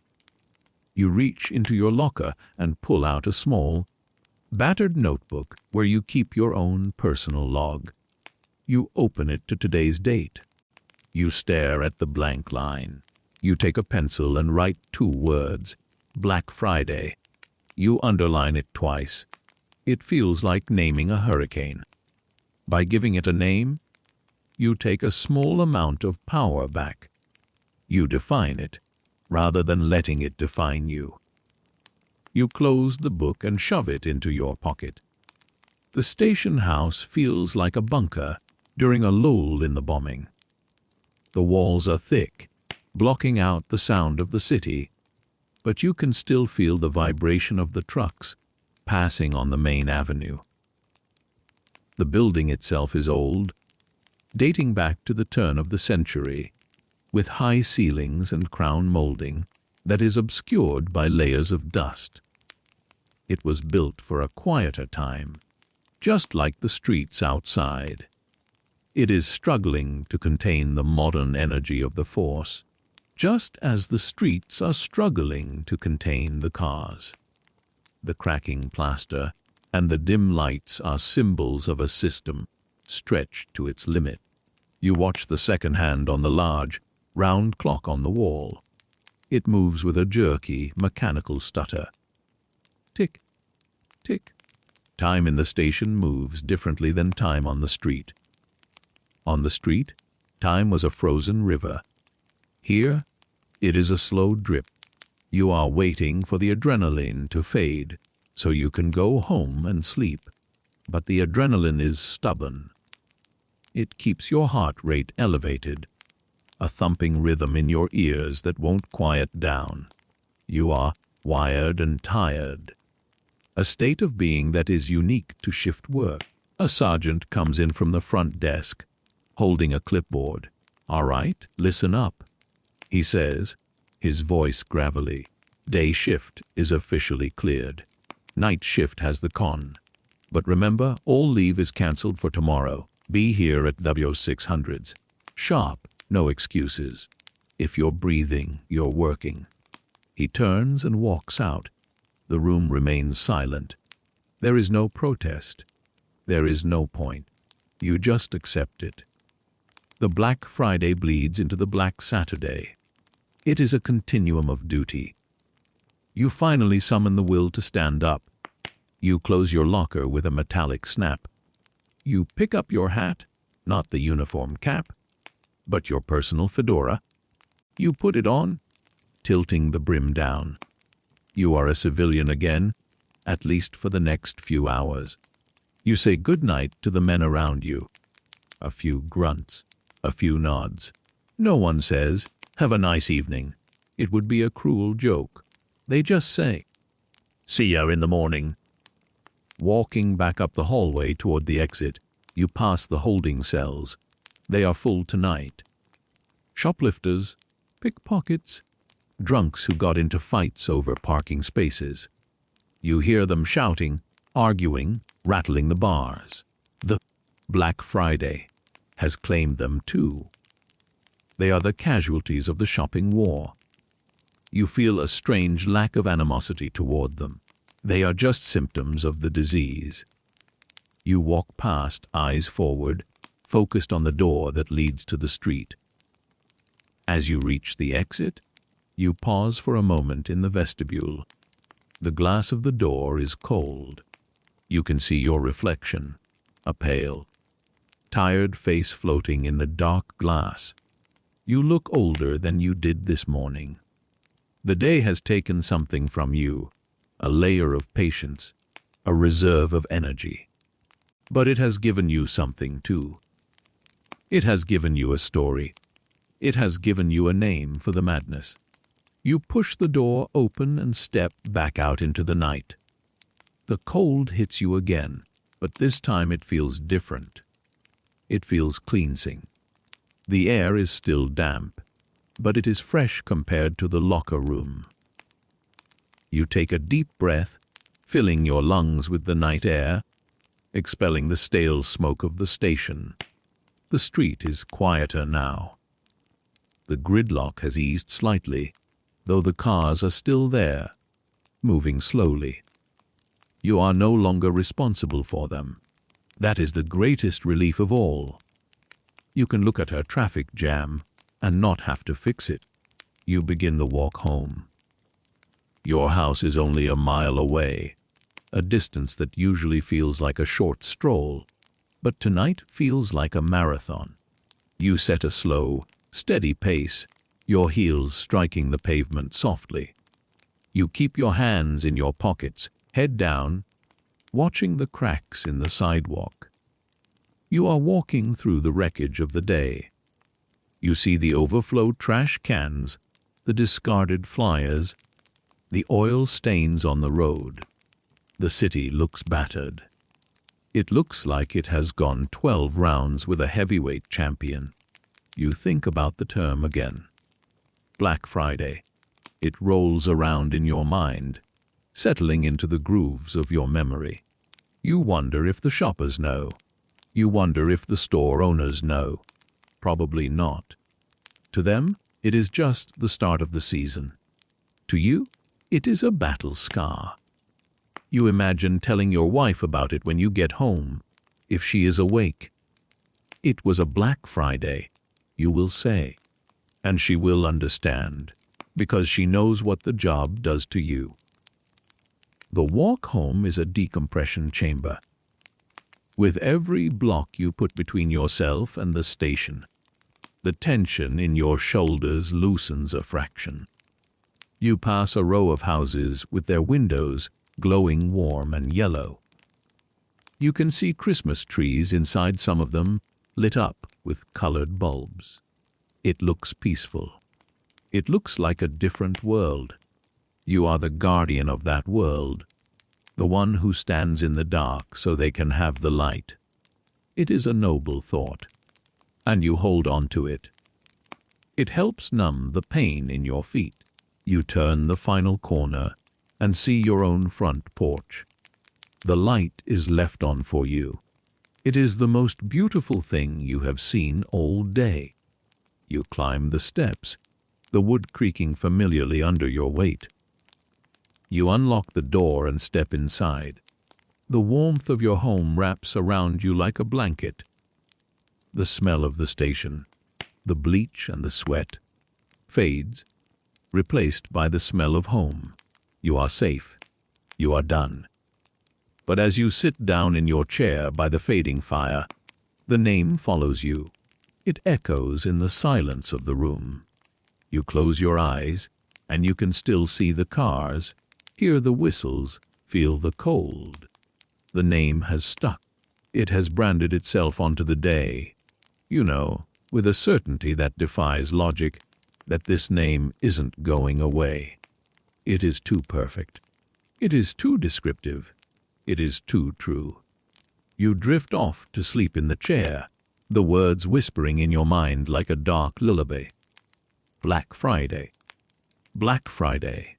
You reach into your locker and pull out a small, battered notebook where you keep your own personal log. You open it to today's date. You stare at the blank line. You take a pencil and write 2 words, Black Friday. You underline it twice. It feels like naming a hurricane. By giving it a name, you take a small amount of power back. You define it, rather than letting it define you. You close the book and shove it into your pocket. The station house feels like a bunker during a lull in the bombing. The walls are thick, blocking out the sound of the city, but you can still feel the vibration of the trucks passing on the main avenue. The building itself is old, dating back to the turn of the century, with high ceilings and crown molding that is obscured by layers of dust. It was built for a quieter time, just like the streets outside. It is struggling to contain the modern energy of the force, just as the streets are struggling to contain the cars. The cracking plaster and the dim lights are symbols of a system stretched to its limit. You watch the second hand on the large, round clock on the wall. It moves with a jerky, mechanical stutter. Tick, tick. Time in the station moves differently than time on the street. On the street, time was a frozen river. Here, it is a slow drip. You are waiting for the adrenaline to fade so you can go home and sleep. But the adrenaline is stubborn. It keeps your heart rate elevated, a thumping rhythm in your ears that won't quiet down. You are wired and tired, a state of being that is unique to shift work. A sergeant comes in from the front desk, holding a clipboard. "All right, listen up," he says, his voice gravelly. "Day shift is officially cleared. Night shift has the con. But remember, all leave is cancelled for tomorrow. Be here at W600s. Sharp, no excuses. If you're breathing, you're working." He turns and walks out. The room remains silent. There is no protest. There is no point. You just accept it. The Black Friday bleeds into the Black Saturday. It is a continuum of duty. You finally summon the will to stand up. You close your locker with a metallic snap. You pick up your hat, not the uniform cap, but your personal fedora. You put it on, tilting the brim down. You are a civilian again, at least for the next few hours. You say goodnight to the men around you. A few grunts, a few nods. No one says, "Have a nice evening." It would be a cruel joke. They just say, "See ya in the morning." Walking back up the hallway toward the exit, you pass the holding cells. They are full tonight. Shoplifters, pickpockets, drunks who got into fights over parking spaces. You hear them shouting, arguing, rattling the bars. The Black Friday has claimed them too. They are the casualties of the shopping war. You feel a strange lack of animosity toward them. They are just symptoms of the disease. You walk past, eyes forward, focused on the door that leads to the street. As you reach the exit, you pause for a moment in the vestibule. The glass of the door is cold. You can see your reflection, a pale, tired face floating in the dark glass. You look older than you did this morning. The day has taken something from you, a layer of patience, a reserve of energy. But it has given you something too. It has given you a story. It has given you a name for the madness. You push the door open and step back out into the night. The cold hits you again, but this time it feels different. It feels cleansing. The air is still damp, but it is fresh compared to the locker room. You take a deep breath, filling your lungs with the night air, expelling the stale smoke of the station. The street is quieter now. The gridlock has eased slightly, though the cars are still there, moving slowly. You are no longer responsible for them. That is the greatest relief of all. You can look at a traffic jam and not have to fix it. You begin the walk home. Your house is only a mile away, a distance that usually feels like a short stroll, but tonight feels like a marathon. You set a slow, steady pace, your heels striking the pavement softly. You keep your hands in your pockets, head down, watching the cracks in the sidewalk. You are walking through the wreckage of the day. You see the overflowed trash cans, the discarded flyers, the oil stains on the road. The city looks battered. It looks like it has gone 12 rounds with a heavyweight champion. You think about the term again. Black Friday. It rolls around in your mind, settling into the grooves of your memory. You wonder if the shoppers know. You wonder if the store owners know. Probably not. To them, it is just the start of the season. To you, it is a battle scar. You imagine telling your wife about it when you get home, if she is awake. It was a Black Friday, you will say, and she will understand, because she knows what the job does to you. The walk home is a decompression chamber. With every block you put between yourself and the station, the tension in your shoulders loosens a fraction. You pass a row of houses with their windows glowing warm and yellow. You can see Christmas trees inside some of them, lit up with colored bulbs. It looks peaceful. It looks like a different world. You are the guardian of that world, the one who stands in the dark so they can have the light. It is a noble thought, and you hold on to it. It helps numb the pain in your feet. You turn the final corner and see your own front porch. The light is left on for you. It is the most beautiful thing you have seen all day. You climb the steps, the wood creaking familiarly under your weight. You unlock the door and step inside. The warmth of your home wraps around you like a blanket. The smell of the station, the bleach and the sweat, fades, replaced by the smell of home. You are safe. You are done. But as you sit down in your chair by the fading fire, the name follows you. It echoes in the silence of the room. You close your eyes, and you can still see the cars, hear the whistles, feel the cold. The name has stuck. It has branded itself onto the day. You know, with a certainty that defies logic, that this name isn't going away. It is too perfect. It is too descriptive. It is too true. You drift off to sleep in the chair, the words whispering in your mind like a dark lullaby. Black Friday. Black Friday.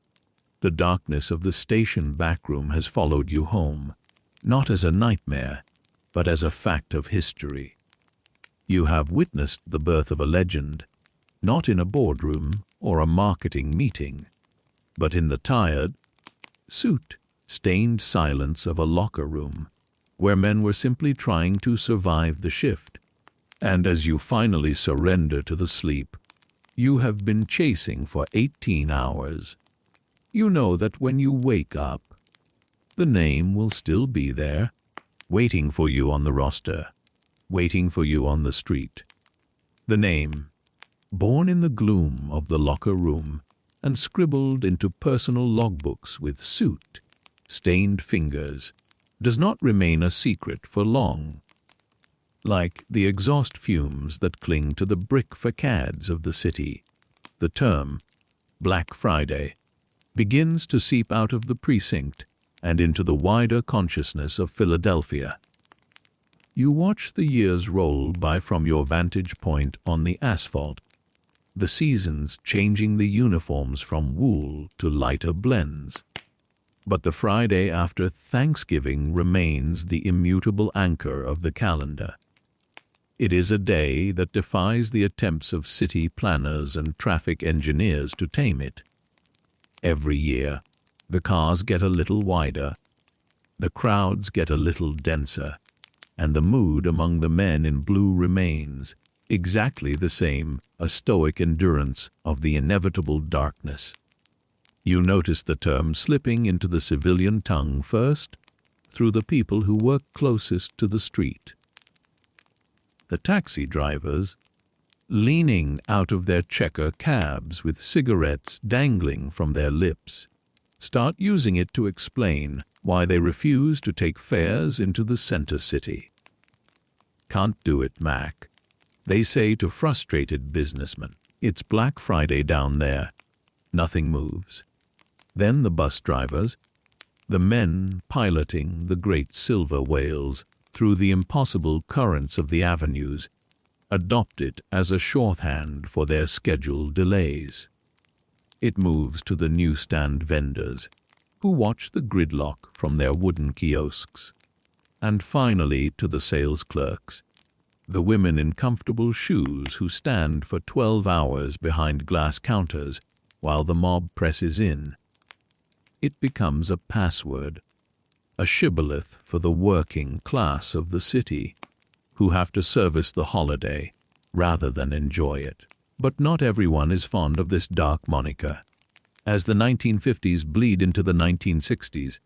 The darkness of the station backroom has followed you home, not as a nightmare, but as a fact of history. You have witnessed the birth of a legend, not in a boardroom or a marketing meeting, but in the tired, soot-stained silence of a locker room, where men were simply trying to survive the shift. And as you finally surrender to the sleep you have been chasing for 18 hours, You know that when you wake up, the name will still be there, waiting for you on the roster, waiting for you on the street. The name, born in the gloom of the locker room and scribbled into personal logbooks with soot, stained fingers, does not remain a secret for long. Like the exhaust fumes that cling to the brick facades of the city, the term, Black Friday, begins to seep out of the precinct and into the wider consciousness of Philadelphia. You watch the years roll by from your vantage point on the asphalt, the seasons changing the uniforms from wool to lighter blends. But the Friday after Thanksgiving remains the immutable anchor of the calendar. It is a day that defies the attempts of city planners and traffic engineers to tame it. Every year, the cars get a little wider, the crowds get a little denser, and the mood among the men in blue remains exactly the same, a stoic endurance of the inevitable darkness. You notice the term slipping into the civilian tongue first, through the people who work closest to the street. The taxi drivers, leaning out of their checker cabs with cigarettes dangling from their lips, start using it to explain why they refuse to take fares into the center city. Can't do it, Mac, they say to frustrated businessmen. It's Black Friday down there. Nothing moves. Then the bus drivers, the men piloting the great silver whales through the impossible currents of the avenues, adopt it as a shorthand for their scheduled delays. It moves to the newsstand vendors, who watch the gridlock from their wooden kiosks, and finally to the sales clerks, the women in comfortable shoes who stand for 12 hours behind glass counters while the mob presses in. It becomes a password, a shibboleth for the working class of the city, who have to service the holiday rather than enjoy it. But not everyone is fond of this dark moniker. As the 1950s bleed into the 1960s,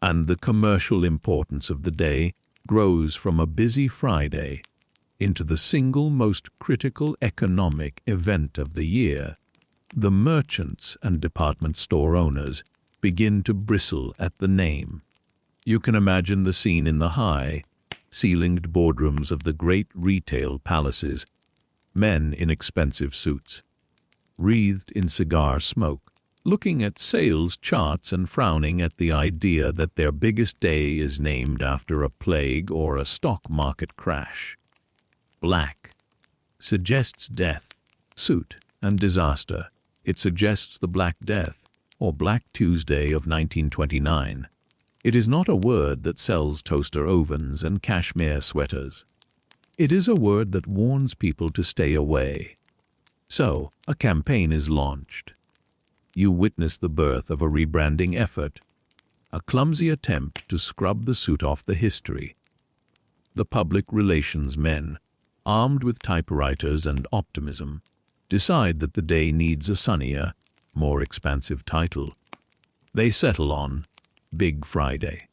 and the commercial importance of the day grows from a busy Friday into the single most critical economic event of the year, the merchants and department store owners begin to bristle at the name. You can imagine the scene in the high, ceilinged boardrooms of the great retail palaces, men in expensive suits, wreathed in cigar smoke, looking at sales charts and frowning at the idea that their biggest day is named after a plague or a stock market crash. Black suggests death, soot, and disaster. It suggests the Black Death, or Black Tuesday of 1929. It is not a word that sells toaster ovens and cashmere sweaters. It is a word that warns people to stay away. So, a campaign is launched. You witness the birth of a rebranding effort, a clumsy attempt to scrub the soot off the history. The public relations men, armed with typewriters and optimism, decide that the day needs a sunnier, more expansive title. They settle on Big Friday.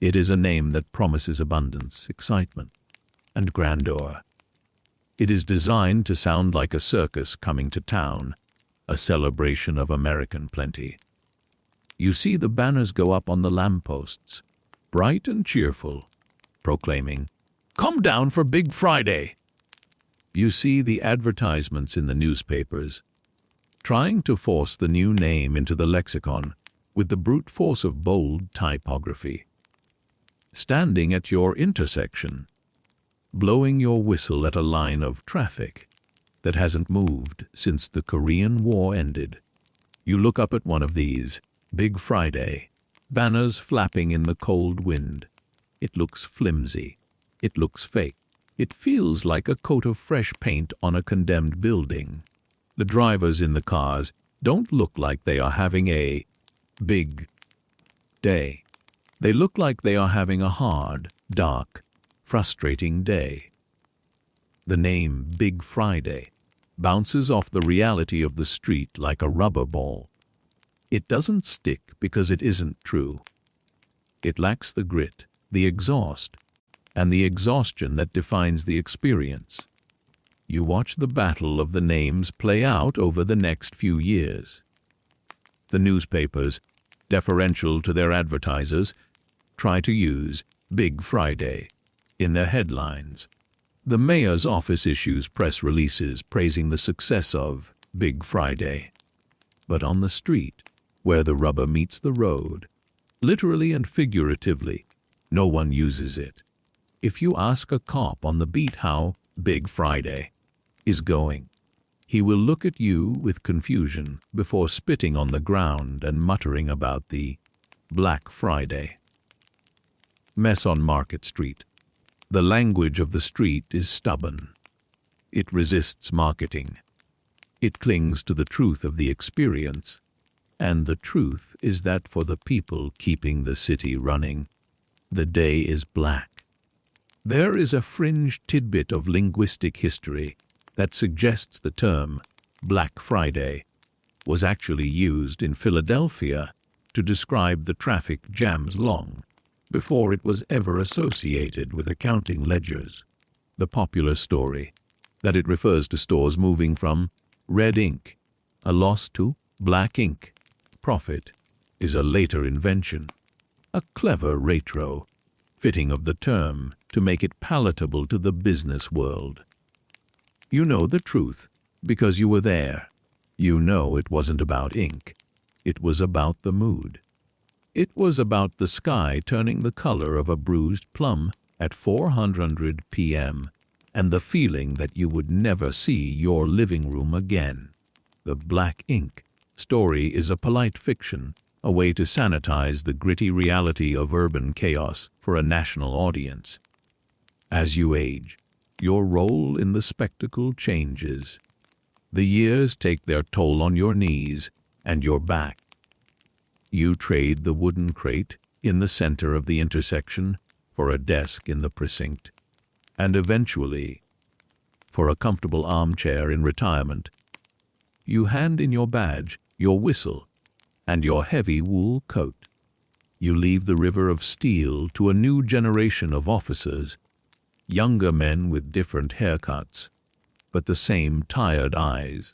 It is a name that promises abundance, excitement, and grandeur. It is designed to sound like a circus coming to town, a celebration of American plenty. You see the banners go up on the lampposts, bright and cheerful, proclaiming, "Come down for Big Friday." You see the advertisements in the newspapers, trying to force the new name into the lexicon with the brute force of bold typography. Standing at your intersection, blowing your whistle at a line of traffic that hasn't moved since the Korean War ended, you look up at one of these, Big Friday, banners flapping in the cold wind. It looks flimsy. It looks fake. It feels like a coat of fresh paint on a condemned building. The drivers in the cars don't look like they are having a big day. They look like they are having a hard, dark, frustrating day. The name Big Friday bounces off the reality of the street like a rubber ball. It doesn't stick because it isn't true. It lacks the grit, the exhaust, and the exhaustion that defines the experience. You watch the battle of the names play out over the next few years. The newspapers, deferential to their advertisers, try to use Big Friday in their headlines. The mayor's office issues press releases praising the success of Big Friday. But on the street, where the rubber meets the road, literally and figuratively, no one uses it. If you ask a cop on the beat how Big Friday is going, he will look at you with confusion before spitting on the ground and muttering about the Black Friday. Mess on Market Street. The language of the street is stubborn. It resists marketing. It clings to the truth of the experience, and the truth is that for the people keeping the city running, the day is black. There is a fringe tidbit of linguistic history that suggests the term Black Friday was actually used in Philadelphia to describe the traffic jams long before it was ever associated with accounting ledgers. The popular story that it refers to stores moving from red ink, a loss, to black ink, profit, is a later invention, a clever retro fitting of the term to make it palatable to the business world. You know the truth because you were there. You know it wasn't about ink. It was about the mood. It was about the sky turning the color of a bruised plum at 400 p.m. and the feeling that you would never see your living room again. The black ink story is a polite fiction, a way to sanitize the gritty reality of urban chaos for a national audience. As you age, your role in the spectacle changes. The years take their toll on your knees and your back. You trade the wooden crate in the center of the intersection for a desk in the precinct, and eventually, for a comfortable armchair in retirement. You hand in your badge, your whistle, and your heavy wool coat. You leave the river of steel to a new generation of officers, younger men with different haircuts, but the same tired eyes.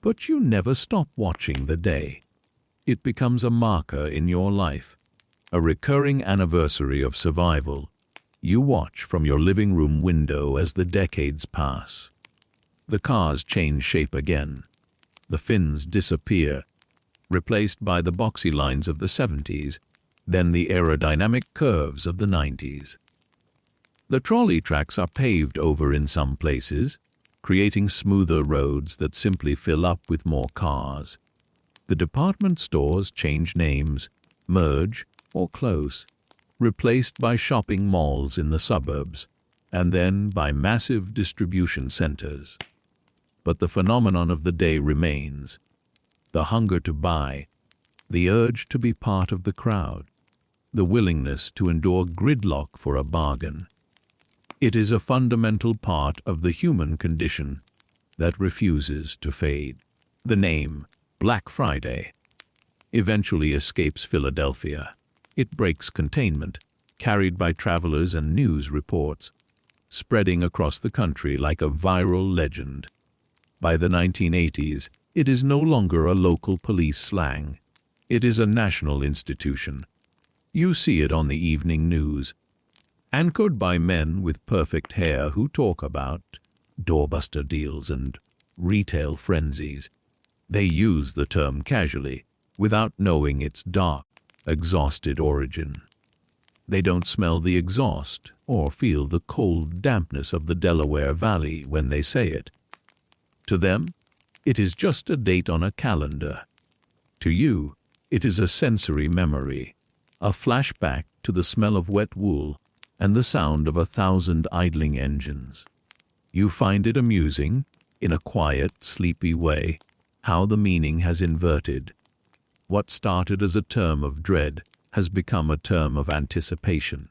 But you never stop watching the day. It becomes a marker in your life, a recurring anniversary of survival. You watch from your living room window as the decades pass. The cars change shape again. The fins disappear, replaced by the boxy lines of the 70s, then the aerodynamic curves of the 90s. The trolley tracks are paved over in some places, creating smoother roads that simply fill up with more cars. The department stores change names, merge, or close, replaced by shopping malls in the suburbs, and then by massive distribution centers. But the phenomenon of the day remains: the hunger to buy, the urge to be part of the crowd, the willingness to endure gridlock for a bargain. It is a fundamental part of the human condition that refuses to fade. The name Black Friday eventually escapes Philadelphia. It breaks containment, carried by travelers and news reports, spreading across the country like a viral legend. By the 1980s, it is no longer a local police slang. It is a national institution. You see it on the evening news, anchored by men with perfect hair who talk about doorbuster deals and retail frenzies. They use the term casually, without knowing its dark, exhausted origin. They don't smell the exhaust or feel the cold dampness of the Delaware Valley when they say it. To them, it is just a date on a calendar. To you, it is a sensory memory, a flashback to the smell of wet wool and the sound of 1,000 idling engines. You find it amusing, in a quiet, sleepy way, how the meaning has inverted. What started as a term of dread has become a term of anticipation.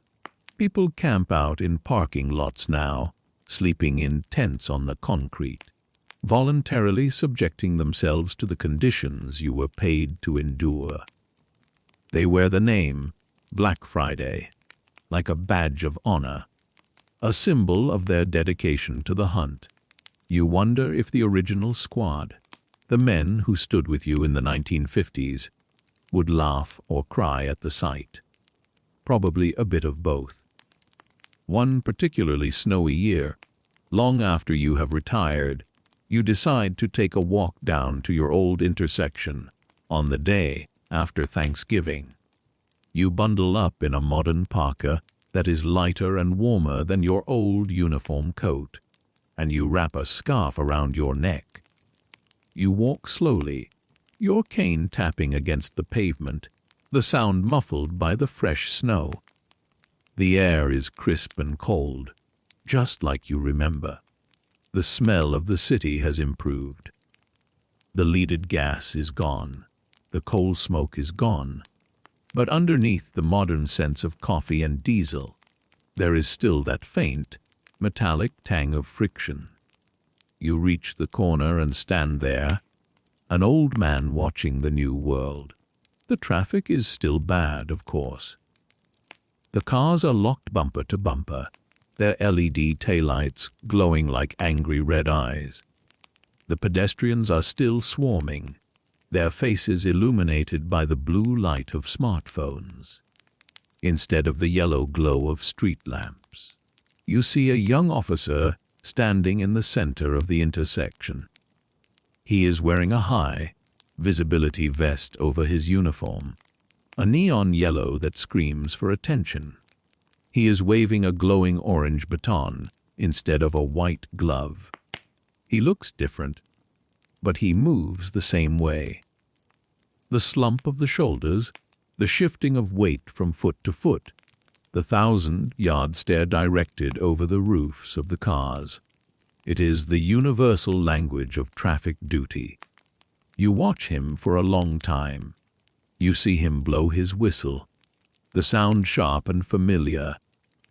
People camp out in parking lots now, sleeping in tents on the concrete. voluntarily subjecting themselves to the conditions you were paid to endure. They wear the name Black Friday like a badge of honor, a symbol of their dedication to the hunt. You wonder if the original squad, the men who stood with you in the 1950s, would laugh or cry at the sight. Probably a bit of both. One particularly snowy year, long after you have retired, you decide to take a walk down to your old intersection on the day after Thanksgiving. You bundle up in a modern parka that is lighter and warmer than your old uniform coat, and you wrap a scarf around your neck. You walk slowly, your cane tapping against the pavement, the sound muffled by the fresh snow. The air is crisp and cold, just like you remember. The smell of the city has improved. The leaded gas is gone. The coal smoke is gone. But underneath the modern sense of coffee and diesel, there is still that faint, metallic tang of friction. You reach the corner and stand there, an old man watching the new world. The traffic is still bad, of course. The cars are locked bumper to bumper, their LED taillights glowing like angry red eyes. The pedestrians are still swarming, their faces illuminated by the blue light of smartphones, instead of the yellow glow of street lamps. You see a young officer standing in the center of the intersection. He is wearing a high visibility vest over his uniform, a neon yellow that screams for attention. He is waving a glowing orange baton instead of a white glove. He looks different, but he moves the same way. The slump of the shoulders, the shifting of weight from foot to foot, the 1,000-yard stare directed over the roofs of the cars. It is the universal language of traffic duty. You watch him for a long time. You see him blow his whistle, the sound sharp and familiar,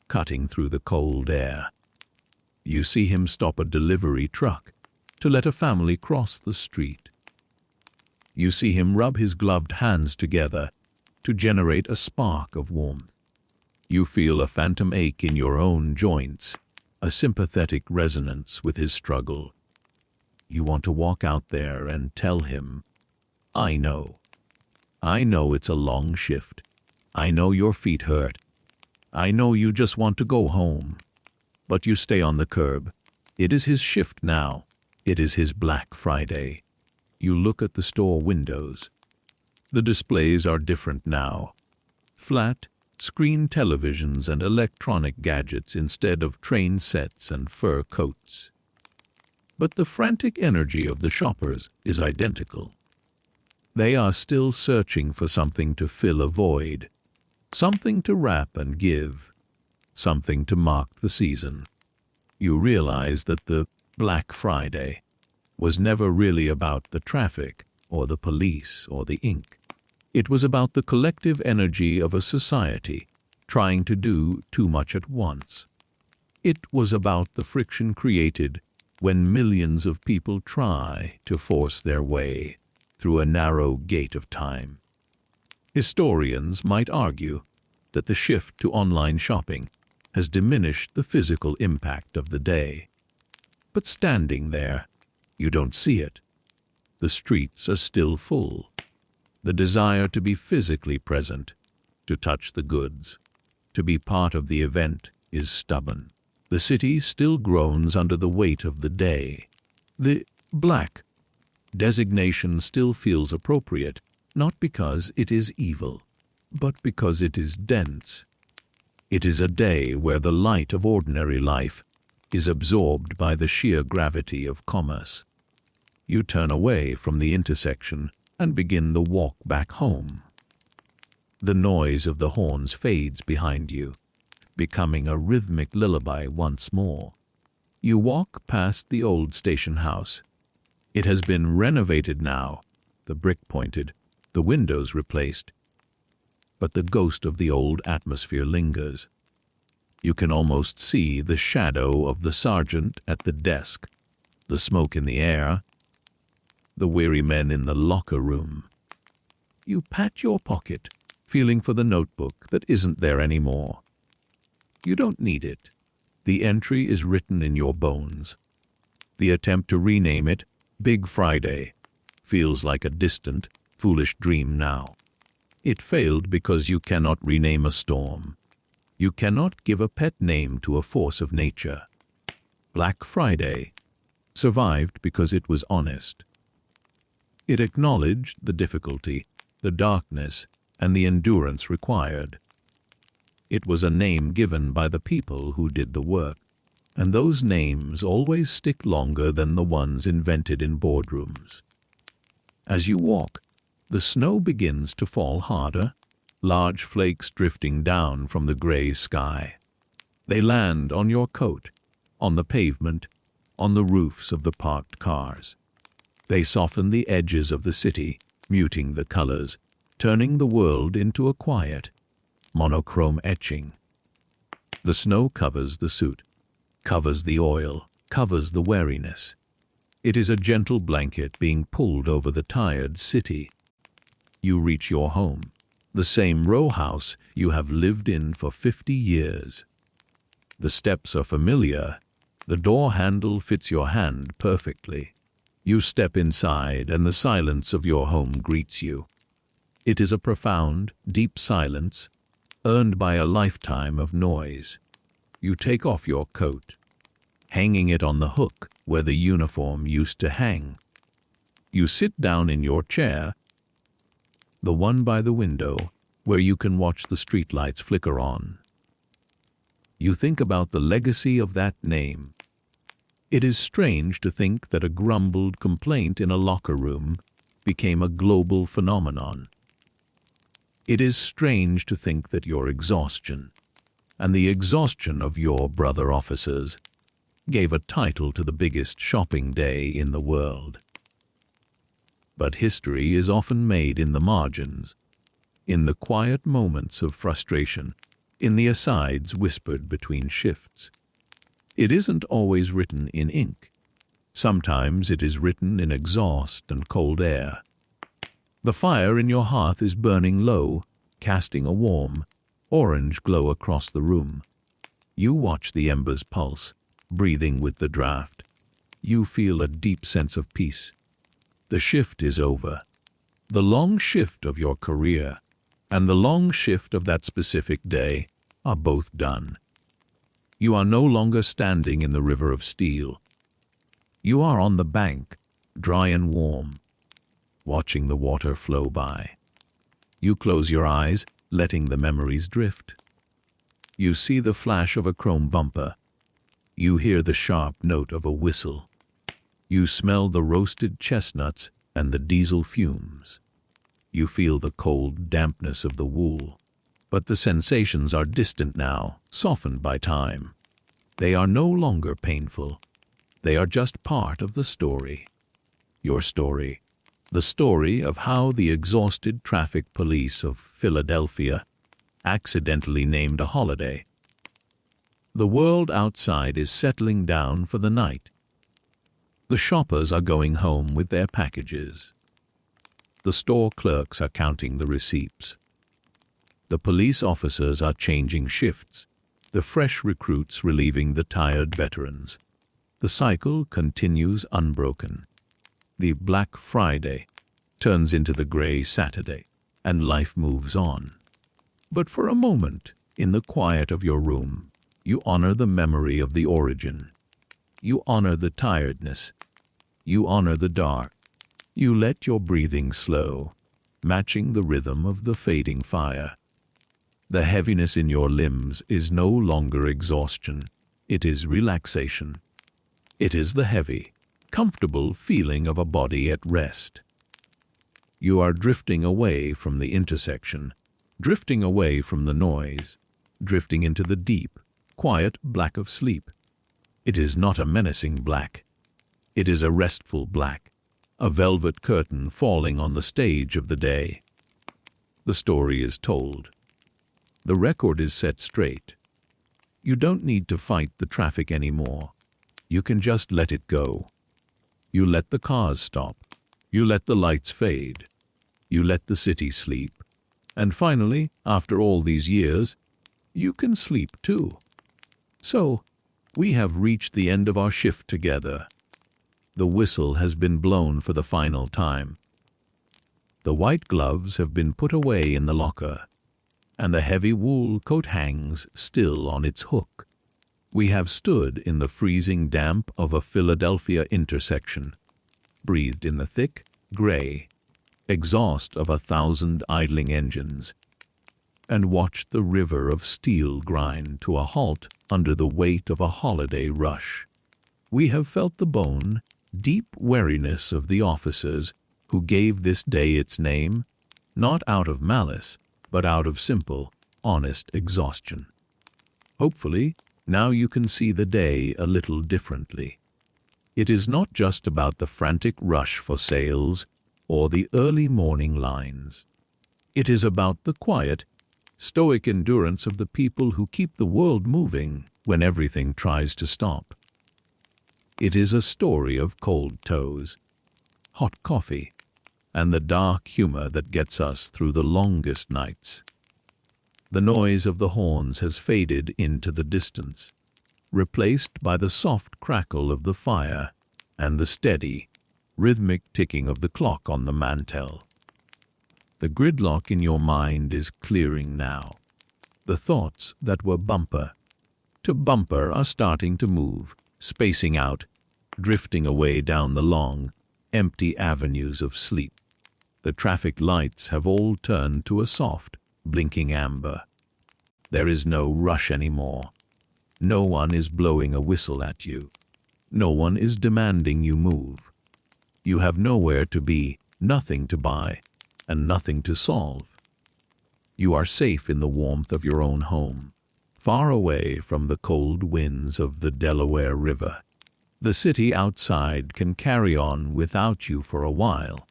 cutting through the cold air. You see him stop a delivery truck to let a family cross the street. You see him rub his gloved hands together to generate a spark of warmth. You feel a phantom ache in your own joints, a sympathetic resonance with his struggle. You want to walk out there and tell him, I know it's a long shift. I know your feet hurt. I know you just want to go home. But you stay on the curb. It is his shift now. It is his Black Friday. You look at the store windows. The displays are different now. Flat, screen televisions and electronic gadgets instead of train sets and fur coats. But the frantic energy of the shoppers is identical. They are still searching for something to fill a void, something to wrap and give, something to mark the season. You realize that the Black Friday was never really about the traffic or the police or the ink. It was about the collective energy of a society trying to do too much at once. It was about the friction created when millions of people try to force their way through a narrow gate of time. Historians might argue that the shift to online shopping has diminished the physical impact of the day. But standing there, you don't see it. The streets are still full. The desire to be physically present, to touch the goods, to be part of the event is stubborn. The city still groans under the weight of the day. The black designation still feels appropriate, not because it is evil, but because it is dense. It is a day where the light of ordinary life is absorbed by the sheer gravity of commerce. You turn away from the intersection and begin the walk back home. The noise of the horns fades behind you, becoming a rhythmic lullaby once more. You walk past the old station house. It has been renovated now, the brick pointed, the windows replaced, but the ghost of the old atmosphere lingers. You can almost see the shadow of the sergeant at the desk, the smoke in the air, the weary men in the locker room. You pat your pocket, feeling for the notebook that isn't there anymore. You don't need it. The entry is written in your bones. The attempt to rename it Big Friday feels like a distant, foolish dream now. It failed because you cannot rename a storm. You cannot give a pet name to a force of nature. Black Friday survived because it was honest. It acknowledged the difficulty, the darkness, and the endurance required. It was a name given by the people who did the work, and those names always stick longer than the ones invented in boardrooms. As you walk, the snow begins to fall harder, large flakes drifting down from the gray sky. They land on your coat, on the pavement, on the roofs of the parked cars. They soften the edges of the city, muting the colors, turning the world into a quiet, monochrome etching. The snow covers the suit, covers the oil, covers the weariness. It is a gentle blanket being pulled over the tired city. You reach your home, the same row house you have lived in for 50 years. The steps are familiar. The door handle fits your hand perfectly. You step inside and the silence of your home greets you. It is a profound, deep silence, earned by a lifetime of noise. You take off your coat, hanging it on the hook where the uniform used to hang. You sit down in your chair, the one by the window where you can watch the streetlights flicker on. You think about the legacy of that name. It is strange to think that a grumbled complaint in a locker room became a global phenomenon. It is strange to think that your exhaustion, and the exhaustion of your brother officers, gave a title to the biggest shopping day in the world. But history is often made in the margins, in the quiet moments of frustration, in the asides whispered between shifts. It isn't always written in ink. Sometimes it is written in exhaust and cold air. The fire in your hearth is burning low, casting a warm, orange glow across the room. You watch the embers pulse, breathing with the draft. You feel a deep sense of peace. The shift is over. The long shift of your career and the long shift of that specific day are both done. You are no longer standing in the river of steel. You are on the bank, dry and warm, watching the water flow by. You close your eyes, letting the memories drift. You see the flash of a chrome bumper. You hear the sharp note of a whistle. You smell the roasted chestnuts and the diesel fumes. You feel the cold dampness of the wool. But the sensations are distant now, softened by time. They are no longer painful. They are just part of the story. Your story. The story of how the exhausted traffic police of Philadelphia accidentally named a holiday. The world outside is settling down for the night. The shoppers are going home with their packages. The store clerks are counting the receipts. The police officers are changing shifts, the fresh recruits relieving the tired veterans. The cycle continues unbroken. The Black Friday turns into the gray Saturday, and life moves on. But for a moment, in the quiet of your room, you honor the memory of the origin. You honor the tiredness. You honor the dark. You let your breathing slow, matching the rhythm of the fading fire. The heaviness in your limbs is no longer exhaustion. It is relaxation. It is the heavy, comfortable feeling of a body at rest. You are drifting away from the intersection, drifting away from the noise, drifting into the deep, quiet black of sleep. It is not a menacing black. It is a restful black, a velvet curtain falling on the stage of the day. The story is told. The record is set straight. You don't need to fight the traffic anymore. You can just let it go. You let the cars stop. You let the lights fade. You let the city sleep. And finally, after all these years, you can sleep too. So, we have reached the end of our shift together. The whistle has been blown for the final time. The white gloves have been put away in the locker, and the heavy wool coat hangs still on its hook. We have stood in the freezing damp of a Philadelphia intersection, breathed in the thick, gray exhaust of 1,000 idling engines, and watched the river of steel grind to a halt under the weight of a holiday rush. We have felt the bone, deep weariness of the officers who gave this day its name, not out of malice, but out of simple, honest exhaustion. Hopefully, now you can see the day a little differently. It is not just about the frantic rush for sales or the early morning lines. It is about the quiet, stoic endurance of the people who keep the world moving when everything tries to stop. It is a story of cold toes, hot coffee, and the dark humor that gets us through the longest nights. The noise of the horns has faded into the distance, replaced by the soft crackle of the fire and the steady, rhythmic ticking of the clock on the mantel. The gridlock in your mind is clearing now. The thoughts that were bumper to bumper are starting to move, spacing out, drifting away down the long, empty avenues of sleep. The traffic lights have all turned to a soft, blinking amber. There is no rush anymore. No one is blowing a whistle at you. No one is demanding you move. You have nowhere to be, nothing to buy, and nothing to solve. You are safe in the warmth of your own home, far away from the cold winds of the Delaware River. The city outside can carry on without you for a while.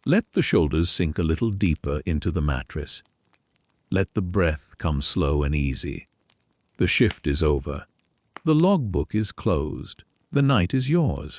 Let the shoulders sink a little deeper into the mattress. Let the breath come slow and easy. The shift is over. The logbook is closed. The night is yours.